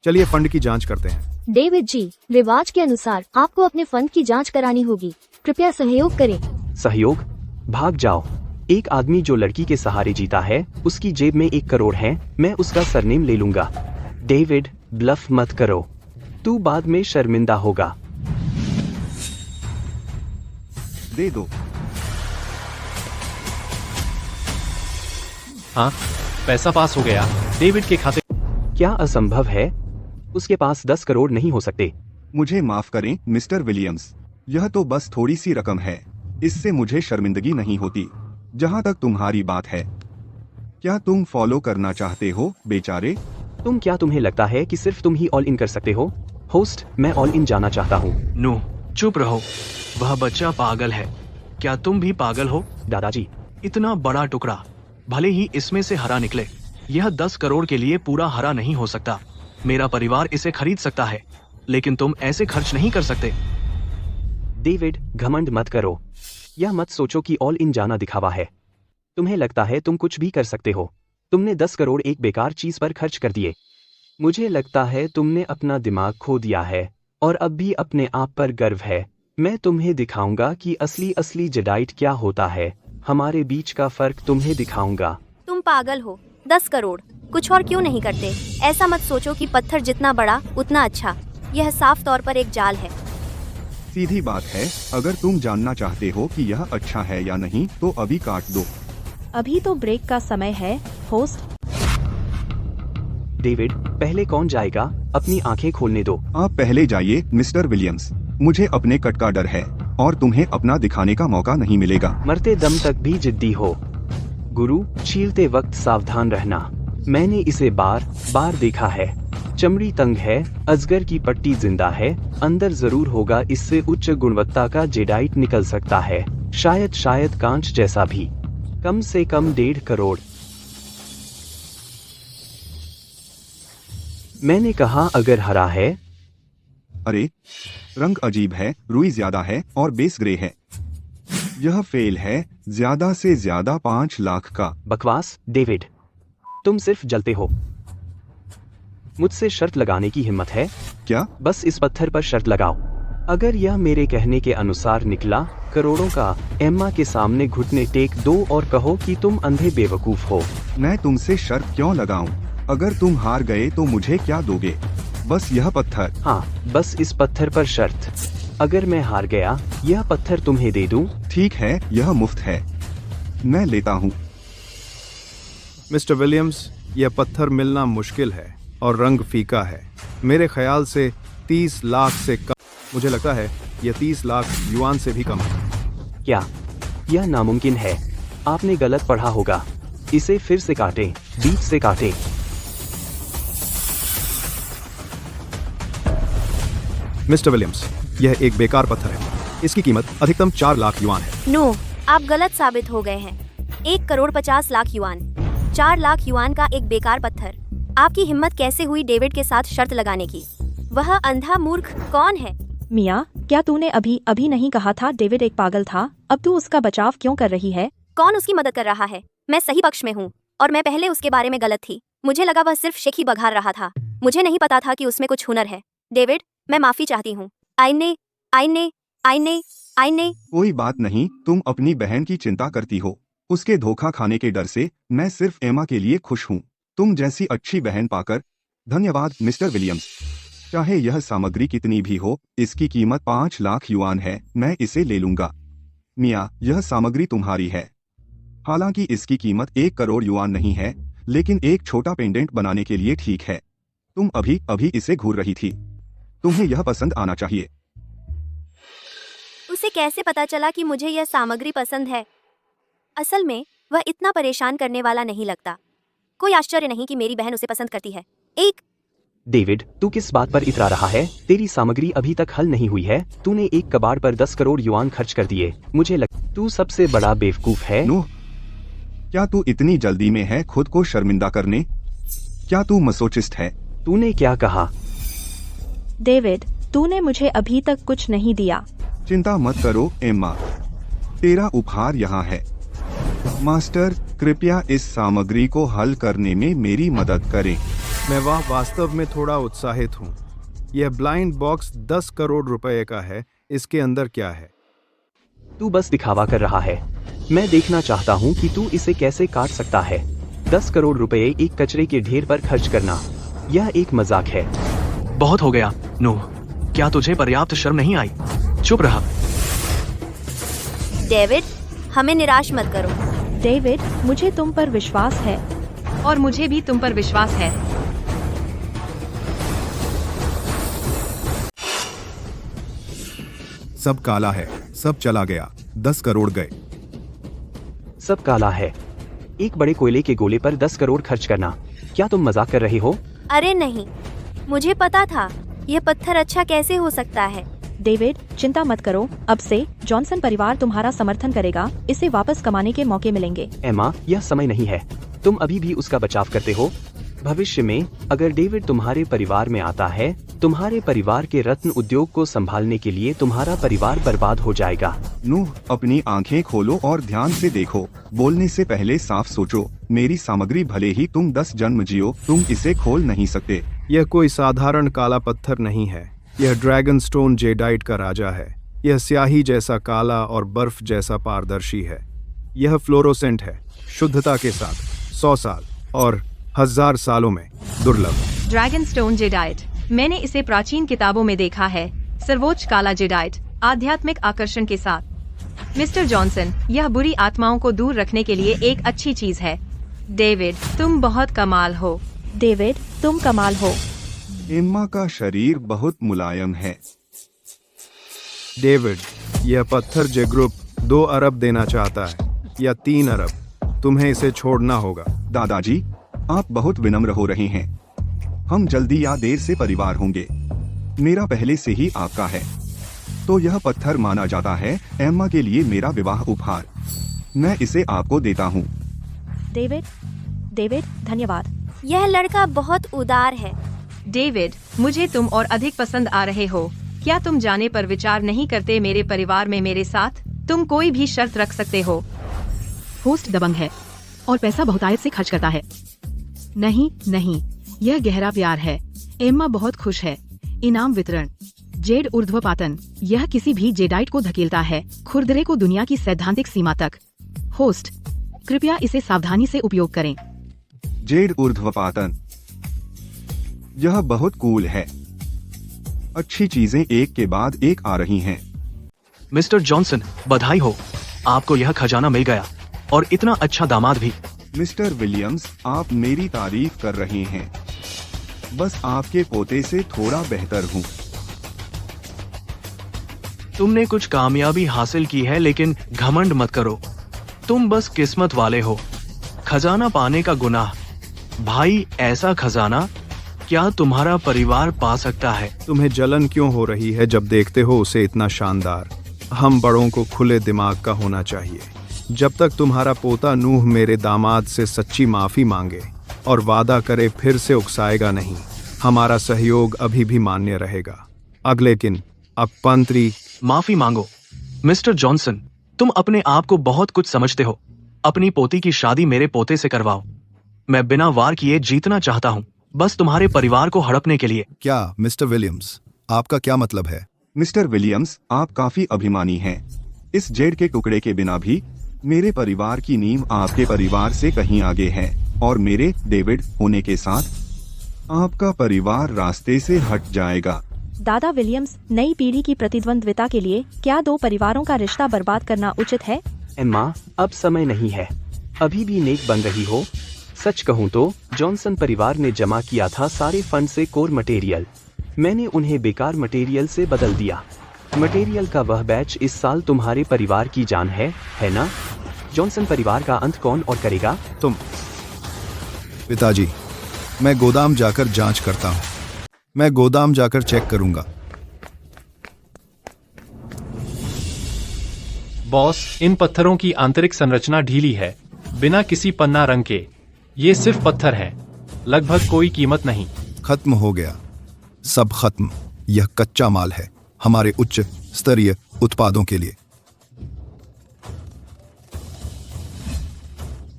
चलिए फंड की जांच करते हैं। डेविड जी, रिवाज के अनुसार आपको अपने फंड की जांच करानी होगी। कृपया सहयोग करें। सहयोग? भाग जाओ। एक आदमी जो लड़की के सहारे जीता है, उसकी जेब में 1 करोड़ है। मैं उसका सरनेम ले लूंगा। डेविड, ब्लफ मत करो, तू बाद में शर्मिंदा होगा। दे दो। हाँ, पैसा पास हो गया। डेविड के खाते। क्या असंभव है? उसके पास 10 करोड़ नहीं हो सकते। मुझे माफ करें मिस्टर विलियम्स, यह तो बस थोड़ी सी रकम है। इससे मुझे शर्मिंदगी नहीं होती। जहाँ तक तुम्हारी बात है, क्या तुम फॉलो करना चाहते हो बेचारे? तुम्हें लगता है कि सिर्फ तुम ही ऑल इन कर सकते हो? होस्ट, मैं ऑल इन जाना चाहता हूँ। नो, चुप रहो। वह बच्चा पागल है। क्या तुम भी पागल हो? दादाजी, इतना बड़ा टुकड़ा, भले ही इसमें से हरा निकले, यह 10 करोड़ के लिए पूरा हरा नहीं हो सकता। मेरा परिवार इसे खरीद सकता है, लेकिन तुम ऐसे खर्च नहीं कर सकते। डेविड, घमंड मत करो। यह मत सोचो कि ऑल इन जाना दिखावा है। तुम्हें लगता है तुम कुछ भी कर सकते हो। तुमने 10 करोड़ एक बेकार चीज पर खर्च कर दिए। मुझे लगता है तुमने अपना दिमाग खो दिया है और अब भी अपने आप पर गर्व है। मैं तुम्हें दिखाऊंगा कि असली जेडाइट क्या होता है। हमारे बीच का फर्क तुम्हें दिखाऊंगा। तुम पागल हो। 10 करोड़, कुछ और क्यों नहीं करते? ऐसा मत सोचो कि पत्थर जितना बड़ा उतना अच्छा। यह साफ तौर पर एक जाल है। सीधी बात है, अगर तुम जानना चाहते हो कि यह अच्छा है या नहीं, तो अभी काट दो। अभी तो ब्रेक का समय है। होस्ट, डेविड, पहले कौन जाएगा? अपनी आंखें खोलने दो। आप पहले जाइए मिस्टर विलियम्स। मुझे अपने कट का डर है और तुम्हें अपना दिखाने का मौका नहीं मिलेगा। मरते दम तक भी जिद्दी हो। गुरु, छीलते वक्त सावधान रहना। मैंने इसे बार बार देखा है। चमड़ी तंग है, अजगर की पट्टी जिंदा है, अंदर जरूर होगा इससे उच्च गुणवत्ता का जेडाइट निकल सकता है। शायद कांच जैसा भी। कम से कम 1.5 करोड़। मैंने कहा अगर हरा है। अरे, रंग अजीब है, रुई ज्यादा है और बेस ग्रे है। यह फेल है। ज्यादा से ज्यादा 5 लाख का। बकवास। डेविड, तुम सिर्फ जलते हो। मुझसे शर्त लगाने की हिम्मत है? क्या? बस इस पत्थर पर शर्त लगाओ। अगर यह मेरे कहने के अनुसार निकला, करोड़ों का, एम्मा के सामने घुटने टेक दो और कहो कि तुम अंधे बेवकूफ हो। मैं तुमसे शर्त क्यों लगाऊं? अगर तुम हार गए तो मुझे क्या दोगे? बस यह पत्थर। हाँ, बस इस पत्थर पर शर्त। अगर मैं हार गया, यह पत्थर तुम्हें दे दूं? ठीक है, यह मुफ्त है, मैं लेता हूँ। मिस्टर विलियम्स, यह पत्थर मिलना मुश्किल है और रंग फीका है। मेरे ख्याल से 30 लाख से कम, मुझे लगता है यह 30 लाख युआन से भी कम है। क्या यह नामुमकिन है? आपने गलत पढ़ा होगा। इसे फिर से काटें, बीच से काटें। मिस्टर विलियम्स, यह एक बेकार पत्थर है। इसकी कीमत अधिकतम 4 लाख युआन है। नो, आप गलत साबित हो गए हैं। 1,50,00,000 युआन, 4 लाख युआन का एक बेकार पत्थर। आपकी हिम्मत कैसे हुई डेविड के साथ शर्त लगाने की? वह अंधा मूर्ख कौन है? मिया, क्या तूने अभी नहीं कहा था डेविड एक पागल था? अब तू उसका बचाव क्यों कर रही है? कौन उसकी मदद कर रहा है? मैं सही पक्ष में हूँ और मैं पहले उसके बारे में गलत थी। मुझे लगा वह सिर्फ शेखी बघार रहा था। मुझे नहीं पता था कि उसमें कुछ हुनर है। डेविड, मैं माफी चाहती हूँ। आईने कोई बात नहीं, तुम अपनी बहन की चिंता करती हो। उसके धोखा खाने के डर से मैं सिर्फ एमा के लिए खुश हूँ। तुम जैसी अच्छी बहन पाकर धन्यवाद मिस्टर विलियम्स। चाहे यह सामग्री कितनी भी हो, इसकी कीमत 5 लाख युआन है, मैं इसे ले लूंगा। मिया, यह सामग्री तुम्हारी है। हालांकि इसकी कीमत 1 करोड़ युआन नहीं है, लेकिन एक छोटा पेंडेंट बनाने के लिए ठीक है। तुम अभी इसे घूर रही थी, तुम्हें यह पसंद आना चाहिए। उसे कैसे पता चला कि मुझे यह सामग्री पसंद है? असल में वह इतना परेशान करने वाला नहीं लगता। कोई आश्चर्य नहीं कि मेरी बहन उसे पसंद करती है। डेविड, तू किस बात पर इतरा रहा है? तेरी सामग्री अभी तक हल नहीं हुई है। तूने एक कबाड़ पर 10 करोड़ युआन खर्च कर दिए। मुझे तू सबसे बड़ा बेवकूफ है। नूह, क्या तू इतनी जल्दी में है खुद को शर्मिंदा करने? क्या तू मसोचिस्ट है? तूने क्या कहा? डेविड, तूने मुझे अभी तक कुछ नहीं दिया। चिंता मत करो एम्मा, तेरा उपहार यहाँ है। मास्टर, कृपया इस सामग्री को हल करने में मेरी मदद करें। मैं वास्तव में थोड़ा उत्साहित हूँ। यह ब्लाइंड बॉक्स 10 करोड़ रुपए का है। इसके अंदर क्या है? तू बस दिखावा कर रहा है। मैं देखना चाहता हूँ कि तू इसे कैसे काट सकता है। 10 करोड़ रुपए एक कचरे के ढेर पर खर्च करना, यह एक मजाक है। बहुत हो गया। नूह, क्या तुझे पर्याप्त शर्म नहीं आई? चुप रहा। डेविड, हमें निराश मत करो। डेविड, मुझे तुम पर विश्वास है। और मुझे भी तुम पर विश्वास है। सब काला है, सब चला गया, 10 करोड़ गए। सब काला है। एक बड़े कोयले के गोले पर 10 करोड़ खर्च करना, क्या तुम मजाक कर रहे हो? अरे नहीं, मुझे पता था। यह पत्थर अच्छा कैसे हो सकता है? डेविड, चिंता मत करो, अब से जॉनसन परिवार तुम्हारा समर्थन करेगा। इसे वापस कमाने के मौके मिलेंगे। एमा, यह समय नहीं है। तुम अभी भी उसका बचाव करते हो। भविष्य में अगर डेविड तुम्हारे परिवार में आता है, तुम्हारे परिवार के रत्न उद्योग को संभालने के लिए तुम्हारा परिवार बर्बाद हो जाएगा। नूह, अपनी आंखें खोलो और ध्यान से देखो। बोलने से पहले साफ सोचो। मेरी सामग्री भले ही तुम 10 जन्म जियो, तुम इसे खोल नहीं सकते। यह कोई साधारण काला पत्थर नहीं है। यह ड्रैगन स्टोन जेडाइट का राजा है। यह स्याही जैसा काला और बर्फ जैसा पारदर्शी है। यह फ्लोरोसेंट है, शुद्धता के साथ 100 साल और 1000 सालों में दुर्लभ। ड्रैगन स्टोन जेडाइट, मैंने इसे प्राचीन किताबों में देखा है। सर्वोच्च काला जेडाइट, आध्यात्मिक आकर्षण के साथ। मिस्टर जॉनसन, यह बुरी आत्माओं को दूर रखने के लिए एक अच्छी चीज है। डेविड, तुम बहुत कमाल हो। डेविड, तुम कमाल हो। एम्मा का शरीर बहुत मुलायम है। डेविड, यह पत्थर जे ग्रुप 2 अरब देना चाहता है या 3 अरब। तुम्हें इसे छोड़ना होगा। दादाजी, आप बहुत विनम्र हो रहे हैं। हम जल्दी या देर से परिवार होंगे। मेरा पहले से ही आपका है, तो यह पत्थर माना जाता है एम्मा के लिए मेरा विवाह उपहार। मैं इसे आपको देता हूँ। डेविड, धन्यवाद। यह लड़का बहुत उदार है। डेविड, मुझे तुम और अधिक पसंद आ रहे हो। क्या तुम जाने पर विचार नहीं करते मेरे परिवार में मेरे साथ? तुम कोई भी शर्त रख सकते हो। होस्ट दबंग है और पैसा बहुतायत से खर्च करता है। नहीं, यह गहरा प्यार है। एम्मा बहुत खुश है। इनाम वितरण। जेड ऊर्ध्वपातन, यह किसी भी जेडाइट को धकेलता है, खुरदरे को दुनिया की सैद्धांतिक सीमा तक। होस्ट, कृपया इसे सावधानी से उपयोग करें। जेड ऊर्ध्वपातन, यह बहुत कूल है। अच्छी चीजें एक के बाद एक आ रही हैं। मिस्टर जॉनसन, बधाई हो, आपको यह खजाना मिल गया और इतना अच्छा दामाद भी। मिस्टर विलियम्स, आप मेरी तारीफ कर रहे हैं। बस आपके पोते से थोड़ा बेहतर हूँ। तुमने कुछ कामयाबी हासिल की है, लेकिन घमंड मत करो। तुम बस किस्मत वाले हो। खजाना पाने का गुनाह, भाई, ऐसा खजाना क्या तुम्हारा परिवार पा सकता है? तुम्हें जलन क्यों हो रही है जब देखते हो उसे इतना शानदार? हम बड़ों को खुले दिमाग का होना चाहिए। जब तक तुम्हारा पोता नूह मेरे दामाद से सच्ची माफी मांगे और वादा करे फिर से उकसाएगा नहीं, हमारा सहयोग अभी भी मान्य रहेगा। लेकिन अब पंत्री, माफी मांगो। मिस्टर जॉनसन, तुम अपने आप को बहुत कुछ समझते हो। अपनी पोती की शादी मेरे पोते से करवाओ। मैं बिना वार किए जीतना चाहता हूँ, बस तुम्हारे परिवार को हड़पने के लिए। क्या मिस्टर विलियम्स, आपका क्या मतलब है? मिस्टर विलियम्स, आप काफी अभिमानी हैं। इस जेड के टुकड़े के बिना भी मेरे परिवार की नींव आपके परिवार से कहीं आगे है, और मेरे डेविड होने के साथ आपका परिवार रास्ते से हट जाएगा। दादा विलियम्स, नई पीढ़ी की प्रतिद्वंद्विता के लिए क्या दो परिवारों का रिश्ता बर्बाद करना उचित है? एम्मा, अब समय नहीं है। अभी भी नेक बन रही हो। सच कहूँ तो जॉनसन परिवार ने जमा किया था सारे फंड से कोर मटेरियल। मैंने उन्हें बेकार मटेरियल से बदल दिया। मटेरियल का वह बैच इस साल तुम्हारे परिवार की जान है ना? जॉनसन परिवार का अंत कौन और करेगा? तुम। पिताजी, मैं गोदाम जाकर जांच करता हूँ। मैं गोदाम जाकर चेक करूंगा। बॉस, इन पत्थरों की आंतरिक संरचना ढीली है, बिना किसी पन्ना रंग के। ये सिर्फ पत्थर है, लगभग कोई कीमत नहीं। खत्म हो गया, सब खत्म। यह कच्चा माल है हमारे उच्च स्तरीय उत्पादों के लिए।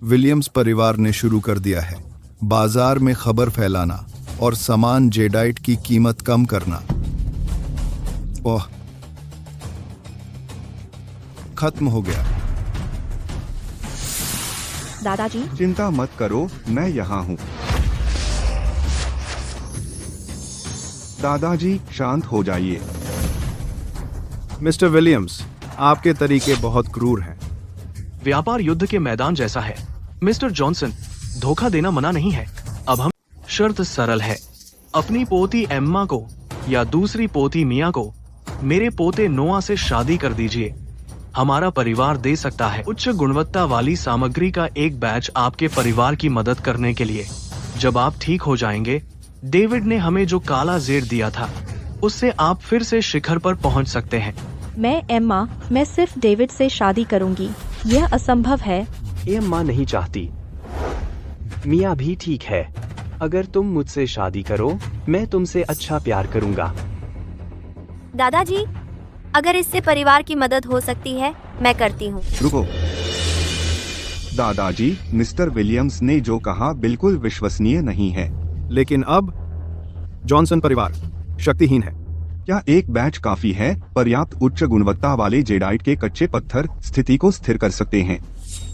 विलियम्स परिवार ने शुरू कर दिया है बाजार में खबर फैलाना और सामान जेडाइट की कीमत कम करना। ओह, खत्म हो गया। दादाजी, चिंता मत करो, मैं यहाँ हूँ। दादाजी, शांत हो जाइए। मिस्टर विलियम्स, आपके तरीके बहुत क्रूर हैं। व्यापार युद्ध के मैदान जैसा है। मिस्टर जॉनसन, धोखा देना मना नहीं है। अब हम शर्त सरल है, अपनी पोती एम्मा को या दूसरी पोती मिया को मेरे पोते नोआ से शादी कर दीजिए। हमारा परिवार दे सकता है उच्च गुणवत्ता वाली सामग्री का एक बैच आपके परिवार की मदद करने के लिए। जब आप ठीक हो जाएंगे, डेविड ने हमें जो काला जेड दिया था, उससे आप फिर से शिखर पर पहुंच सकते हैं। मैं सिर्फ डेविड से शादी करूंगी। यह असंभव है। एम्मा नहीं चाहती। मिया भी ठीक है। अगर तुम मुझसे शादी करो, मैं तुमसे अच्छा प्यार करूंगा। दादाजी, अगर इससे परिवार की मदद हो सकती है, मैं करती हूँ। रुको दादाजी, मिस्टर विलियम्स ने जो कहा बिल्कुल विश्वसनीय नहीं है। लेकिन अब जॉनसन परिवार शक्तिहीन है। क्या एक बैच काफी है? पर्याप्त उच्च गुणवत्ता वाले जेडाइट के कच्चे पत्थर स्थिति को स्थिर कर सकते हैं।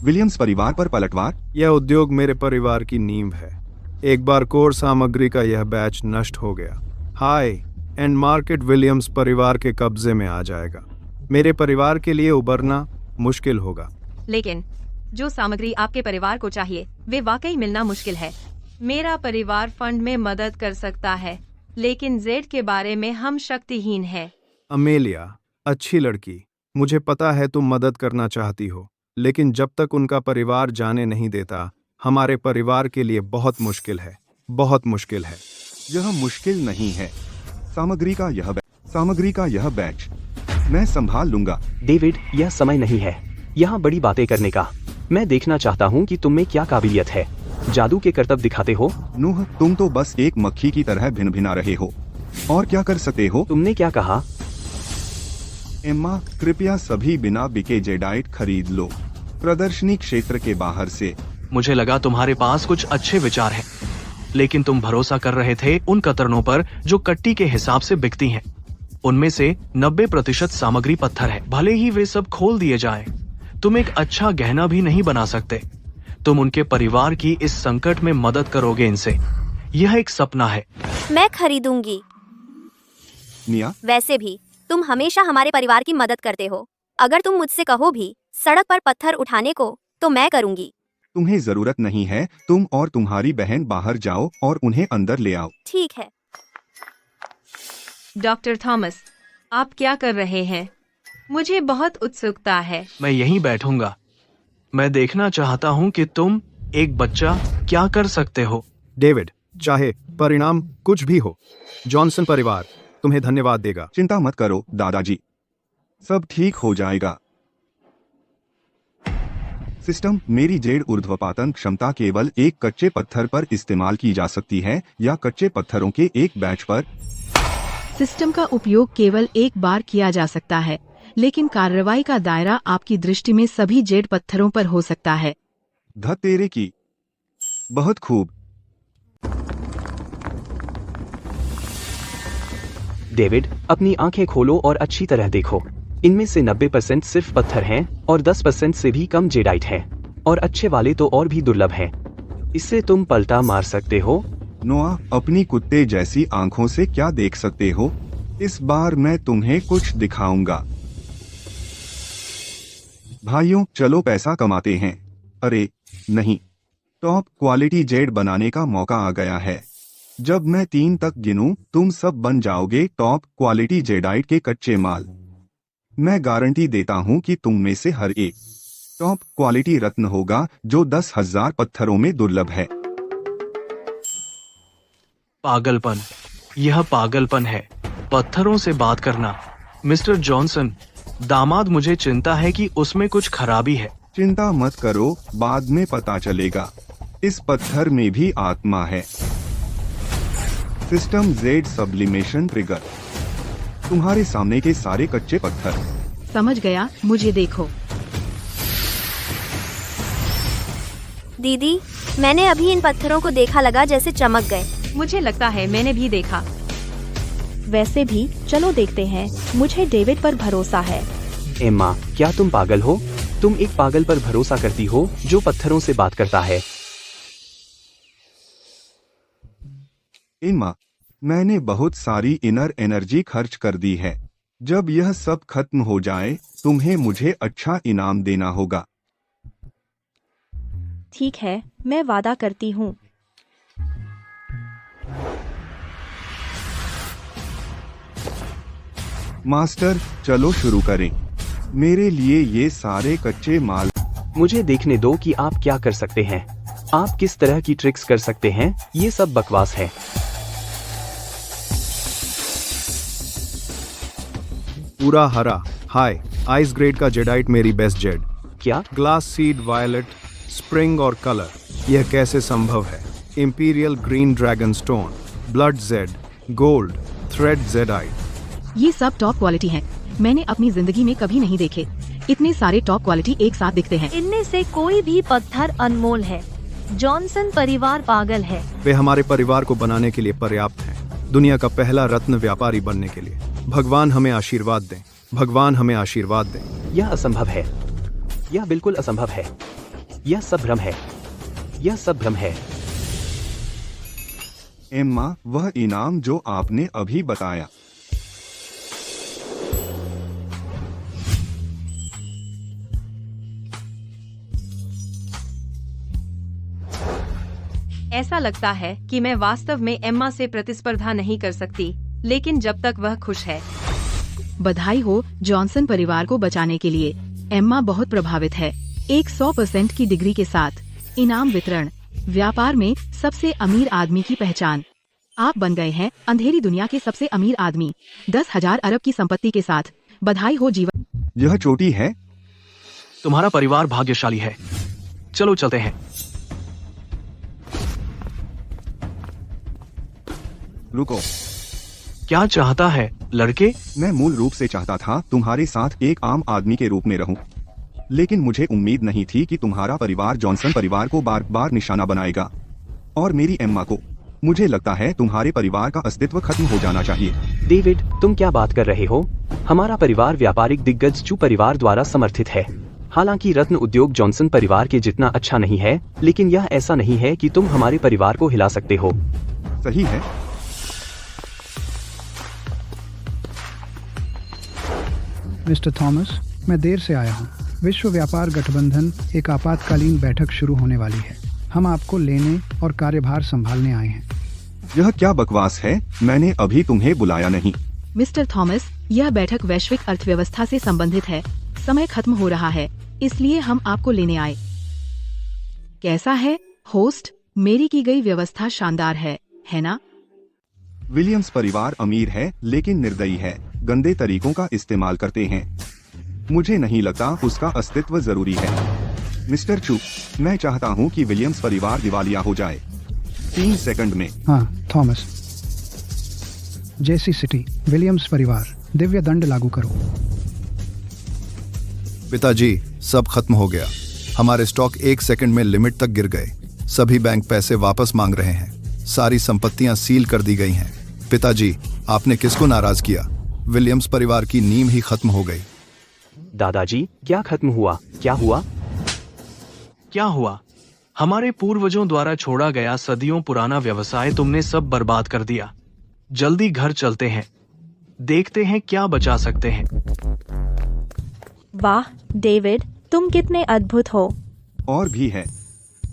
विलियम्स परिवार पर पलटवार? यह उद्योग मेरे परिवार की नींव है। एक बार कोर सामग्री का यह बैच नष्ट हो गया, हाई एंड मार्केट विलियम्स परिवार के कब्जे में आ जाएगा। मेरे परिवार के लिए उबरना मुश्किल होगा। लेकिन जो सामग्री आपके परिवार को चाहिए, वे वाकई मिलना मुश्किल है। मेरा परिवार फंड में मदद कर सकता है, लेकिन जेड के बारे में हम शक्तिहीन हैं। अमेलिया, अच्छी लड़की, मुझे पता है तुम मदद करना चाहती हो, लेकिन जब तक उनका परिवार जाने नहीं देता, हमारे परिवार के लिए बहुत मुश्किल है, बहुत मुश्किल है। यह मुश्किल नहीं है। सामग्री का यह बैच मैं संभाल लूंगा। डेविड, यह समय नहीं है यहाँ बड़ी बातें करने का। मैं देखना चाहता हूँ कि तुम में क्या काबिलियत है। जादू के करतब दिखाते हो। नूह, तुम तो बस एक मक्खी की तरह भिन-भिना रहे हो। और क्या कर सकते हो? तुमने क्या कहा? एम्मा, कृपया सभी बिना बिके जेडाइट खरीद लो, प्रदर्शनी क्षेत्र के बाहर से। मुझे लगा तुम्हारे पास कुछ अच्छे विचार हैं, लेकिन तुम भरोसा कर रहे थे उन कतरनों पर जो कट्टी के हिसाब से बिकती हैं। उनमें से 90% सामग्री पत्थर है। भले ही वे सब खोल दिए जाएं, तुम एक अच्छा गहना भी नहीं बना सकते। तुम उनके परिवार की इस संकट में मदद करोगे इनसे। यह एक सपना है। मैं खरीदूंगी। निया, वैसे भी तुम हमेशा हमारे परिवार की मदद करते हो। अगर तुम मुझसे कहो भी सड़क पर पत्थर उठाने को, तो मैं करूंगी। तुम्हें जरूरत नहीं है। तुम और तुम्हारी बहन बाहर जाओ और उन्हें अंदर ले आओ। ठीक है। डॉक्टर थॉमस, आप क्या कर रहे हैं? मुझे बहुत उत्सुकता है। मैं यहीं बैठूंगा। मैं देखना चाहता हूँ कि तुम, एक बच्चा, क्या कर सकते हो। डेविड, चाहे परिणाम कुछ भी हो, जॉनसन परिवार तुम्हें धन्यवाद देगा। चिंता मत करो दादाजी, सब ठीक हो जाएगा। सिस्टम, मेरी जेड ऊर्ध्वपातन क्षमता केवल एक कच्चे पत्थर पर इस्तेमाल की जा सकती है या कच्चे पत्थरों के एक बैच पर। सिस्टम का उपयोग केवल एक बार किया जा सकता है, लेकिन कार्रवाई का दायरा आपकी दृष्टि में सभी जेड पत्थरों पर हो सकता है। ध तेरे की। बहुत खूब। डेविड, अपनी आंखें खोलो और अच्छी तरह देखो। इनमें से 90% सिर्फ पत्थर हैं और 10% से भी कम जेडाइट है, और अच्छे वाले तो और भी दुर्लभ हैं। इससे तुम पलटा मार सकते हो। नोआ, अपनी कुत्ते जैसी आंखों से क्या देख सकते हो? इस बार मैं तुम्हें कुछ दिखाऊंगा। भाइयों, चलो पैसा कमाते हैं। अरे नहीं, टॉप क्वालिटी जेड बनाने का मौका आ गया है। जब मैं 3 तक गिनूं, तुम सब बन जाओगे टॉप क्वालिटी जेडाइट के कच्चे माल। मैं गारंटी देता हूं कि तुम में से हर एक टॉप क्वालिटी रत्न होगा, जो 10,000 पत्थरों में दुर्लभ है। पागलपन, यह पागलपन है। पत्थरों से बात करना। मिस्टर जॉनसन, दामाद, मुझे चिंता है कि उसमें कुछ खराबी है। चिंता मत करो, बाद में पता चलेगा। इस पत्थर में भी आत्मा है। System Z sublimation trigger. तुम्हारे सामने के सारे कच्चे पत्थर। समझ गया, मुझे देखो। दीदी, मैंने अभी इन पत्थरों को देखा, लगा जैसे चमक गए। मुझे लगता है मैंने भी देखा। वैसे भी चलो देखते हैं। मुझे डेविड पर भरोसा है। एम्मा, क्या तुम पागल हो? तुम एक पागल पर भरोसा करती हो जो पत्थरों से बात करता है। एम्मा, मैंने बहुत सारी इनर एनर्जी खर्च कर दी है। जब यह सब खत्म हो जाए, तुम्हें मुझे अच्छा इनाम देना होगा। ठीक है, मैं वादा करती हूँ। मास्टर, चलो शुरू करें। मेरे लिए ये सारे कच्चे माल। मुझे देखने दो कि आप क्या कर सकते हैं। आप किस तरह की ट्रिक्स कर सकते हैं। ये सब बकवास है। पूरा हरा। हाय, आइस ग्रेड का जेडाइट मेरी बेस्ट जेड। क्या? ग्लास सीड वायलेट, स्प्रिंग और कलर। यह कैसे संभव है? Imperial green dragon stone, blood Z, gold, thread jadeite. ये सब टॉप क्वालिटी हैं। मैंने अपनी जिंदगी में कभी नहीं देखे। इतने सारे टॉप क्वालिटी एक साथ दिखते हैं। इनमें से कोई भी पत्थर अनमोल है। जॉनसन परिवार पागल है। वे हमारे परिवार को बनाने के लिए पर्याप्त हैं। दुनिया का पहला रत्न व्यापारी बनने के लिए। भगवान हमें आशीर्वाद दें। भगवान हमें आशीर्वाद दें। यह असंभव है। यह बिल्कुल असंभव है। यह सब भ्रम है। यह सब भ्रम है। एम्मा, वह इनाम जो आपने अभी बताया। ऐसा लगता है कि मैं वास्तव में एम्मा से प्रतिस्पर्धा नहीं कर सकती, लेकिन जब तक वह खुश है। बधाई हो जॉनसन परिवार को बचाने के लिए। एम्मा बहुत प्रभावित है। एक 100% की डिग्री के साथ इनाम वितरण। व्यापार में सबसे अमीर आदमी की पहचान। आप बन गए हैं अंधेरी दुनिया के सबसे अमीर आदमी। 10,000 अरब की संपत्ति के साथ। बधाई हो जीवन। यह चोटी है। तुम्हारा परिवार भाग्यशाली है। चलो चलते हैं। रुको। क्या चाहता है लड़के? मैं मूल रूप से चाहता था तुम्हारे साथ एक आम आदमी के रूप में रहूं, लेकिन मुझे उम्मीद नहीं थी कि तुम्हारा परिवार जॉनसन परिवार को बार बार निशाना बनाएगा और मेरी एम्मा को। मुझे लगता है तुम्हारे परिवार का अस्तित्व खत्म हो जाना चाहिए। डेविड, तुम क्या बात कर रहे हो? हमारा परिवार व्यापारिक दिग्गज चू परिवार द्वारा समर्थित है। हालांकि रत्न उद्योग जॉनसन परिवार के जितना अच्छा नहीं है, लेकिन यह ऐसा नहीं है कि तुम हमारे परिवार को हिला सकते हो। सही है। मिस्टर थॉमस, मैं देर से आया हूँ। विश्व व्यापार गठबंधन एक आपातकालीन बैठक शुरू होने वाली है। हम आपको लेने और कार्यभार संभालने आए हैं। यह क्या बकवास है? मैंने अभी तुम्हें बुलाया नहीं। मिस्टर थॉमस, यह बैठक वैश्विक अर्थव्यवस्था से संबंधित है। समय खत्म हो रहा है, इसलिए हम आपको लेने आए। कैसा है होस्ट? मेरी की गई व्यवस्था शानदार है ना? विलियम्स परिवार अमीर है लेकिन निर्दयी है, गंदे तरीकों का इस्तेमाल करते हैं। मुझे नहीं लगता उसका अस्तित्व जरूरी है। मिस्टर चू, मैं चाहता हूँ कि विलियम्स परिवार दिवालिया हो जाए 3 सेकंड में। हाँ थॉमस। जेसी सिटी, विलियम्स परिवार, दिव्य दंड लागू करो। पिताजी, सब खत्म हो गया। हमारे स्टॉक 1 सेकंड में लिमिट तक गिर गए। सभी बैंक पैसे वापस मांग रहे हैं। सारी संपत्तियां सील कर दी गई हैं। पिताजी, आपने किसको नाराज किया? विलियम्स परिवार की नींव ही खत्म हो गई। दादाजी, क्या खत्म हुआ? क्या हुआ? क्या हुआ? हमारे पूर्वजों द्वारा छोड़ा गया सदियों पुराना व्यवसाय तुमने सब बर्बाद कर दिया। जल्दी घर चलते हैं, देखते हैं क्या बचा सकते हैं। वाह डेविड, तुम कितने अद्भुत हो। और भी है।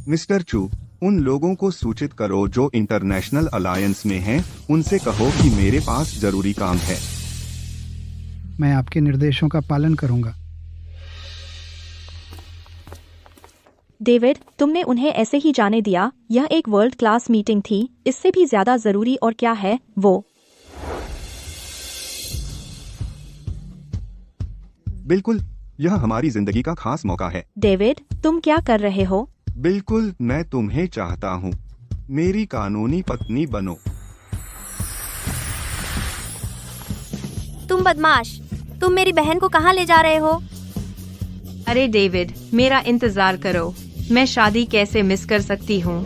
मिस्टर चू, उन लोगों को सूचित करो जो इंटरनेशनल अलायंस में हैं, उनसे कहो कि मेरे पास जरूरी काम है। मैं आपके निर्देशों का पालन करूंगा। डेविड, तुमने उन्हें ऐसे ही जाने दिया। यह एक वर्ल्ड क्लास मीटिंग थी। इससे भी ज्यादा जरूरी और क्या है वो? बिल्कुल, यह हमारी जिंदगी का खास मौका है। डेविड, तुम क्या कर रहे हो? बिल्कुल, मैं तुम्हें चाहता हूँ। मेरी कानूनी पत्नी बनो। तुम बदमाश, तुम मेरी बहन को कहाँ ले जा रहे हो? अरे डेविड, मेरा इंतजार करो। मैं शादी कैसे मिस कर सकती हूँ?